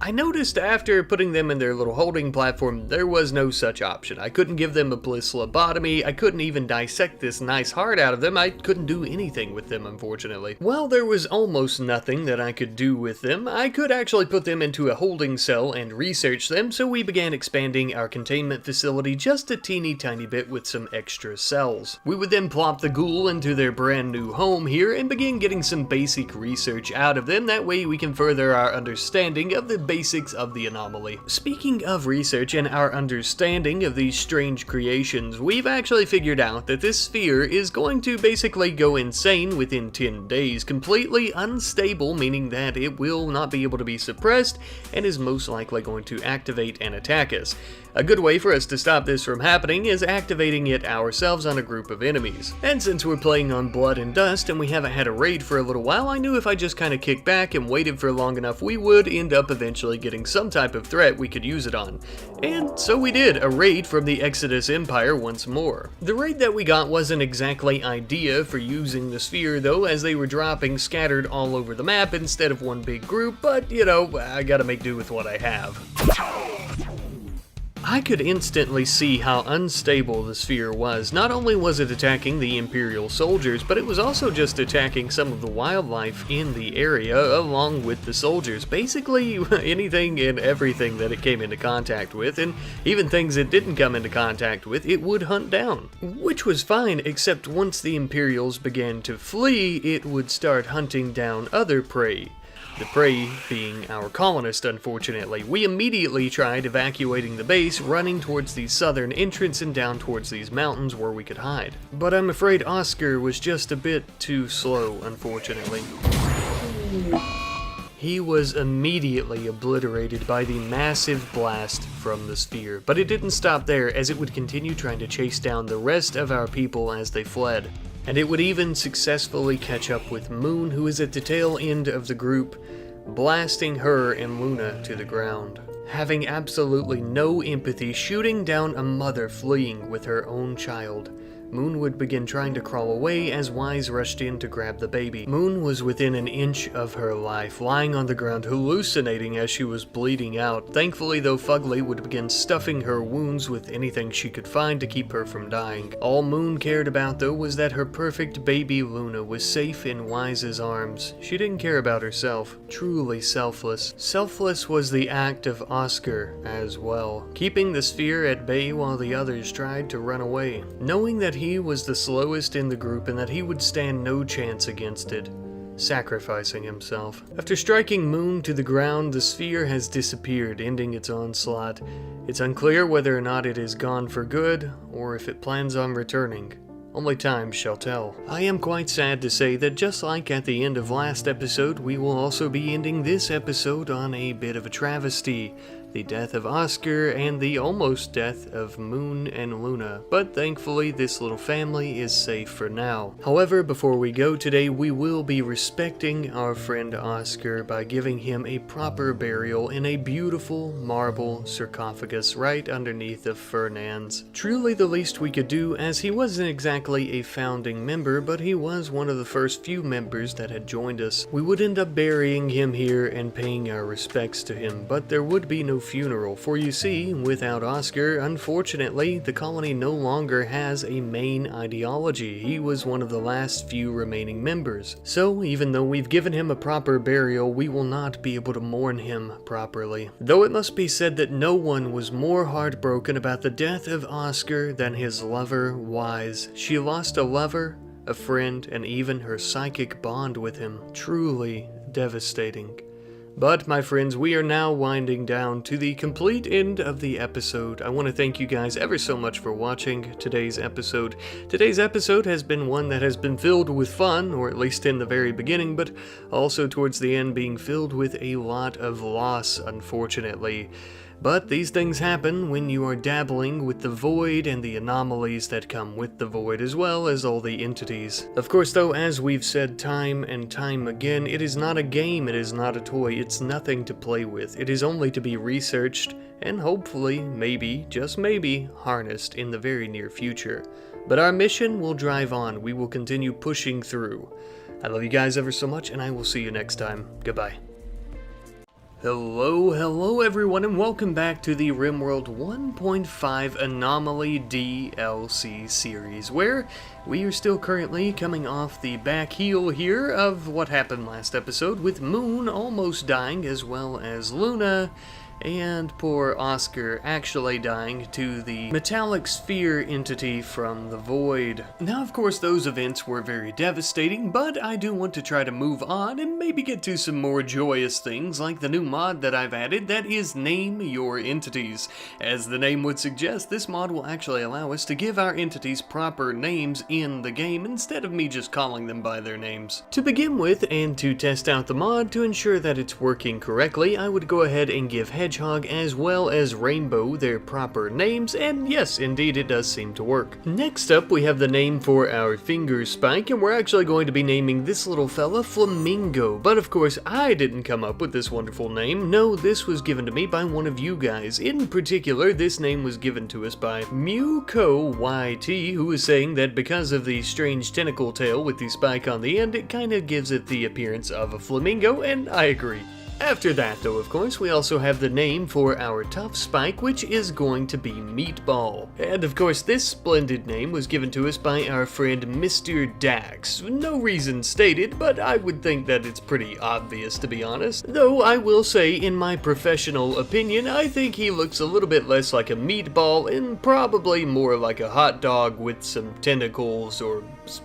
I noticed after putting them in their little holding platform, there was no such option. I couldn't give them a bliss lobotomy, I couldn't even dissect this nice heart out of them, I couldn't do anything with them, unfortunately. While there was almost nothing that I could do with them, I could actually put them into a holding cell and research them, so we began expanding our containment facility just a teeny tiny bit with some extra cells. We would then plop the ghoul into their brand new home here and begin getting some basic research out of them, that way we can further our understanding of the basics of the anomaly. Speaking of research and our understanding of these strange creations, we've actually figured out that this sphere is going to basically go insane within 10 days, completely unstable, meaning that it will not be able to be suppressed and is most likely going to activate and attack us. A good way for us to stop this from happening is activating it ourselves on a group of enemies. And since we're playing on Blood and Dust and we haven't had a raid for a little while, I knew if I just kind of kicked back and waited for long enough, we would end up eventually getting some type of threat we could use it on. And so we did, a raid from the Exodus Empire once more. The raid that we got wasn't exactly ideal for using the sphere though, as they were dropping scattered all over the map instead of one big group, but you know, I gotta make do with what I have. I could instantly see how unstable the sphere was. Not only was it attacking the Imperial soldiers, but it was also just attacking some of the wildlife in the area along with the soldiers. Basically anything and everything that it came into contact with, and even things it didn't come into contact with, it would hunt down. Which was fine, except once the Imperials began to flee, it would start hunting down other prey. The prey being our colonist, unfortunately. We immediately tried evacuating the base, running towards the southern entrance and down towards these mountains where we could hide. But I'm afraid Oscar was just a bit too slow, unfortunately. He was immediately obliterated by the massive blast from the sphere. But it didn't stop there, as it would continue trying to chase down the rest of our people as they fled. And it would even successfully catch up with Moon, who is at the tail end of the group, blasting her and Luna to the ground. Having absolutely no empathy, shooting down a mother fleeing with her own child. Moon would begin trying to crawl away as Wise rushed in to grab the baby. Moon was within an inch of her life, lying on the ground hallucinating as she was bleeding out. Thankfully though, Fugly would begin stuffing her wounds with anything she could find to keep her from dying. All Moon cared about though was that her perfect baby Luna was safe in Wise's arms. She didn't care about herself. Truly selfless. Selfless was the act of Oscar as well, keeping the sphere at bay while the others tried to run away. Knowing that he was the slowest in the group and that he would stand no chance against it, sacrificing himself. After striking Moon to the ground, the sphere has disappeared, ending its onslaught. It's unclear whether or not it is gone for good, or if it plans on returning. Only time shall tell. I am quite sad to say that just like at the end of last episode, we will also be ending this episode on a bit of a travesty. The death of Oscar and the almost death of Moon and Luna, but thankfully this little family is safe for now. However, before we go today, we will be respecting our friend Oscar by giving him a proper burial in a beautiful marble sarcophagus right underneath of Fernand's. Truly the least we could do, as he wasn't exactly a founding member, but he was one of the first few members that had joined us. We would end up burying him here and paying our respects to him, but there would be no funeral, for you see, without Oscar, unfortunately, the colony no longer has a main ideology. He was one of the last few remaining members. So, even though we've given him a proper burial, we will not be able to mourn him properly. Though it must be said that no one was more heartbroken about the death of Oscar than his lover, Wise. She lost a lover, a friend, and even her psychic bond with him. Truly devastating. But, my friends, we are now winding down to the complete end of the episode. I want to thank you guys ever so much for watching today's episode. Today's episode has been one that has been filled with fun, or at least in the very beginning, but also towards the end being filled with a lot of loss, unfortunately. But these things happen when you are dabbling with the void and the anomalies that come with the void, as well as all the entities. Of course though, as we've said time and time again, it is not a game, it is not a toy, it's nothing to play with. It is only to be researched and hopefully, maybe, just maybe, harnessed in the very near future. But our mission will drive on, we will continue pushing through. I love you guys ever so much, and I will see you next time. Goodbye. Hello everyone, and welcome back to the RimWorld 1.5 Anomaly DLC series, where we are still currently coming off the back heel here of what happened last episode, with Moon almost dying, as well as Luna and poor Oscar actually dying to the metallic sphere entity from the void. Now, of course, those events were very devastating, but I do want to try to move on and maybe get to some more joyous things, like the new mod that I've added that is Name Your Entities. As the name would suggest, this mod will actually allow us to give our entities proper names in the game instead of me just calling them by their names. To begin with, and to test out the mod to ensure that it's working correctly, I would go ahead and give Hedgehog as well as Rainbow their proper names, and yes, indeed it does seem to work. Next up, we have the name for our finger spike, and we're actually going to be naming this little fella Flamingo. But of course, I didn't come up with this wonderful name. No, this was given to me by one of you guys. In particular, this name was given to us by MewCoYT, who is saying that because of the strange tentacle tail with the spike on the end, it kind of gives it the appearance of a flamingo, and I agree. After that though, of course, we also have the name for our tough spike, which is going to be Meatball. And of course, this splendid name was given to us by our friend Mr. Dax. No reason stated, but I would think that it's pretty obvious, to be honest. Though I will say, in my professional opinion, I think he looks a little bit less like a meatball and probably more like a hot dog with some tentacles or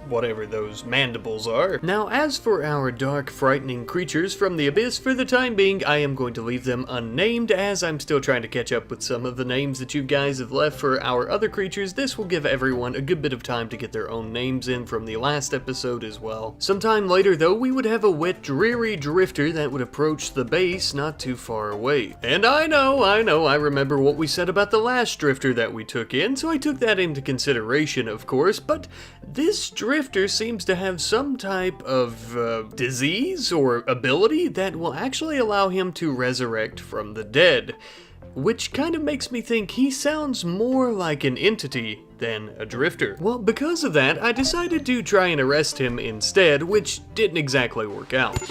whatever those mandibles are. Now, as for our dark, frightening creatures from the abyss, for the time being, I am going to leave them unnamed as I'm still trying to catch up with some of the names that you guys have left for our other creatures. This will give everyone a good bit of time to get their own names in from the last episode as well. Sometime later though, we would have a wet, dreary drifter that would approach the base not too far away. And I know, I remember what we said about the last drifter that we took in, so I took that into consideration, of course, but this drifter seems to have some type of disease or ability that will actually allow him to resurrect from the dead, which kind of makes me think he sounds more like an entity than a drifter. Well, because of that, I decided to try and arrest him instead, which didn't exactly work out.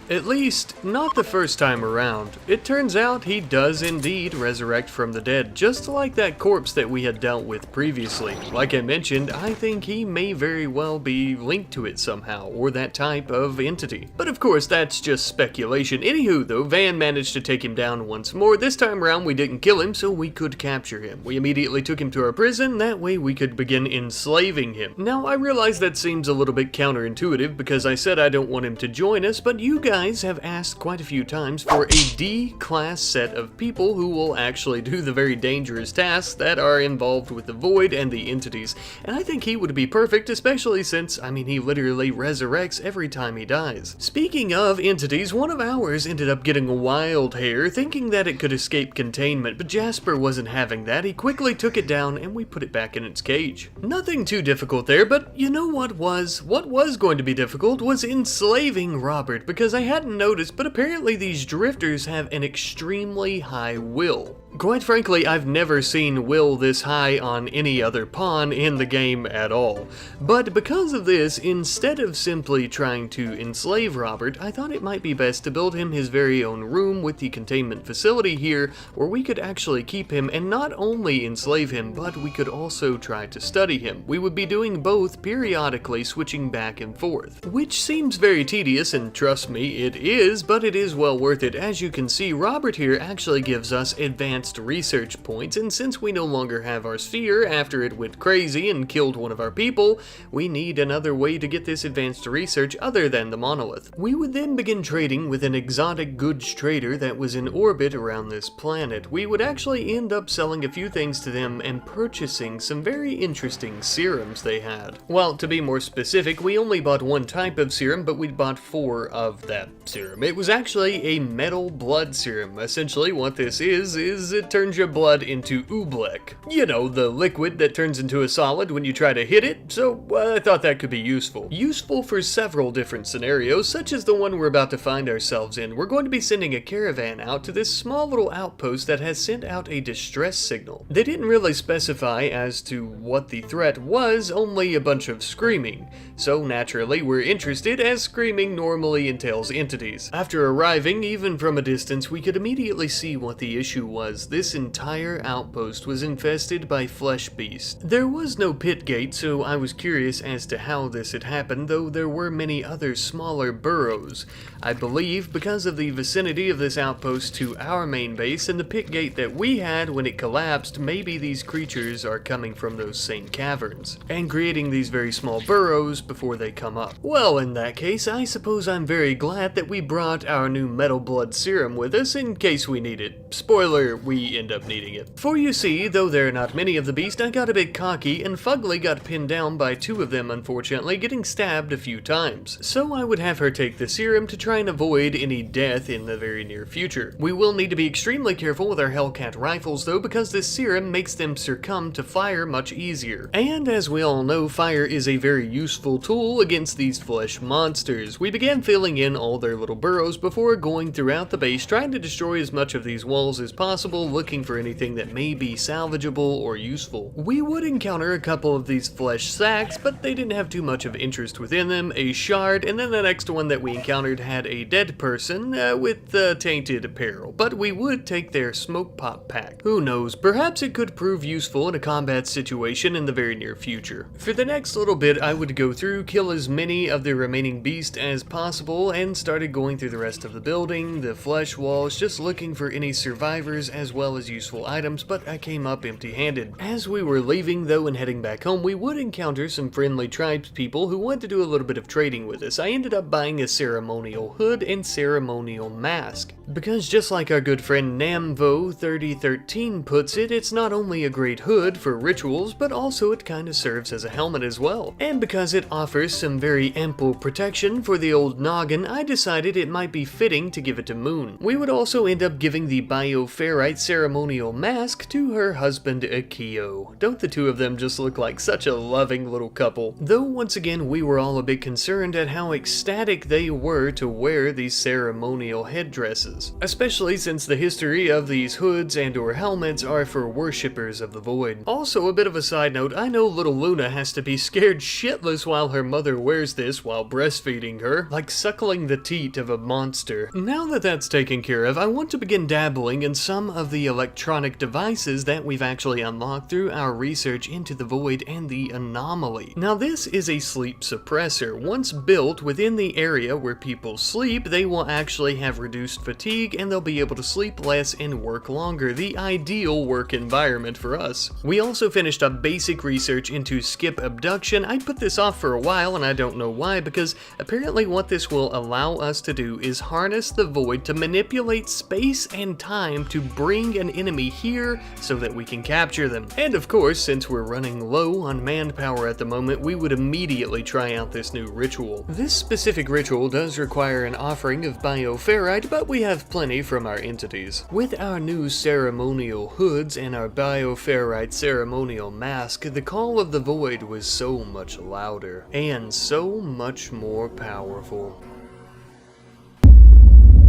At least, not the first time around. It turns out he does indeed resurrect from the dead, just like that corpse that we had dealt with previously. Like I mentioned, I think he may very well be linked to it somehow, or that type of entity. But of course, that's just speculation. Anywho though, Van managed to take him down once more. This time around we didn't kill him, so we could capture him. We immediately took him to our prison, that way we could begin enslaving him. Now, I realize that seems a little bit counterintuitive because I said I don't want him to join us, but you guys have asked quite a few times for a D-class set of people who will actually do the very dangerous tasks that are involved with the Void and the entities, and I think he would be perfect, especially since, I mean, he literally resurrects every time he dies. Speaking of entities, one of ours ended up getting a wild hair, thinking that it could escape containment, but Jasper wasn't having that. He quickly took it down and we put it back in its cage. Nothing too difficult there, but you know what was? What was going to be difficult was enslaving Robert, because I hadn't noticed, but apparently these drifters have an extremely high will. Quite frankly, I've never seen will this high on any other pawn in the game at all. But because of this, instead of simply trying to enslave Robert, I thought it might be best to build him his very own room with the containment facility here, where we could actually keep him and not only enslave him, but we could also try to study him. We would be doing both periodically, switching back and forth. Which seems very tedious, and trust me, it is, but it is well worth it. As you can see, Robert here actually gives us advanced research points, and since we no longer have our sphere after it went crazy and killed one of our people, we need another way to get this advanced research other than the monolith. We would then begin trading with an exotic goods trader that was in orbit around this planet. We would actually end up selling a few things to them and purchasing some very interesting serums they had. Well, to be more specific, we only bought one type of serum, but we bought 4 of that serum. It was actually a metal blood serum. Essentially what this is it turns your blood into oobleck. You know, the liquid that turns into a solid when you try to hit it, so I thought that could be useful. Useful for several different scenarios, such as the one we're about to find ourselves in. We're going to be sending a caravan out to this small little outpost that has sent out a distress signal. They didn't really specify as to what the threat was, only a bunch of screaming. So naturally, we're interested, as screaming normally entails entities. After arriving, even from a distance, we could immediately see what the issue was. This entire outpost was infested by flesh beasts. There was no pit gate, so I was curious as to how this had happened, though there were many other smaller burrows. I believe because of the vicinity of this outpost to our main base and the pit gate that we had when it collapsed, maybe these creatures are coming from those same caverns and creating these very small burrows before they come up. Well, in that case, I suppose I'm very glad that we brought our new metal blood serum with us in case we need it. Spoiler, we end up needing it. For you see, though there are not many of the beast, I got a bit cocky and Fugly got pinned down by 2 of them, unfortunately, getting stabbed a few times. So I would have her take the serum to try and avoid any death in the very near future. We will need to be extremely careful with our Hellcat rifles though, because this serum makes them succumb to fire much easier. And as we all know, fire is a very useful tool against these flesh monsters. We began filling in all their little burrows before going throughout the base, trying to destroy as much of these walls as possible castle looking for anything that may be salvageable or useful. We would encounter a couple of these flesh sacks, but they didn't have too much of interest within them, a shard, and then the next one that we encountered had a dead person with tainted apparel, but we would take their smoke pop pack. Who knows, perhaps it could prove useful in a combat situation in the very near future. For the next little bit, I would go through, kill as many of the remaining beasts as possible, and started going through the rest of the building, the flesh walls, just looking for any survivors as well as useful items, but I came up empty-handed. As we were leaving though and heading back home, we would encounter some friendly tribespeople who wanted to do a little bit of trading with us. I ended up buying a ceremonial hood and ceremonial mask, because just like our good friend Namvo3013 puts it, it's not only a great hood for rituals, but also it kind of serves as a helmet as well. And because it offers some very ample protection for the old noggin, I decided it might be fitting to give it to Moon. We would also end up giving the bioferrite ceremonial mask to her husband Akio. Don't the two of them just look like such a loving little couple? Though once again we were all a bit concerned at how ecstatic they were to wear these ceremonial headdresses, especially since the history of these hoods and or helmets are for worshippers of the void. Also, a bit of a side note, I know little Luna has to be scared shitless while her mother wears this while breastfeeding her, like suckling the teat of a monster. Now that that's taken care of, I want to begin dabbling in some of the electronic devices that we've actually unlocked through our research into the void and the anomaly. Now this is a sleep suppressor. Once built within the area where people sleep, they will actually have reduced fatigue and they'll be able to sleep less and work longer, the ideal work environment for us. We also finished up basic research into skip abduction. I put this off for a while and I don't know why, because apparently what this will allow us to do is harness the void to manipulate space and time to bring an enemy here so that we can capture them. And of course, since we're running low on manpower at the moment, we would immediately try out this new ritual. This specific ritual does require an offering of bioferrite, but we have plenty from our entities. With our new ceremonial hoods and our bioferrite ceremonial mask, the call of the void was so much louder and so much more powerful.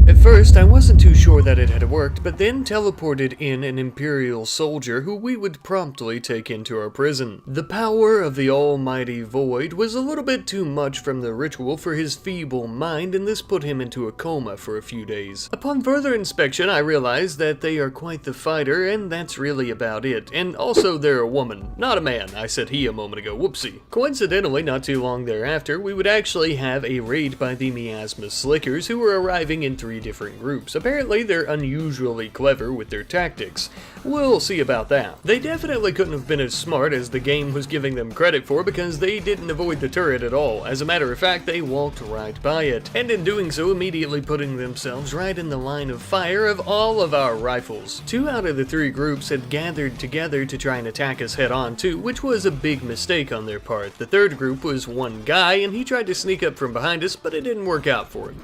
At first, I wasn't too sure that it had worked, but then teleported in an Imperial soldier who we would promptly take into our prison. The power of the almighty void was a little bit too much from the ritual for his feeble mind, and this put him into a coma for a few days. Upon further inspection, I realized that they are quite the fighter, and that's really about it. And also, they're a woman, not a man. I said he a moment ago, whoopsie. Coincidentally, not too long thereafter, we would actually have a raid by the Miasma Slickers, who were arriving in 3 different groups. Apparently they're unusually clever with their tactics. We'll see about that. They definitely couldn't have been as smart as the game was giving them credit for, because they didn't avoid the turret at all. As a matter of fact, they walked right by it, and in doing so immediately putting themselves right in the line of fire of all of our rifles. 2 out of the 3 groups had gathered together to try and attack us head on too, which was a big mistake on their part. The 3rd group was one guy, and he tried to sneak up from behind us, but it didn't work out for him.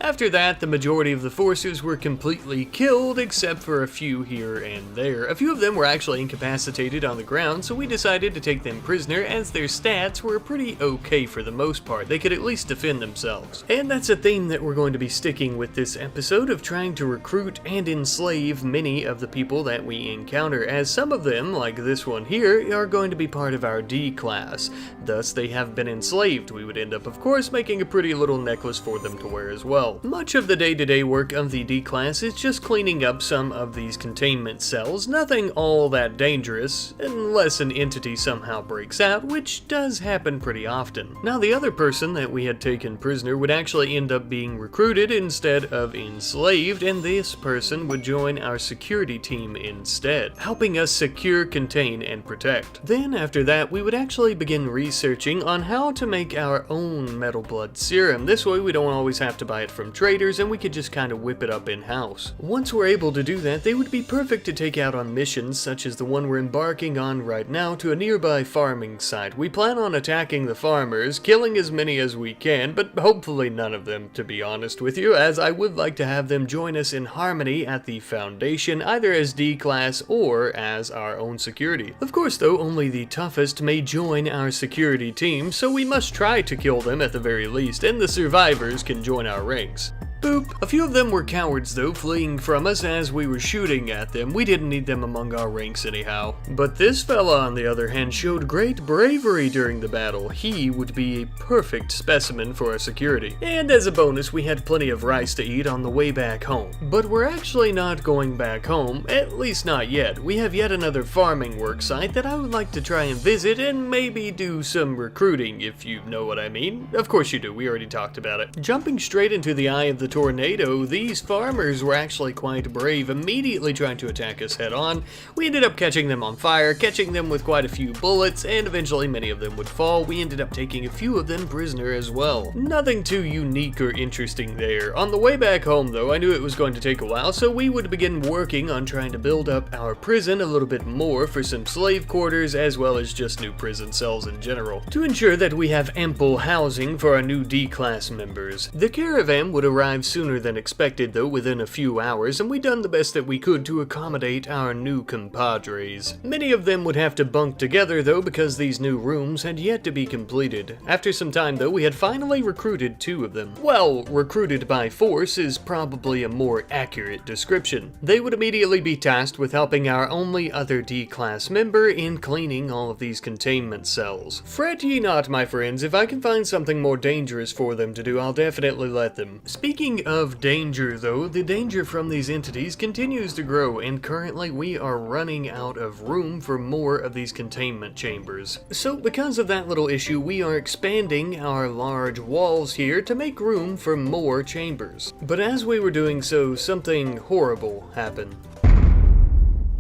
After that, the majority of the forces were completely killed, except for a few here and there. A few of them were actually incapacitated on the ground, so we decided to take them prisoner, as their stats were pretty okay for the most part. They could at least defend themselves. And that's a theme that we're going to be sticking with this episode, of trying to recruit and enslave many of the people that we encounter, as some of them, like this one here, are going to be part of our D class. Thus, they have been enslaved. We would end up, of course, making a pretty little necklace for them to wear as well. Much of the day-to-day work of the D-Class is just cleaning up some of these containment cells, nothing all that dangerous, unless an entity somehow breaks out, which does happen pretty often. Now, the other person that we had taken prisoner would actually end up being recruited instead of enslaved, and this person would join our security team instead, helping us secure, contain, and protect. Then, after that, we would actually begin researching on how to make our own metal blood serum. This way, we don't always have to buy it from traders, and we could just kind of whip it up in-house. Once we're able to do that, they would be perfect to take out on missions such as the one we're embarking on right now to a nearby farming site. We plan on attacking the farmers, killing as many as we can, but hopefully none of them, to be honest with you, as I would like to have them join us in Harmony at the Foundation, either as D-Class or as our own security. Of course though, only the toughest may join our security team, so we must try to kill them at the very least, and the survivors can join our ranks. Boop. A few of them were cowards though, fleeing from us as we were shooting at them. We didn't need them among our ranks anyhow. But this fella on the other hand showed great bravery during the battle. He would be a perfect specimen for our security. And as a bonus, we had plenty of rice to eat on the way back home. But we're actually not going back home, at least not yet. We have yet another farming work site that I would like to try and visit and maybe do some recruiting, if you know what I mean. Of course you do, we already talked about it. Jumping straight into the eye of the tornado, these farmers were actually quite brave, immediately trying to attack us head on. We ended up catching them on fire, catching them with quite a few bullets, and eventually many of them would fall. We ended up taking a few of them prisoner as well. Nothing too unique or interesting there. On the way back home though, I knew it was going to take a while, so we would begin working on trying to build up our prison a little bit more for some slave quarters as well as just new prison cells in general, to ensure that we have ample housing for our new D-class members. The caravan would arrive sooner than expected though, within a few hours, and we done the best that we could to accommodate our new compadres. Many of them would have to bunk together though because these new rooms had yet to be completed. After some time though, we had finally recruited 2 of them. Well, recruited by force is probably a more accurate description. They would immediately be tasked with helping our only other D-class member in cleaning all of these containment cells. Fret ye not, my friends, if I can find something more dangerous for them to do, I'll definitely let them. Speaking of danger though, the danger from these entities continues to grow, and currently we are running out of room for more of these containment chambers. So because of that little issue, we are expanding our large walls here to make room for more chambers. But as we were doing so, something horrible happened.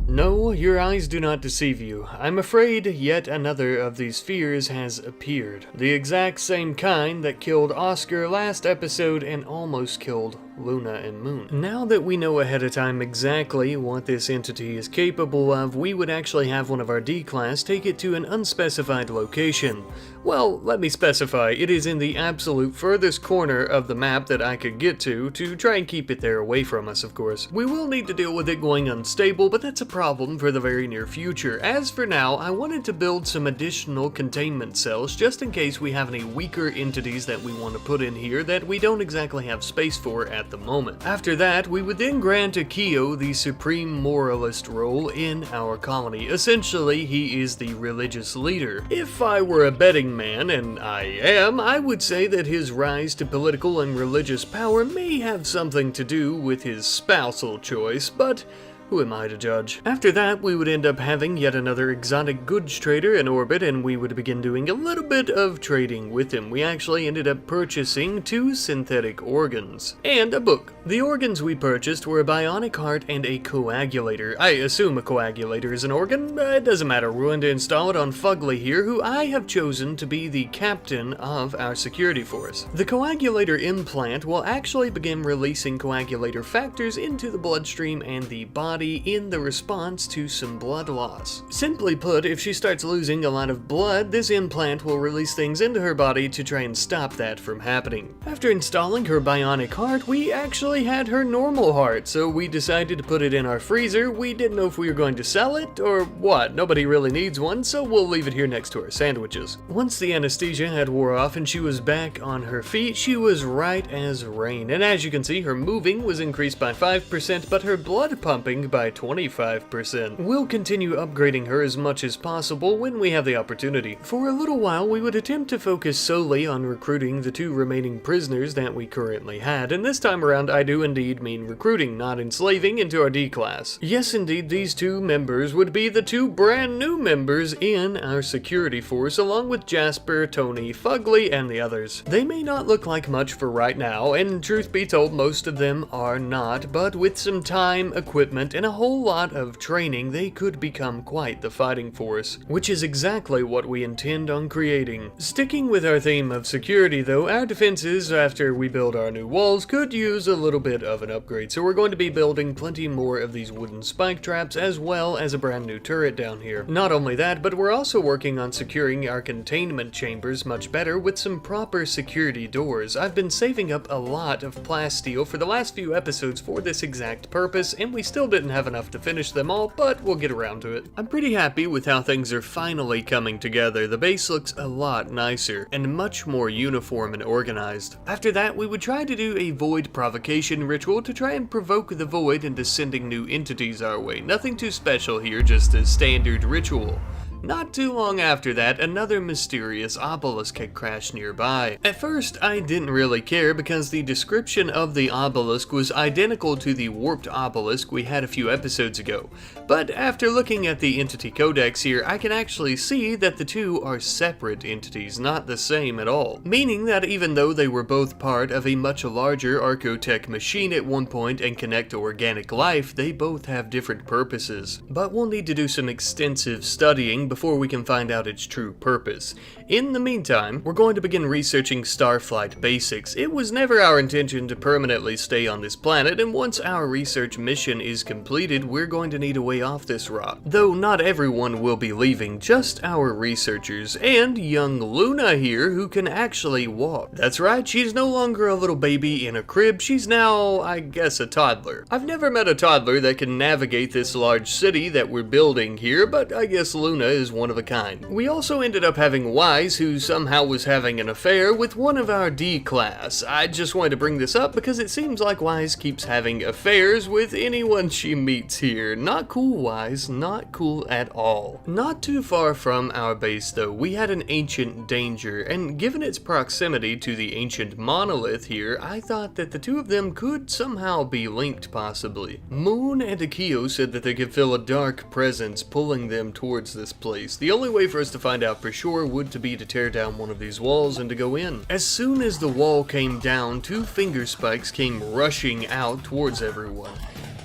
No, your eyes do not deceive you. I'm afraid yet another of these fears has appeared. The exact same kind that killed Oscar last episode and almost killed Luna and Moon. Now that we know ahead of time exactly what this entity is capable of, we would actually have one of our D-class take it to an unspecified location. Well, let me specify, it is in the absolute furthest corner of the map that I could get to try and keep it there away from us, of course. We will need to deal with it going unstable, but that's a problem for the very near future. As for now, I wanted to build some additional containment cells just in case we have any weaker entities that we want to put in here that we don't exactly have space for at the moment. After that, we would then grant Akio the supreme moralist role in our colony. Essentially, he is the religious leader. If I were a betting man, and I am, I would say that his rise to political and religious power may have something to do with his spousal choice, but who am I to judge? After that, we would end up having yet another exotic goods trader in orbit, and we would begin doing a little bit of trading with him. We actually ended up purchasing 2 synthetic organs and a book. The organs we purchased were a bionic heart and a coagulator. I assume a coagulator is an organ. It doesn't matter. We're going to install it on Fugly here, who I have chosen to be the captain of our security force. The coagulator implant will actually begin releasing coagulator factors into the bloodstream and the body in the response to some blood loss. Simply put, if she starts losing a lot of blood, this implant will release things into her body to try and stop that from happening. After installing her bionic heart, we actually had her normal heart, so we decided to put it in our freezer. We didn't know if we were going to sell it or what. Nobody really needs one, so we'll leave it here next to our sandwiches. Once the anesthesia had wore off and she was back on her feet, she was right as rain, and as you can see, her moving was increased by 5%, but her blood pumping by 25%. We'll continue upgrading her as much as possible when we have the opportunity. For a little while, we would attempt to focus solely on recruiting the 2 remaining prisoners that we currently had, and this time around I do indeed mean recruiting, not enslaving into our D-class. Yes, indeed, these 2 members would be the 2 brand new members in our security force, along with Jasper, Tony, Fugly, and the others. They may not look like much for right now, and truth be told, most of them are not, but with some time, equipment, and a whole lot of training, they could become quite the fighting force, which is exactly what we intend on creating. Sticking with our theme of security though, our defenses after we build our new walls could use a little bit of an upgrade, so we're going to be building plenty more of these wooden spike traps as well as a brand new turret down here. Not only that, but we're also working on securing our containment chambers much better with some proper security doors. I've been saving up a lot of plasteel for the last few episodes for this exact purpose, and we still didn't didn't have enough to finish them all, but we'll get around to it. I'm pretty happy with how things are finally coming together. The base looks a lot nicer and much more uniform and organized. After that, we would try to do a void provocation ritual to try and provoke the void into sending new entities our way. Nothing too special here, just a standard ritual. Not too long after that, another mysterious obelisk had crashed nearby. At first, I didn't really care because the description of the obelisk was identical to the warped obelisk we had a few episodes ago. But after looking at the entity codex here, I can actually see that the two are separate entities, not the same at all. Meaning that even though they were both part of a much larger Archotech machine at one point and connect to organic life, they both have different purposes. But we'll need to do some extensive studying before we can find out its true purpose. In the meantime, we're going to begin researching Starflight basics. It was never our intention to permanently stay on this planet, and once our research mission is completed, we're going to need a way off this rock. Though not everyone will be leaving, just our researchers, and young Luna here who can actually walk. That's right, she's no longer a little baby in a crib, she's now, I guess, a toddler. I've never met a toddler that can navigate this large city that we're building here, but I guess Luna is one of a kind. We also ended up having Wise, who somehow was having an affair with one of our D class. I just wanted to bring this up because it seems like Wise keeps having affairs with anyone she meets here. Not cool, Wise, not cool at all. Not too far from our base though, we had an ancient danger, and given its proximity to the ancient monolith here, I thought that the two of them could somehow be linked possibly. Moon and Akio said that they could feel a dark presence pulling them towards this place. The only way for us to find out for sure would to be to tear down one of these walls and to go in. As soon as the wall came down, two finger spikes came rushing out towards everyone.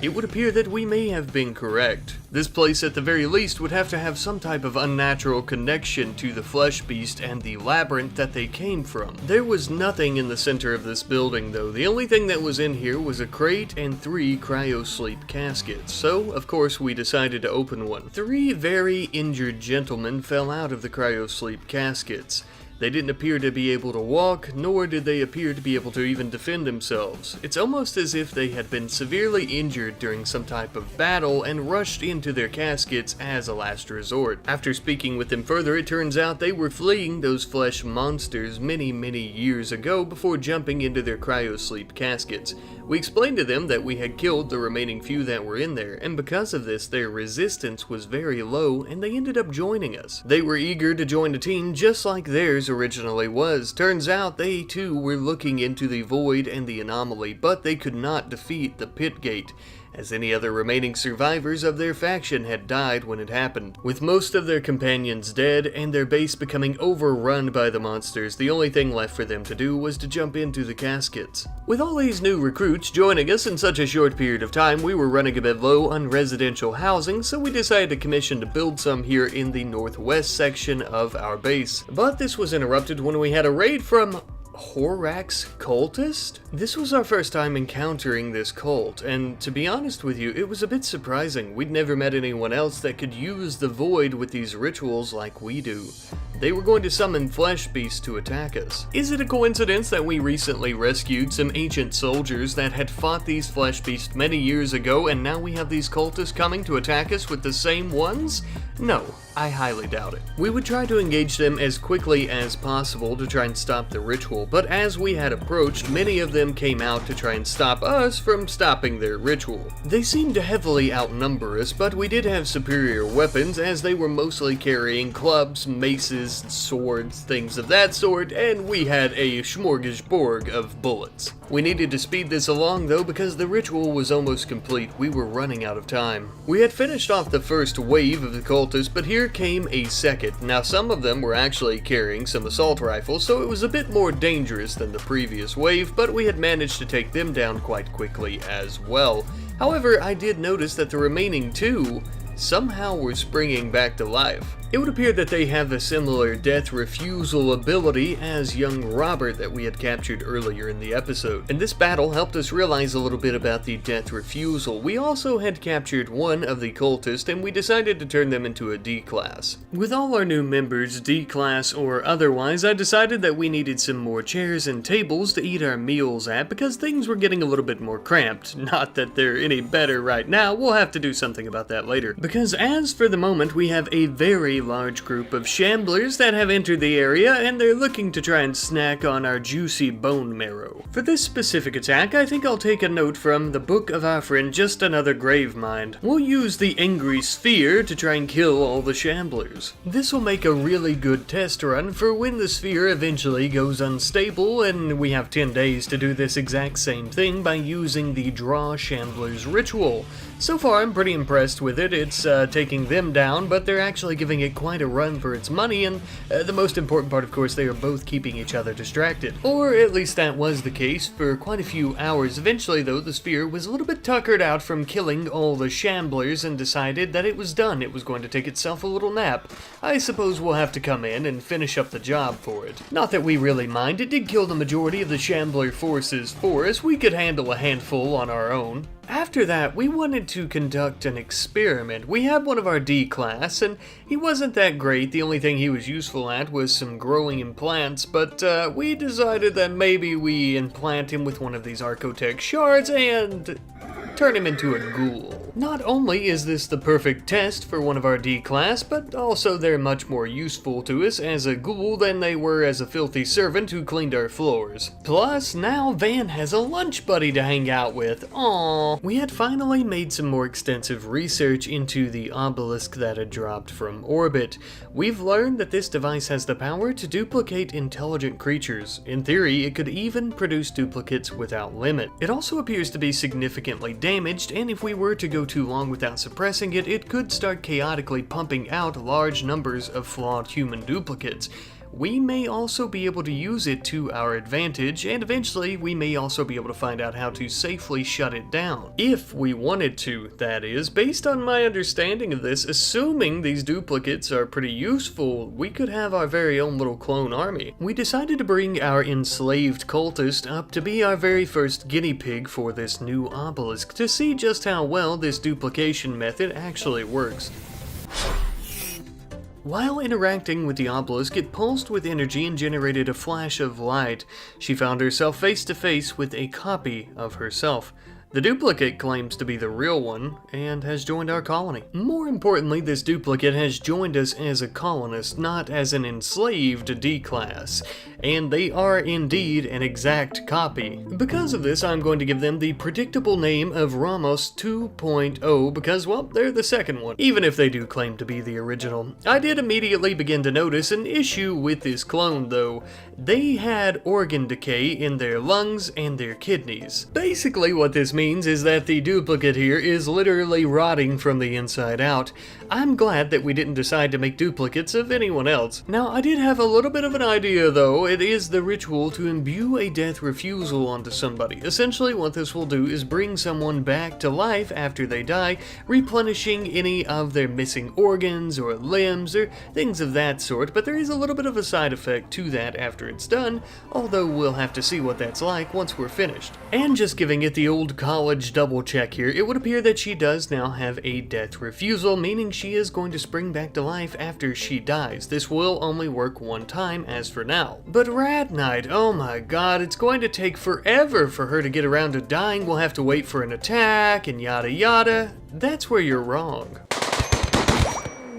It would appear that we may have been correct. This place at the very least would have to have some type of unnatural connection to the flesh beast and the labyrinth that they came from. There was nothing in the center of this building though. The only thing that was in here was a crate and 3 cryosleep caskets. So, of course, we decided to open one. 3 very injured gentlemen fell out of the cryosleep caskets. They didn't appear to be able to walk, nor did they appear to be able to even defend themselves. It's almost as if they had been severely injured during some type of battle and rushed into their caskets as a last resort. After speaking with them further, it turns out they were fleeing those flesh monsters many years ago before jumping into their cryosleep caskets. We explained to them that we had killed the remaining few that were in there, and because of this, their resistance was very low, and they ended up joining us. They were eager to join a team just like theirs originally was. Turns out they too were looking into the void and the anomaly, but they could not defeat the pit gate, as any other remaining survivors of their faction had died when it happened. With most of their companions dead and their base becoming overrun by the monsters, the only thing left for them to do was to jump into the caskets. With all these new recruits joining us in such a short period of time, we were running a bit low on residential housing, so we decided to commission to build some here in the northwest section of our base. But this was interrupted when we had a raid from Horax Cultist? This was our first time encountering this cult, and to be honest with you, it was a bit surprising. We'd never met anyone else that could use the void with these rituals like we do. They were going to summon flesh beasts to attack us. Is it a coincidence that we recently rescued some ancient soldiers that had fought these flesh beasts many years ago, and now we have these cultists coming to attack us with the same ones? No, I highly doubt it. We would try to engage them as quickly as possible to try and stop the ritual, but as we had approached, many of them came out to try and stop us from stopping their ritual. They seemed to heavily outnumber us, but we did have superior weapons as they were mostly carrying clubs, maces, swords, things of that sort, and we had a smorgasbord of bullets. We needed to speed this along though because the ritual was almost complete. We were running out of time. We had finished off the first wave of the cultists, but here came a second. Now some of them were actually carrying some assault rifles, so it was a bit more dangerous than the previous wave, but we had managed to take them down quite quickly as well. However, I did notice that the remaining two somehow were springing back to life. It would appear that they have a similar death refusal ability as young Robert that we had captured earlier in the episode. And this battle helped us realize a little bit about the death refusal. We also had captured one of the cultists and we decided to turn them into a D-class. With all our new members, D-class or otherwise, I decided that we needed some more chairs and tables to eat our meals at because things were getting a little bit more cramped. Not that they're any better right now, we'll have to do something about that later. Because as for the moment, we have a very large group of shamblers that have entered the area and they're looking to try and snack on our juicy bone marrow. For this specific attack, I think I'll take a note from the book of our friend Just Another Gravemind. We'll use the Angry Sphere to try and kill all the shamblers. This will make a really good test run for when the sphere eventually goes unstable, and we have 10 days to do this exact same thing by using the Draw Shamblers ritual. So far I'm pretty impressed with it. It's taking them down, but they're actually giving it quite a run for its money, and the most important part, of course, they are both keeping each other distracted. Or at least that was the case for quite a few hours. Eventually, though, the sphere was a little bit tuckered out from killing all the shamblers and decided that it was done. It was going to take itself a little nap. I suppose we'll have to come in and finish up the job for it. Not that we really mind. It did kill the majority of the shambler forces for us. We could handle a handful on our own. After that, we wanted to conduct an experiment. We had one of our D-class, and he wasn't that great. The only thing he was useful at was some growing implants, but we decided that maybe we implant him with one of these Archotech shards and turn him into a ghoul. Not only is this the perfect test for one of our D-class, but also they're much more useful to us as a ghoul than they were as a filthy servant who cleaned our floors. Plus, now Van has a lunch buddy to hang out with. Aww. We had finally made some more extensive research into the obelisk that had dropped from orbit. We've learned that this device has the power to duplicate intelligent creatures. In theory, it could even produce duplicates without limit. It also appears to be significantly damaged, and if we were to go too long without suppressing it, it could start chaotically pumping out large numbers of flawed human duplicates. We may also be able to use it to our advantage, and eventually we may also be able to find out how to safely shut it down. If we wanted to, that is. Based on my understanding of this, assuming these duplicates are pretty useful, we could have our very own little clone army. We decided to bring our enslaved cultist up to be our very first guinea pig for this new obelisk, to see just how well this duplication method actually works. While interacting with the obelisk, it pulsed with energy and generated a flash of light. She found herself face to face with a copy of herself. The duplicate claims to be the real one, and has joined our colony. More importantly, this duplicate has joined us as a colonist, not as an enslaved D-class. And they are indeed an exact copy. Because of this, I'm going to give them the predictable name of Ramos 2.0 because, well, they're the second one, even if they do claim to be the original. I did immediately begin to notice an issue with this clone, though. They had organ decay in their lungs and their kidneys. Basically, what this means is that the duplicate here is literally rotting from the inside out. I'm glad that we didn't decide to make duplicates of anyone else. Now, I did have a little bit of an idea, though. It is the ritual to imbue a death refusal onto somebody. Essentially, what this will do is bring someone back to life after they die, replenishing any of their missing organs or limbs or things of that sort, but there is a little bit of a side effect to that after it's done, although we'll have to see what that's like once we're finished. And just giving it the old college double check here, it would appear that she does now have a death refusal, meaning she is going to spring back to life after she dies. This will only work one time as for now. But Rat Knight, oh my god, it's going to take forever for her to get around to dying. We'll have to wait for an attack and yada yada. That's where you're wrong.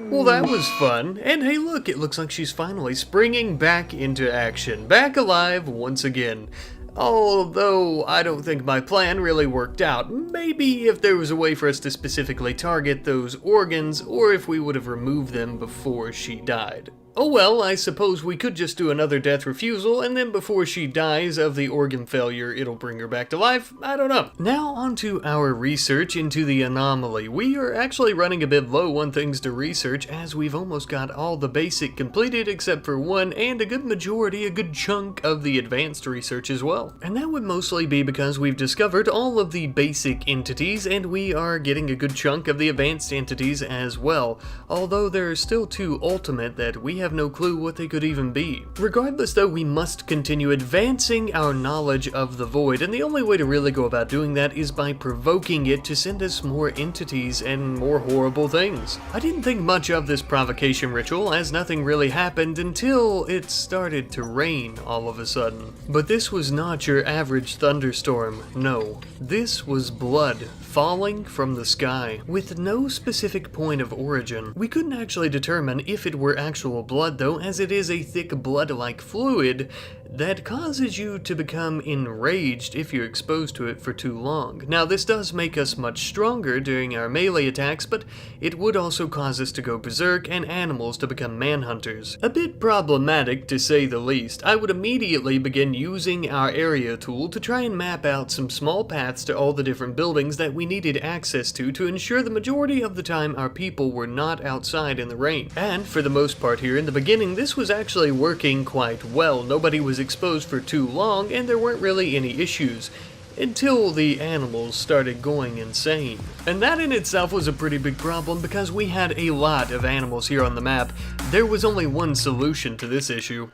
Well, that was fun. And hey, look, it looks like she's finally springing back into action. Back alive once again. Although, I don't think my plan really worked out. Maybe if there was a way for us to specifically target those organs, or if we would have removed them before she died. Oh well, I suppose we could just do another death refusal, and then before she dies of the organ failure, it'll bring her back to life. I don't know. Now on to our research into the anomaly. We are actually running a bit low on things to research, as we've almost got all the basic completed except for one, and a good chunk of the advanced research as well. And that would mostly be because we've discovered all of the basic entities, and we are getting a good chunk of the advanced entities as well, although there are still two ultimate that we have no clue what they could even be. Regardless though, we must continue advancing our knowledge of the void, and the only way to really go about doing that is by provoking it to send us more entities and more horrible things. I didn't think much of this provocation ritual, as nothing really happened until it started to rain all of a sudden. But this was not your average thunderstorm, no. This was blood falling from the sky, with no specific point of origin. We couldn't actually determine if it were actual blood though, as it is a thick blood-like fluid that causes you to become enraged if you're exposed to it for too long. Now this does make us much stronger during our melee attacks, but it would also cause us to go berserk and animals to become manhunters. A bit problematic to say the least. I would immediately begin using our area tool to try and map out some small paths to all the different buildings that we needed access to ensure the majority of the time our people were not outside in the rain. And for the most part here in the beginning, this was actually working quite well. Nobody was exposed for too long, and there weren't really any issues until the animals started going insane. And that in itself was a pretty big problem because we had a lot of animals here on the map. There was only one solution to this issue.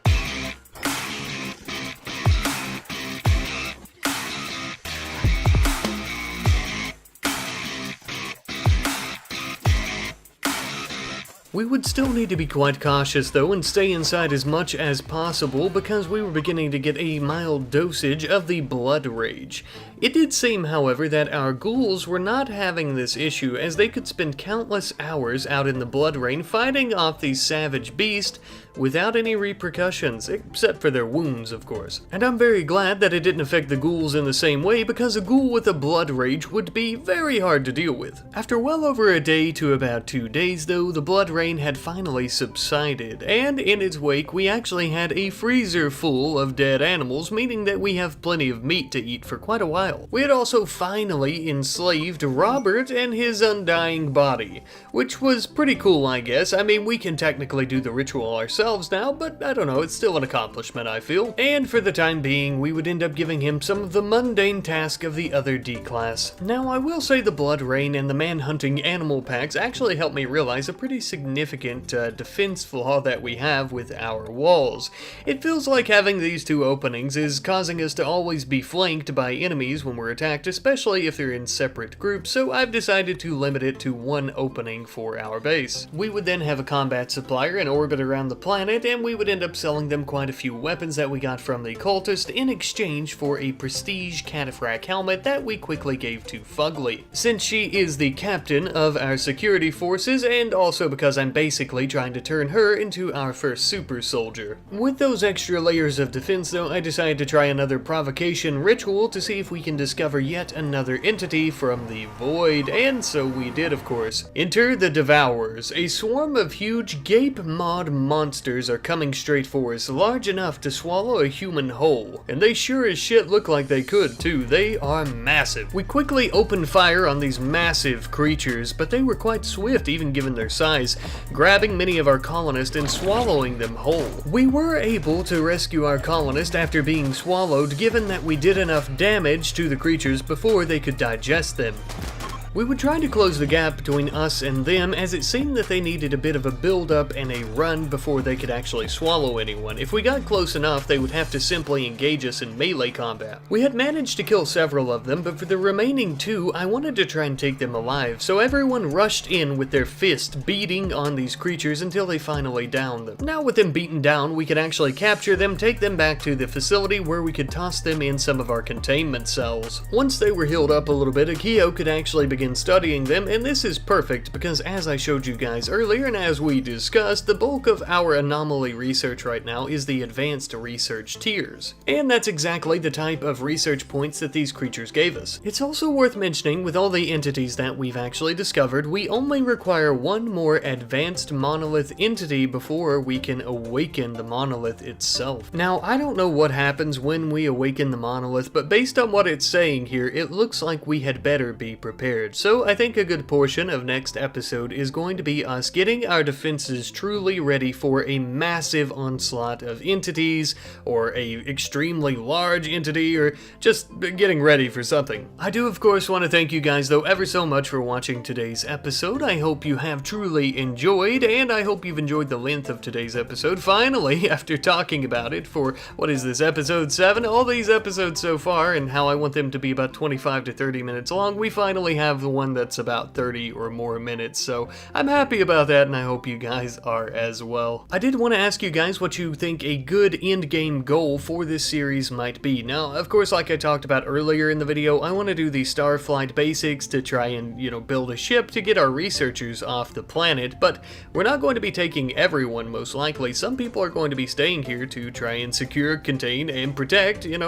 We would still need to be quite cautious though and stay inside as much as possible because we were beginning to get a mild dosage of the blood rage. It did seem, however, that our ghouls were not having this issue, as they could spend countless hours out in the blood rain fighting off these savage beasts without any repercussions, except for their wounds, of course. And I'm very glad that it didn't affect the ghouls in the same way, because a ghoul with a blood rage would be very hard to deal with. After well over a day to about 2 days though, the blood rain had finally subsided, and in its wake we actually had a freezer full of dead animals, meaning that we have plenty of meat to eat for quite a while. We had also finally enslaved Robert and his undying body, which was pretty cool, I guess. I mean, we can technically do the ritual ourselves now, but I don't know, it's still an accomplishment, I feel. And for the time being, we would end up giving him some of the mundane task of the other D-class. Now, I will say the blood rain and the man-hunting animal packs actually helped me realize a pretty significant defense flaw that we have with our walls. It feels like having these two openings is causing us to always be flanked by enemies when we're attacked, especially if they're in separate groups, so I've decided to limit it to one opening for our base. We would then have a combat supplier in orbit around the planet, and we would end up selling them quite a few weapons that we got from the cultist in exchange for a prestige cataphract helmet that we quickly gave to Fugly, since she is the captain of our security forces, and also because I'm basically trying to turn her into our first super soldier. With those extra layers of defense though, I decided to try another provocation ritual to see if we can discover yet another entity from the void, and so we did, of course. Enter the Devourers. A swarm of huge gape-maw monsters are coming straight for us, large enough to swallow a human whole. And they sure as shit look like they could too. They are massive. We quickly opened fire on these massive creatures, but they were quite swift even given their size, grabbing many of our colonists and swallowing them whole. We were able to rescue our colonist after being swallowed, given that we did enough damage to the creatures before they could digest them. We would try to close the gap between us and them, as it seemed that they needed a bit of a build-up and a run before they could actually swallow anyone. If we got close enough, they would have to simply engage us in melee combat. We had managed to kill several of them, but for the remaining two, I wanted to try and take them alive, so everyone rushed in with their fist beating on these creatures until they finally downed them. Now with them beaten down, we could actually capture them, take them back to the facility where we could toss them in some of our containment cells. Once they were healed up a little bit, Akio could actually begin begin studying them, and this is perfect because as I showed you guys earlier and as we discussed, the bulk of our anomaly research right now is the advanced research tiers. And that's exactly the type of research points that these creatures gave us. It's also worth mentioning, with all the entities that we've actually discovered, we only require one more advanced monolith entity before we can awaken the monolith itself. Now, I don't know what happens when we awaken the monolith, but based on what it's saying here, it looks like we had better be prepared. So I think a good portion of next episode is going to be us getting our defenses truly ready for a massive onslaught of entities, or a extremely large entity, or just getting ready for something. I do of course want to thank you guys though ever so much for watching today's episode. I hope you have truly enjoyed, and I hope you've enjoyed the length of today's episode. Finally, after talking about it for, what is this, episode 7? All these episodes so far, and how I want them to be about 25 to 30 minutes long, we finally have the one that's about 30 or more minutes, so I'm happy about that, and I hope you guys are as well. I did want to ask you guys what you think a good endgame goal for this series might be. Now, of course, like I talked about earlier in the video, I want to do the Starflight basics to try and, build a ship to get our researchers off the planet, but we're not going to be taking everyone, most likely. Some people are going to be staying here to try and secure, contain, and protect, and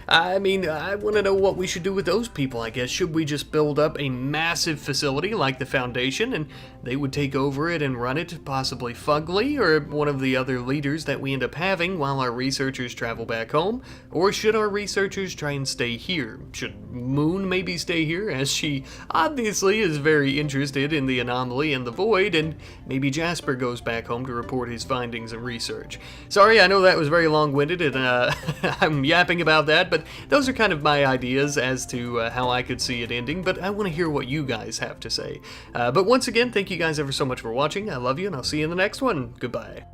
I mean, I want to know what we should do with those people, I guess. Should we just build up a massive facility like the Foundation, and they would take over it and run it, possibly Fugly, or one of the other leaders that we end up having while our researchers travel back home? Or should our researchers try and stay here? Should Moon maybe stay here, as she obviously is very interested in the anomaly and the void, and maybe Jasper goes back home to report his findings and research? Sorry, I know that was very long-winded, and I'm yapping about that, but those are kind of my ideas as to how I could see it ending, but I want to hear what you guys have to say. But once again, thank you guys ever so much for watching. I love you, and I'll see you in the next one. Goodbye.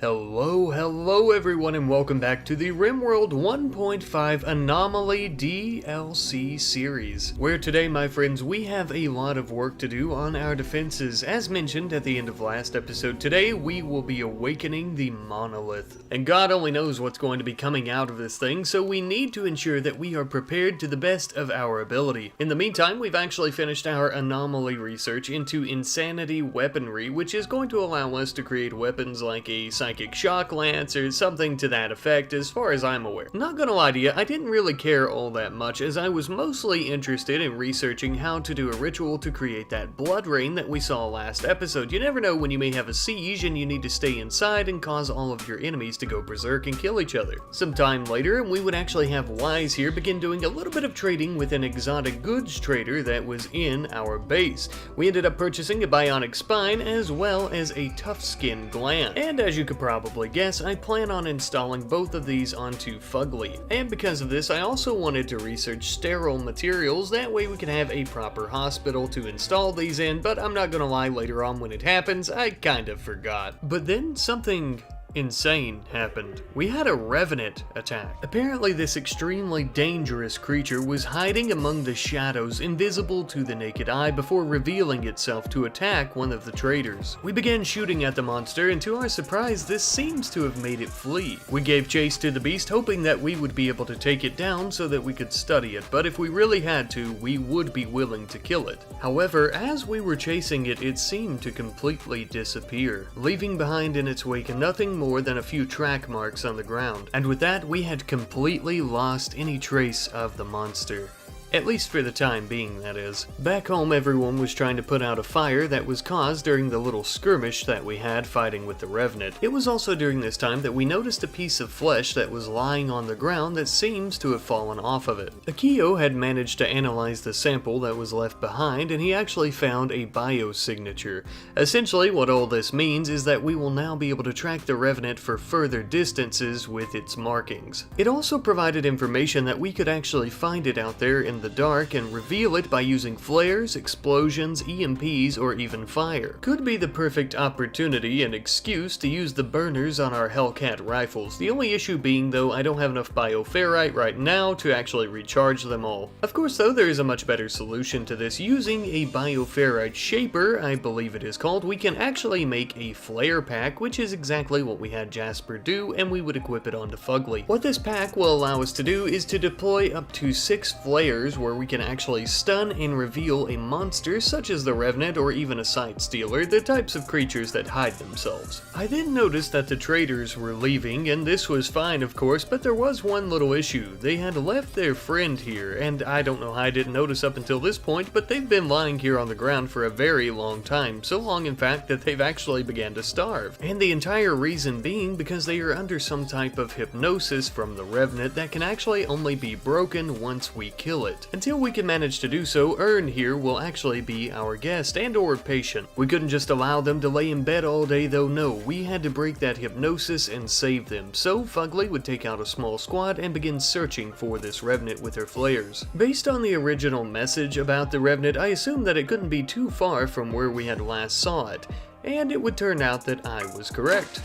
Hello everyone, and welcome back to the RimWorld 1.5 Anomaly DLC series, where today, my friends, we have a lot of work to do on our defenses. As mentioned at the end of last episode, today we will be awakening the monolith. And God only knows what's going to be coming out of this thing, so we need to ensure that we are prepared to the best of our ability. In the meantime, we've actually finished our anomaly research into insanity weaponry, which is going to allow us to create weapons like a psychic shock lance or something to that effect, as far as I'm aware. Not gonna lie to you, I didn't really care all that much, as I was mostly interested in researching how to do a ritual to create that blood rain that we saw last episode. You never know when you may have a siege and you need to stay inside and cause all of your enemies to go berserk and kill each other. Some time later, and we would actually have Wise here begin doing a little bit of trading with an exotic goods trader that was in our base. We ended up purchasing a bionic spine as well as a tough skin gland, and as you could probably guess, I plan on installing both of these onto Fugly. And because of this, I also wanted to research sterile materials, that way we could have a proper hospital to install these in, but I'm not gonna lie, later on when it happens, I kind of forgot. But then something insane happened. We had a revenant attack. Apparently this extremely dangerous creature was hiding among the shadows, invisible to the naked eye, before revealing itself to attack one of the traders. We began shooting at the monster, and to our surprise, this seems to have made it flee. We gave chase to the beast, hoping that we would be able to take it down so that we could study it, but if we really had to, we would be willing to kill it. However, as we were chasing it, it seemed to completely disappear, leaving behind in its wake nothing more than a few track marks on the ground. And with that, we had completely lost any trace of the monster. At least for the time being, that is. Back home, everyone was trying to put out a fire that was caused during the little skirmish that we had fighting with the Revenant. It was also during this time that we noticed a piece of flesh that was lying on the ground that seems to have fallen off of it. Akio had managed to analyze the sample that was left behind, and he actually found a biosignature. Essentially, what all this means is that we will now be able to track the Revenant for further distances with its markings. It also provided information that we could actually find it out there in the dark and reveal it by using flares, explosions, EMPs, or even fire. Could be the perfect opportunity and excuse to use the burners on our Hellcat rifles. The only issue being, though, I don't have enough bioferrite right now to actually recharge them all. Of course, though, there is a much better solution to this. Using a bioferrite shaper, I believe it is called, we can actually make a flare pack, which is exactly what we had Jasper do, and we would equip it onto Fugly. What this pack will allow us to do is to deploy up to 6 flares features where we can actually stun and reveal a monster such as the Revenant or even a Sight Stealer, the types of creatures that hide themselves. I then noticed that the traders were leaving, and this was fine of course, but there was one little issue. They had left their friend here, and I don't know how I didn't notice up until this point, but they've been lying here on the ground for a very long time, so long in fact that they've actually began to starve. And the entire reason being because they are under some type of hypnosis from the Revenant that can actually only be broken once we kill it. Until we can manage to do so, Ern here will actually be our guest and or patient. We couldn't just allow them to lay in bed all day though, no, we had to break that hypnosis and save them. So Fugly would take out a small squad and begin searching for this Revenant with her flares. Based on the original message about the Revenant, I assumed that it couldn't be too far from where we had last saw it, and it would turn out that I was correct.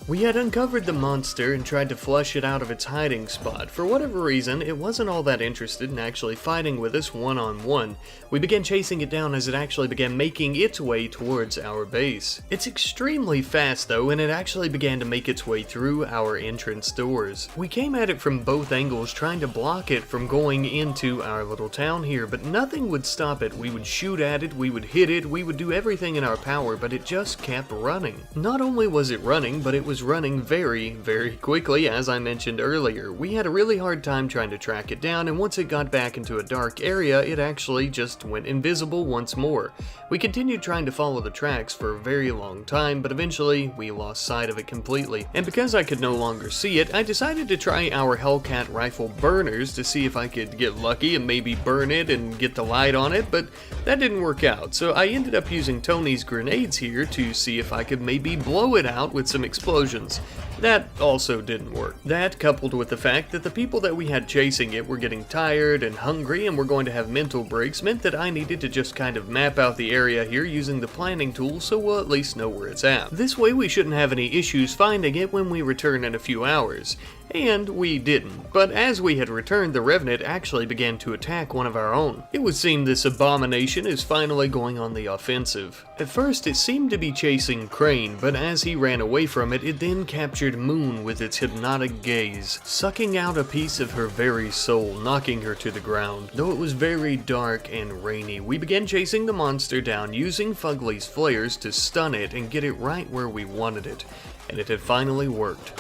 We had uncovered the monster and tried to flush it out of its hiding spot. For whatever reason, it wasn't all that interested in actually fighting with us one-on-one. We began chasing it down as it actually began making its way towards our base. It's extremely fast though, and it actually began to make its way through our entrance doors. We came at it from both angles trying to block it from going into our little town here, but nothing would stop it. We would shoot at it, we would hit it, we would do everything in our power, but it just kept running. Not only was it running, but it was running very, very quickly, as I mentioned earlier. We had a really hard time trying to track it down, and once it got back into a dark area, it actually just went invisible once more. We continued trying to follow the tracks for a very long time, but eventually we lost sight of it completely. And because I could no longer see it, I decided to try our Hellcat rifle burners to see if I could get lucky and maybe burn it and get the light on it, but that didn't work out. So I ended up using Tony's grenades here to see if I could maybe blow it out with some explosions. That also didn't work. That, coupled with the fact that the people that we had chasing it were getting tired and hungry and were going to have mental breaks, meant that I needed to just kind of map out the area here using the planning tool so we'll at least know where it's at. This way we shouldn't have any issues finding it when we return in a few hours. And we didn't, but as we had returned, the Revenant actually began to attack one of our own. It would seem this abomination is finally going on the offensive. At first it seemed to be chasing Crane, but as he ran away from it, it then captured Moon with its hypnotic gaze, sucking out a piece of her very soul, knocking her to the ground. Though it was very dark and rainy, we began chasing the monster down using Fugly's flares to stun it and get it right where we wanted it, and it had finally worked.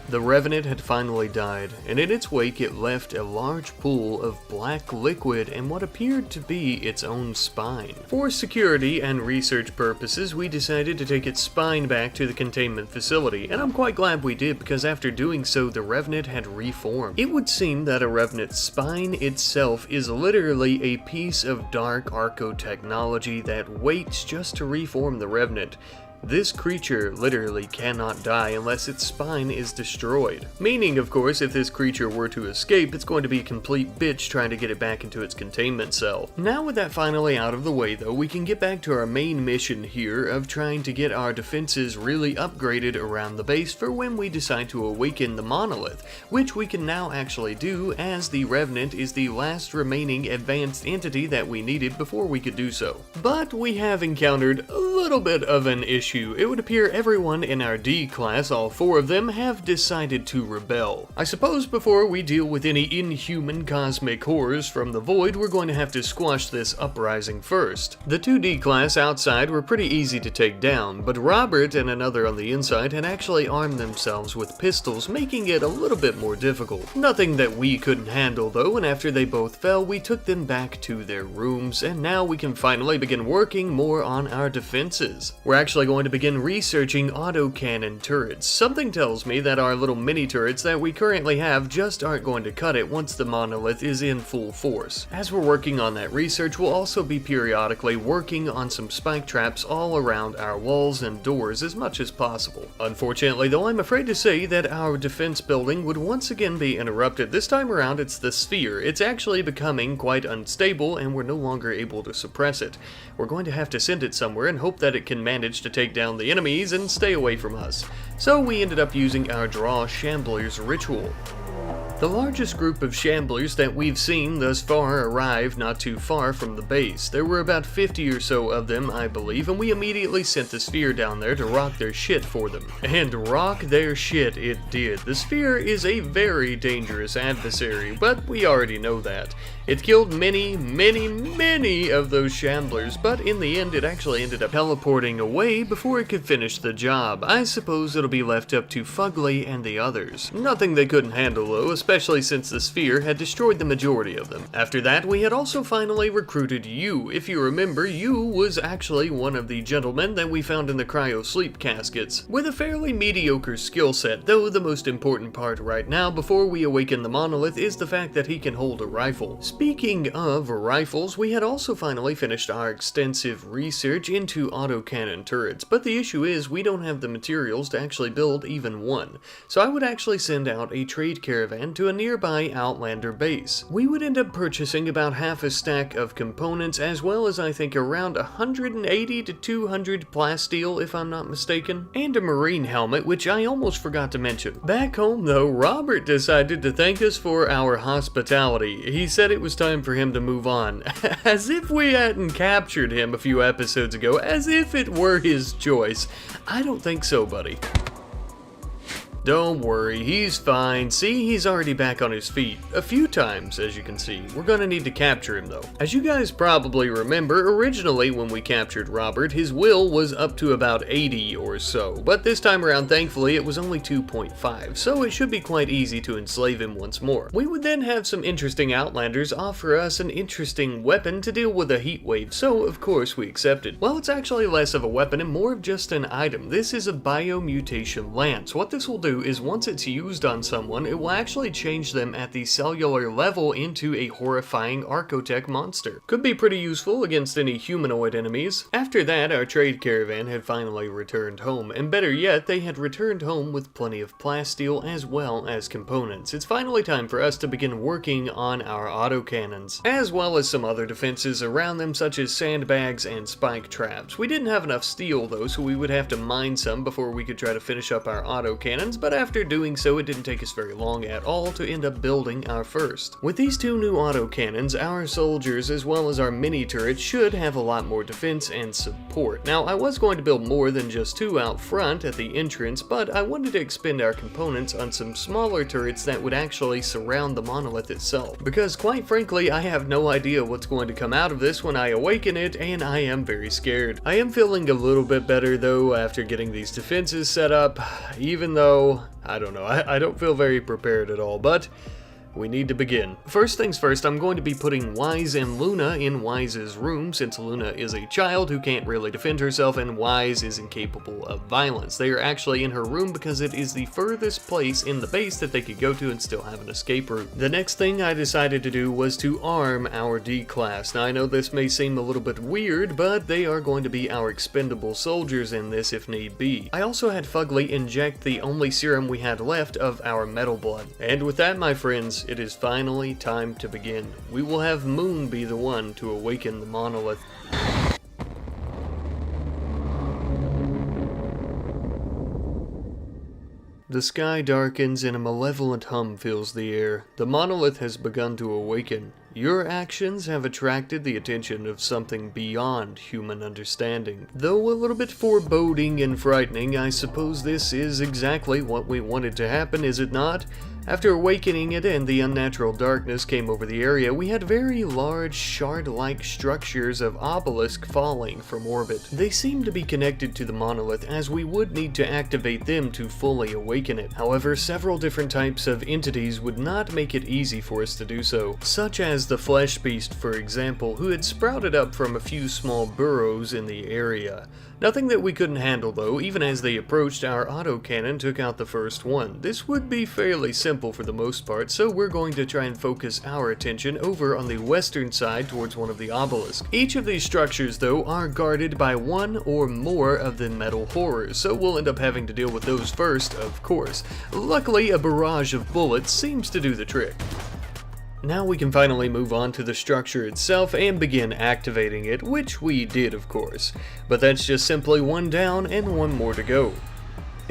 The Revenant had finally died, and in its wake it left a large pool of black liquid and what appeared to be its own spine. For security and research purposes, we decided to take its spine back to the containment facility, and I'm quite glad we did because after doing so, the Revenant had reformed. It would seem that a Revenant's spine itself is literally a piece of dark arco technology that waits just to reform the Revenant. This creature literally cannot die unless its spine is destroyed. Meaning, of course, if this creature were to escape, it's going to be a complete bitch trying to get it back into its containment cell. Now with that finally out of the way though, we can get back to our main mission here of trying to get our defenses really upgraded around the base for when we decide to awaken the monolith, which we can now actually do as the Revenant is the last remaining advanced entity that we needed before we could do so. But we have encountered a little bit of an issue. It would appear everyone in our D class, all 4 of them, have decided to rebel. I suppose before we deal with any inhuman cosmic horrors from the void, we're going to have to squash this uprising first. The 2 D class outside were pretty easy to take down, but Robert and another on the inside had actually armed themselves with pistols, making it a little bit more difficult. Nothing that we couldn't handle though, and after they both fell, we took them back to their rooms, and now we can finally begin working more on our defenses. We're actually going to begin researching autocannon turrets. Something tells me that our little mini turrets that we currently have just aren't going to cut it once the monolith is in full force. As we're working on that research, we'll also be periodically working on some spike traps all around our walls and doors as much as possible. Unfortunately though, I'm afraid to say that our defense building would once again be interrupted. This time around it's the sphere. It's actually becoming quite unstable and we're no longer able to suppress it. We're going to have to send it somewhere and hope that it can manage to take down the enemies and stay away from us. So we ended up using our Draw Shamblers ritual. The largest group of shamblers that we've seen thus far arrived not too far from the base. There were about 50 or so of them, I believe, and we immediately sent the sphere down there to rock their shit for them. And rock their shit it did. The sphere is a very dangerous adversary, but we already know that. It killed many of those shamblers, but in the end it actually ended up teleporting away before it could finish the job. I suppose it'll be left up to Fugly and the others. Nothing they couldn't handle though, especially since the sphere had destroyed the majority of them. After that, we had also finally recruited Yu. If you remember, Yu was actually one of the gentlemen that we found in the cryo sleep caskets, with a fairly mediocre skill set, though the most important part right now before we awaken the monolith is the fact that he can hold a rifle. Speaking of rifles, we had also finally finished our extensive research into autocannon turrets, but the issue is we don't have the materials to actually build even one. So I would actually send out a trade caravan to a nearby Outlander base. We would end up purchasing about half a stack of components, as well as I think around 180 to 200 plasteel if I'm not mistaken, and a marine helmet, which I almost forgot to mention. Back home though, Robert decided to thank us for our hospitality. He said it was time for him to move on. As if we hadn't captured him a few episodes ago, as if it were his choice. I don't think so, buddy. Don't worry, he's fine. See, he's already back on his feet. A few times, as you can see. We're gonna need to capture him, though. As you guys probably remember, originally when we captured Robert, his will was up to about 80 or so. But this time around, thankfully, it was only 2.5, so it should be quite easy to enslave him once more. We would then have some interesting Outlanders offer us an interesting weapon to deal with a heat wave, so of course we accepted. Well, it's actually less of a weapon and more of just an item. This is a biomutation lance. What this will do is once it's used on someone, it will actually change them at the cellular level into a horrifying Archotech monster. Could be pretty useful against any humanoid enemies. After that, our trade caravan had finally returned home, and better yet, they had returned home with plenty of plasteel as well as components. It's finally time for us to begin working on our autocannons, as well as some other defenses around them such as sandbags and spike traps. We didn't have enough steel though, so we would have to mine some before we could try to finish up our autocannons, but after doing so, it didn't take us very long at all to end up building our first. With these two new autocannons, our soldiers as well as our mini turrets should have a lot more defense and support. Now, I was going to build more than just two out front at the entrance, but I wanted to expend our components on some smaller turrets that would actually surround the monolith itself. Because quite frankly, I have no idea what's going to come out of this when I awaken it, and I am very scared. I am feeling a little bit better though after getting these defenses set up, even though I don't know, I don't feel very prepared at all, but we need to begin. First things first, I'm going to be putting Wise and Luna in Wise's room, since Luna is a child who can't really defend herself and Wise is incapable of violence. They are actually in her room because it is the furthest place in the base that they could go to and still have an escape route. The next thing I decided to do was to arm our D-Class. Now I know this may seem a little bit weird, but they are going to be our expendable soldiers in this if need be. I also had Fugly inject the only serum we had left of our metal blood. And with that, my friends, it is finally time to begin. We will have Moon be the one to awaken the monolith. The sky darkens and a malevolent hum fills the air. The monolith has begun to awaken. Your actions have attracted the attention of something beyond human understanding. Though a little bit foreboding and frightening, I suppose this is exactly what we wanted to happen, is it not? After awakening it and the unnatural darkness came over the area, we had very large shard-like structures of obelisk falling from orbit. They seemed to be connected to the monolith, as we would need to activate them to fully awaken it. However, several different types of entities would not make it easy for us to do so, such as the flesh beast, for example, who had sprouted up from a few small burrows in the area. Nothing that we couldn't handle though. Even as they approached, our autocannon took out the first one. This would be fairly simple for the most part, so we're going to try and focus our attention over on the western side towards one of the obelisks. Each of these structures though are guarded by one or more of the metal horrors, so we'll end up having to deal with those first, of course. Luckily, a barrage of bullets seems to do the trick. Now we can finally move on to the structure itself and begin activating it, which we did of course, but that's just simply one down and one more to go.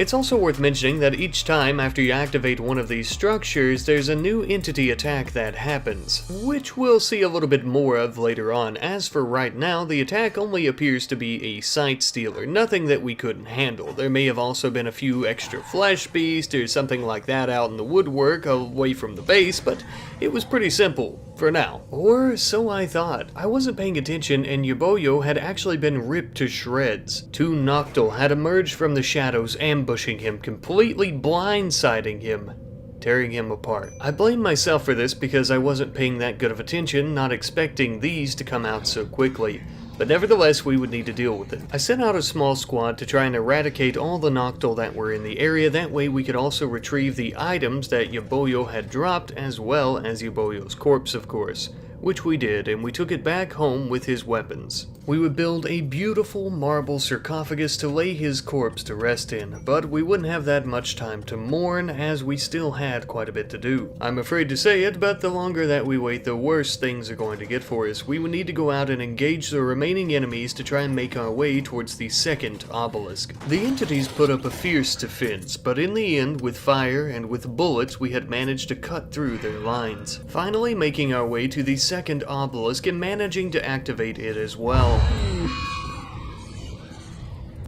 It's also worth mentioning that each time after you activate one of these structures, there's a new entity attack that happens, which we'll see a little bit more of later on. As for right now, the attack only appears to be a sight stealer, nothing that we couldn't handle. There may have also been a few extra flesh beasts or something like that out in the woodwork away from the base, but it was pretty simple. For now. Or so I thought. I wasn't paying attention and Yaboyo had actually been ripped to shreds. Two Noctil had emerged from the shadows, ambushing him, completely blindsiding him, tearing him apart. I blame myself for this because I wasn't paying that good of attention, not expecting these to come out so quickly. But nevertheless, we would need to deal with it. I sent out a small squad to try and eradicate all the Noctil that were in the area. That way we could also retrieve the items that Yaboyo had dropped, as well as Yaboyo's corpse, of course. Which we did, and we took it back home with his weapons. We would build a beautiful marble sarcophagus to lay his corpse to rest in, but we wouldn't have that much time to mourn, as we still had quite a bit to do. I'm afraid to say it, but the longer that we wait, the worse things are going to get for us. We would need to go out and engage the remaining enemies to try and make our way towards the second obelisk. The entities put up a fierce defense, but in the end, with fire and with bullets, we had managed to cut through their lines. Finally making our way to the second obelisk and managing to activate it as well.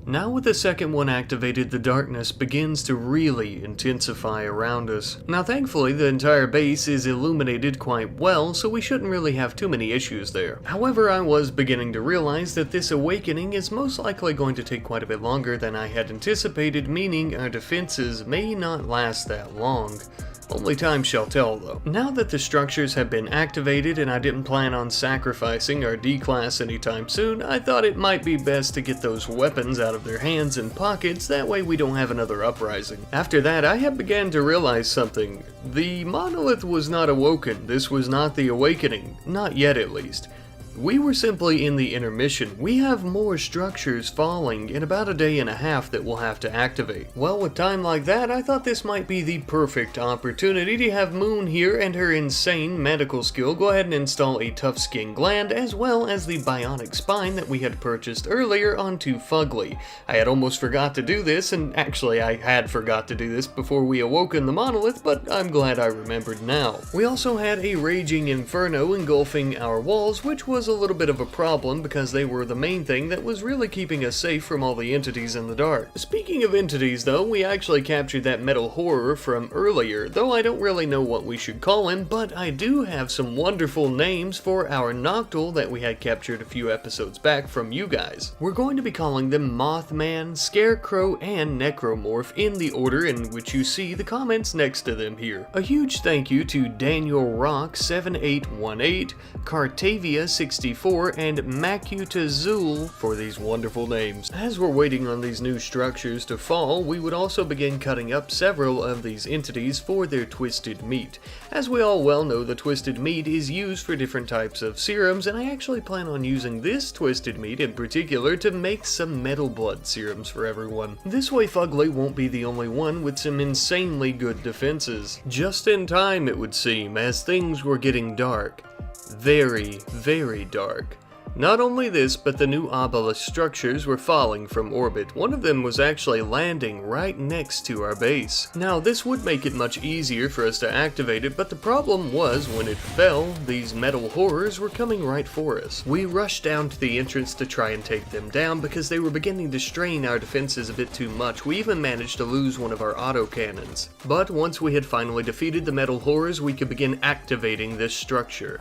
Now with the second one activated, the darkness begins to really intensify around us. Now thankfully the entire base is illuminated quite well, so we shouldn't really have too many issues there. However, I was beginning to realize that this awakening is most likely going to take quite a bit longer than I had anticipated, meaning our defenses may not last that long. Only time shall tell, though. Now that the structures have been activated and I didn't plan on sacrificing our D-class anytime soon, I thought it might be best to get those weapons out of their hands and pockets, that way we don't have another uprising. After that, I had began to realize something. The monolith was not awoken. This was not the awakening. Not yet, at least. We were simply in the intermission. We have more structures falling in about a day and a half that we'll have to activate. Well, with time like that, I thought this might be the perfect opportunity to have Moon here and her insane medical skill go ahead and install a tough skin gland as well as the bionic spine that we had purchased earlier onto Fugly. I had almost forgot to do this, and actually I had forgot to do this before we awoken the monolith, but I'm glad I remembered now. We also had a raging inferno engulfing our walls, which was a little bit of a problem because they were the main thing that was really keeping us safe from all the entities in the dark. Speaking of entities though, we actually captured that metal horror from earlier, though I don't really know what we should call him, but I do have some wonderful names for our Noctil that we had captured a few episodes back from you guys. We're going to be calling them Mothman, Scarecrow, and Necromorph in the order in which you see the comments next to them here. A huge thank you to Daniel Rock 7818, Cartavia 64, and Macutazul for these wonderful names. As we're waiting on these new structures to fall, we would also begin cutting up several of these entities for their twisted meat. As we all well know, the twisted meat is used for different types of serums, and I actually plan on using this twisted meat in particular to make some metal blood serums for everyone. This way Fugly won't be the only one with some insanely good defenses. Just in time, it would seem, as things were getting dark. Very, very dark. Not only this, but the new obelisk structures were falling from orbit. One of them was actually landing right next to our base. Now, this would make it much easier for us to activate it, but the problem was when it fell, these metal horrors were coming right for us. We rushed down to the entrance to try and take them down because they were beginning to strain our defenses a bit too much. We even managed to lose one of our autocannons. But once we had finally defeated the metal horrors, we could begin activating this structure.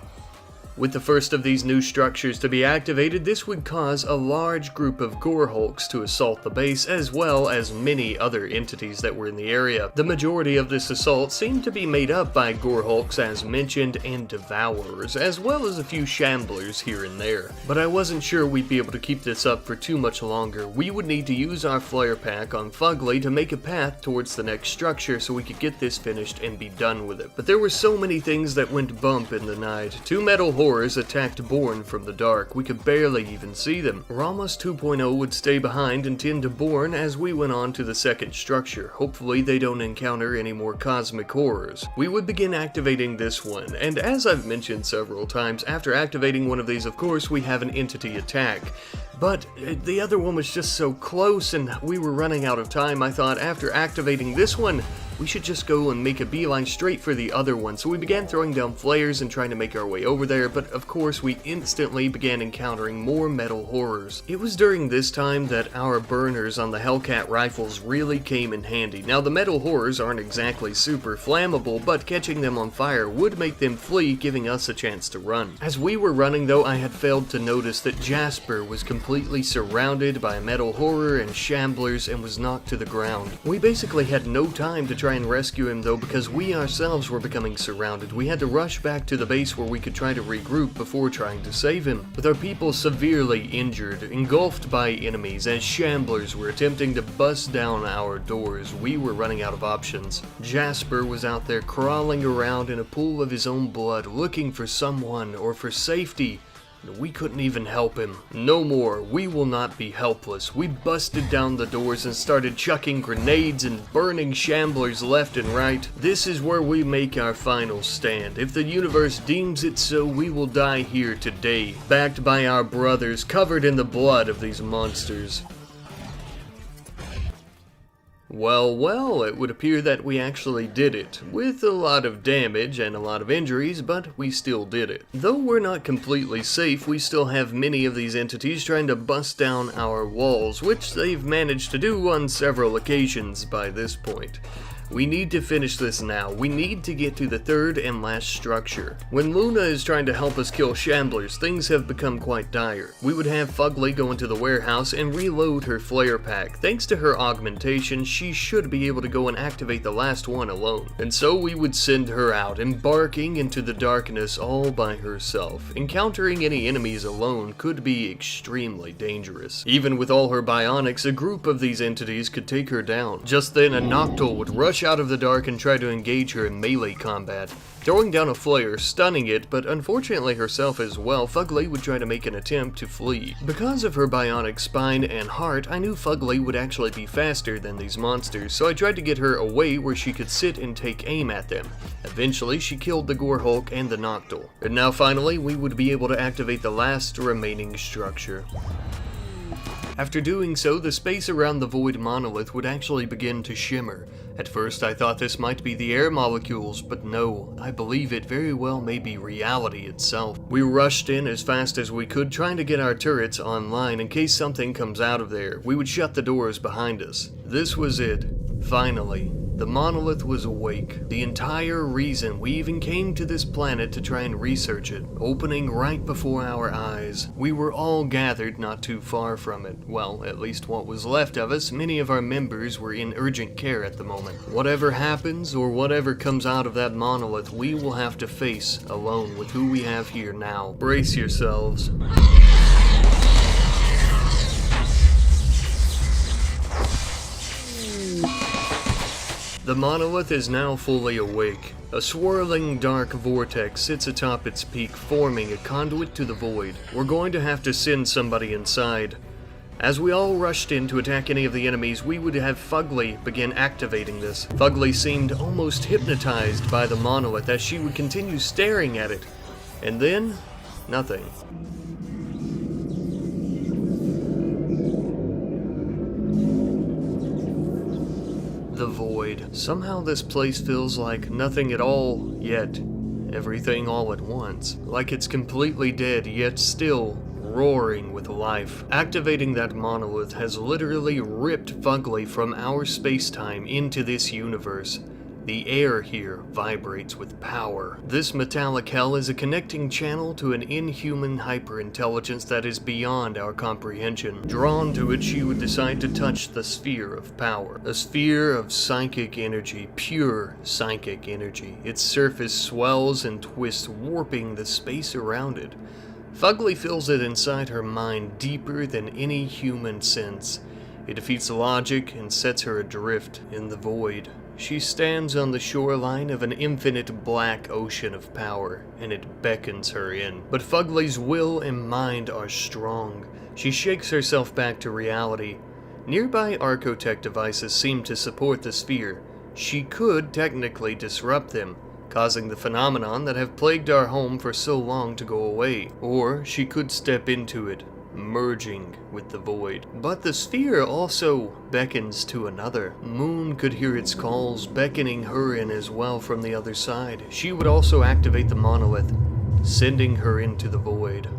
With the first of these new structures to be activated, this would cause a large group of gore hulks to assault the base, as well as many other entities that were in the area. The majority of this assault seemed to be made up by gore hulks as mentioned and devourers, as well as a few shamblers here and there. But I wasn't sure we'd be able to keep this up for too much longer. We would need to use our flare pack on Fugly to make a path towards the next structure so we could get this finished and be done with it. But there were so many things that went bump in the night. Two metal horrors attacked Born from the dark. We could barely even see them. Ramos 2.0 would stay behind and tend to Born as we went on to the second structure. Hopefully they don't encounter any more cosmic horrors. We would begin activating this one, and as I've mentioned several times, after activating one of these, of course, we have an entity attack. but the other one was just so close and we were running out of time. I thought after activating this one, we should just go and make a beeline straight for the other one. So we began throwing down flares and trying to make our way over there, but of course we instantly began encountering more metal horrors. It was during this time that our burners on the Hellcat rifles really came in handy. Now the metal horrors aren't exactly super flammable, but catching them on fire would make them flee, giving us a chance to run. As we were running though, I had failed to notice that Jasper was completely surrounded by a metal horror and shamblers and was knocked to the ground. We basically had no time to try and rescue him though, because we ourselves were becoming surrounded. We had to rush back to the base where we could try to regroup before trying to save him. With our people severely injured, engulfed by enemies, as shamblers were attempting to bust down our doors, we were running out of options. Jasper was out there crawling around in a pool of his own blood, looking for someone or for safety. We couldn't even help him. No more. We will not be helpless. We busted down the doors and started chucking grenades and burning shamblers left and right. This is where we make our final stand. If the universe deems it so, we will die here today, backed by our brothers, covered in the blood of these monsters. Well, it would appear that we actually did it, with a lot of damage and a lot of injuries, but we still did it. Though we're not completely safe, we still have many of these entities trying to bust down our walls, which they've managed to do on several occasions by this point. We need to finish this now. We need to get to the third and last structure. When Luna is trying to help us kill shamblers, things have become quite dire. We would have Fugly go into the warehouse and reload her flare pack. Thanks to her augmentation, she should be able to go and activate the last one alone. And so we would send her out, embarking into the darkness all by herself. Encountering any enemies alone could be extremely dangerous. Even with all her bionics, a group of these entities could take her down. Just then, a Noctul would rush out of the dark and try to engage her in melee combat, throwing down a flare, stunning it, but unfortunately herself as well. Fugly would try to make an attempt to flee. Because of her bionic spine and heart, I knew Fugly would actually be faster than these monsters, so I tried to get her away where she could sit and take aim at them. Eventually, she killed the Gore Hulk and the Noctul. And now finally, we would be able to activate the last remaining structure. After doing so, the space around the void monolith would actually begin to shimmer. At first I thought this might be the air molecules, but no, I believe it very well may be reality itself. We rushed in as fast as we could, trying to get our turrets online in case something comes out of there. We would shut the doors behind us. This was it. Finally. The monolith was awake. The entire reason we even came to this planet to try and research it, opening right before our eyes. We were all gathered not too far from it. Well, at least what was left of us. Many of our members were in urgent care at the moment. Whatever happens or whatever comes out of that monolith, we will have to face alone with who we have here now. Brace yourselves. The monolith is now fully awake. A swirling dark vortex sits atop its peak, forming a conduit to the void. We're going to have to send somebody inside. As we all rushed in to attack any of the enemies, we would have Fugly begin activating this. Fugly seemed almost hypnotized by the monolith as she would continue staring at it. And then, nothing. The void. Somehow this place feels like nothing at all, yet everything all at once. Like it's completely dead, yet still roaring with life. Activating that monolith has literally ripped Fugly from our space-time into this universe. The air here vibrates with power. This metallic hell is a connecting channel to an inhuman hyper-intelligence that is beyond our comprehension. Drawn to it, she would decide to touch the sphere of power. A sphere of psychic energy, pure psychic energy. Its surface swells and twists, warping the space around it. Fugly feels it inside her mind deeper than any human sense. It defeats logic and sets her adrift in the void. She stands on the shoreline of an infinite black ocean of power, and it beckons her in. But Fugly's will and mind are strong. She shakes herself back to reality. Nearby Archotech devices seem to support the sphere. She could technically disrupt them, causing the phenomenon that have plagued our home for so long to go away. Or she could step into it, merging with the void. But the sphere also beckons to another. Moon could hear its calls beckoning her in as well from the other side. She would also activate the monolith, sending her into the void.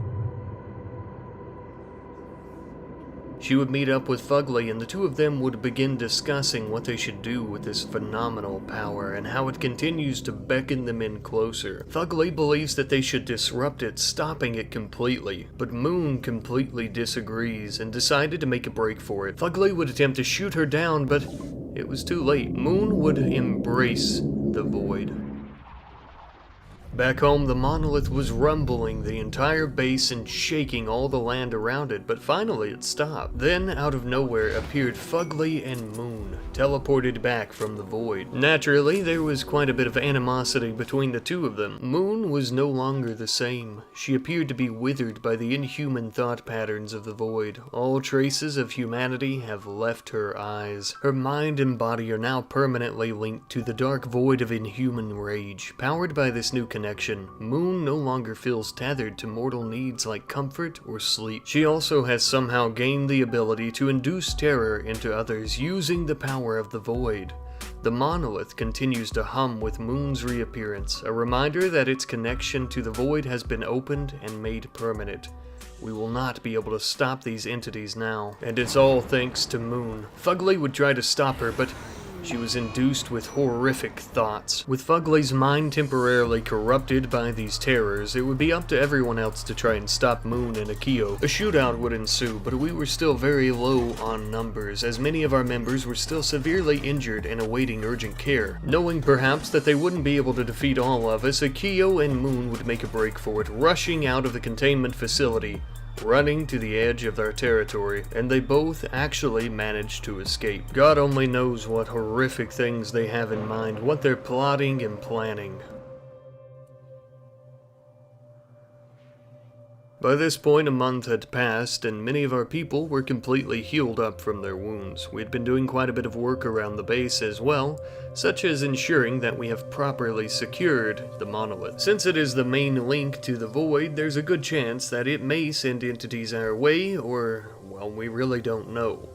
She would meet up with Fugly, and the two of them would begin discussing what they should do with this phenomenal power and how it continues to beckon them in closer. Fugly believes that they should disrupt it, stopping it completely, but Moon completely disagrees and decided to make a break for it. Fugly would attempt to shoot her down, but it was too late. Moon would embrace the void. Back home, the monolith was rumbling the entire base and shaking all the land around it, but finally it stopped. Then, out of nowhere, appeared Fugly and Moon, teleported back from the void. Naturally, there was quite a bit of animosity between the two of them. Moon was no longer the same. She appeared to be withered by the inhuman thought patterns of the void. All traces of humanity have left her eyes. Her mind and body are now permanently linked to the dark void of inhuman rage. Powered by this new connection, Moon no longer feels tethered to mortal needs like comfort or sleep. She also has somehow gained the ability to induce terror into others using the power of the void. The monolith continues to hum with Moon's reappearance, a reminder that its connection to the void has been opened and made permanent. We will not be able to stop these entities now, and it's all thanks to Moon. Fugly would try to stop her, but she was induced with horrific thoughts. With Fugly's mind temporarily corrupted by these terrors, it would be up to everyone else to try and stop Moon and Akio. A shootout would ensue, but we were still very low on numbers, as many of our members were still severely injured and awaiting urgent care. Knowing perhaps that they wouldn't be able to defeat all of us, Akio and Moon would make a break for it, rushing out of the containment facility, running to the edge of their territory, and they both actually managed to escape. God only knows what horrific things they have in mind, what they're plotting and planning. By this point, a month had passed, and many of our people were completely healed up from their wounds. We had been doing quite a bit of work around the base as well, such as ensuring that we have properly secured the monolith. Since it is the main link to the void, there's a good chance that it may send entities our way, or, well, we really don't know.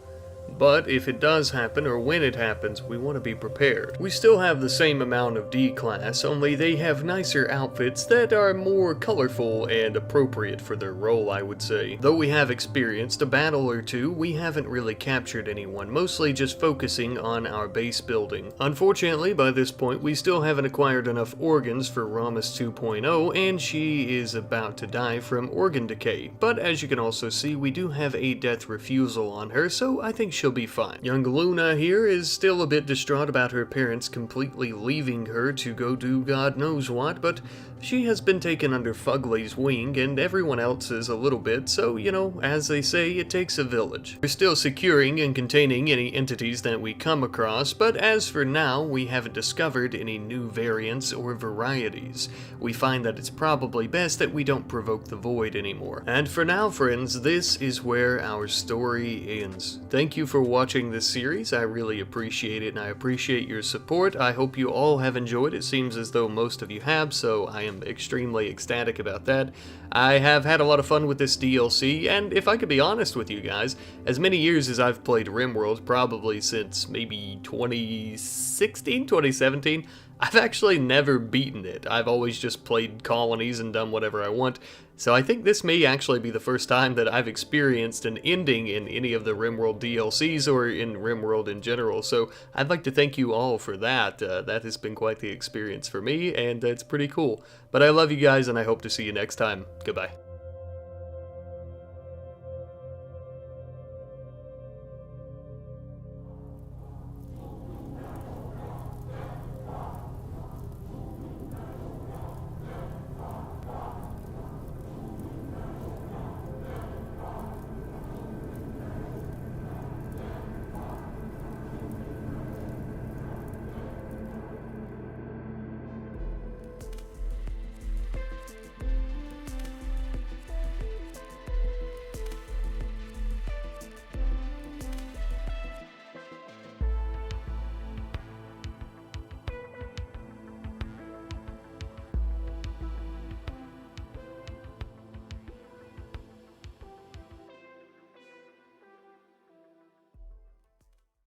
But if it does happen, or when it happens, we want to be prepared. We still have the same amount of D-Class, only they have nicer outfits that are more colorful and appropriate for their role, I would say. Though we have experienced a battle or two, we haven't really captured anyone, mostly just focusing on our base building. Unfortunately, by this point, we still haven't acquired enough organs for Ramus 2.0, and she is about to die from organ decay. But as you can also see, we do have a death refusal on her, so I think she'll be fine. Young Luna here is still a bit distraught about her parents completely leaving her to go do God knows what, but she has been taken under Fugly's wing, and everyone else is a little bit, so, you know, as they say, it takes a village. We're still securing and containing any entities that we come across, but as for now, we haven't discovered any new variants or varieties. We find that it's probably best that we don't provoke the void anymore. And for now, friends, this is where our story ends. Thank you for watching this series. I really appreciate it, and I appreciate your support. I hope you all have enjoyed. It seems as though most of you have, so I am extremely ecstatic about that. I have had a lot of fun with this DLC, and if I could be honest with you guys, as many years as I've played RimWorld, probably since maybe 2016, 2017, I've actually never beaten it. I've always just played colonies and done whatever I want. So I think this may actually be the first time that I've experienced an ending in any of the RimWorld DLCs or in RimWorld in general. So I'd like to thank you all for that. That has been quite the experience for me, and it's pretty cool. But I love you guys, and I hope to see you next time. Goodbye.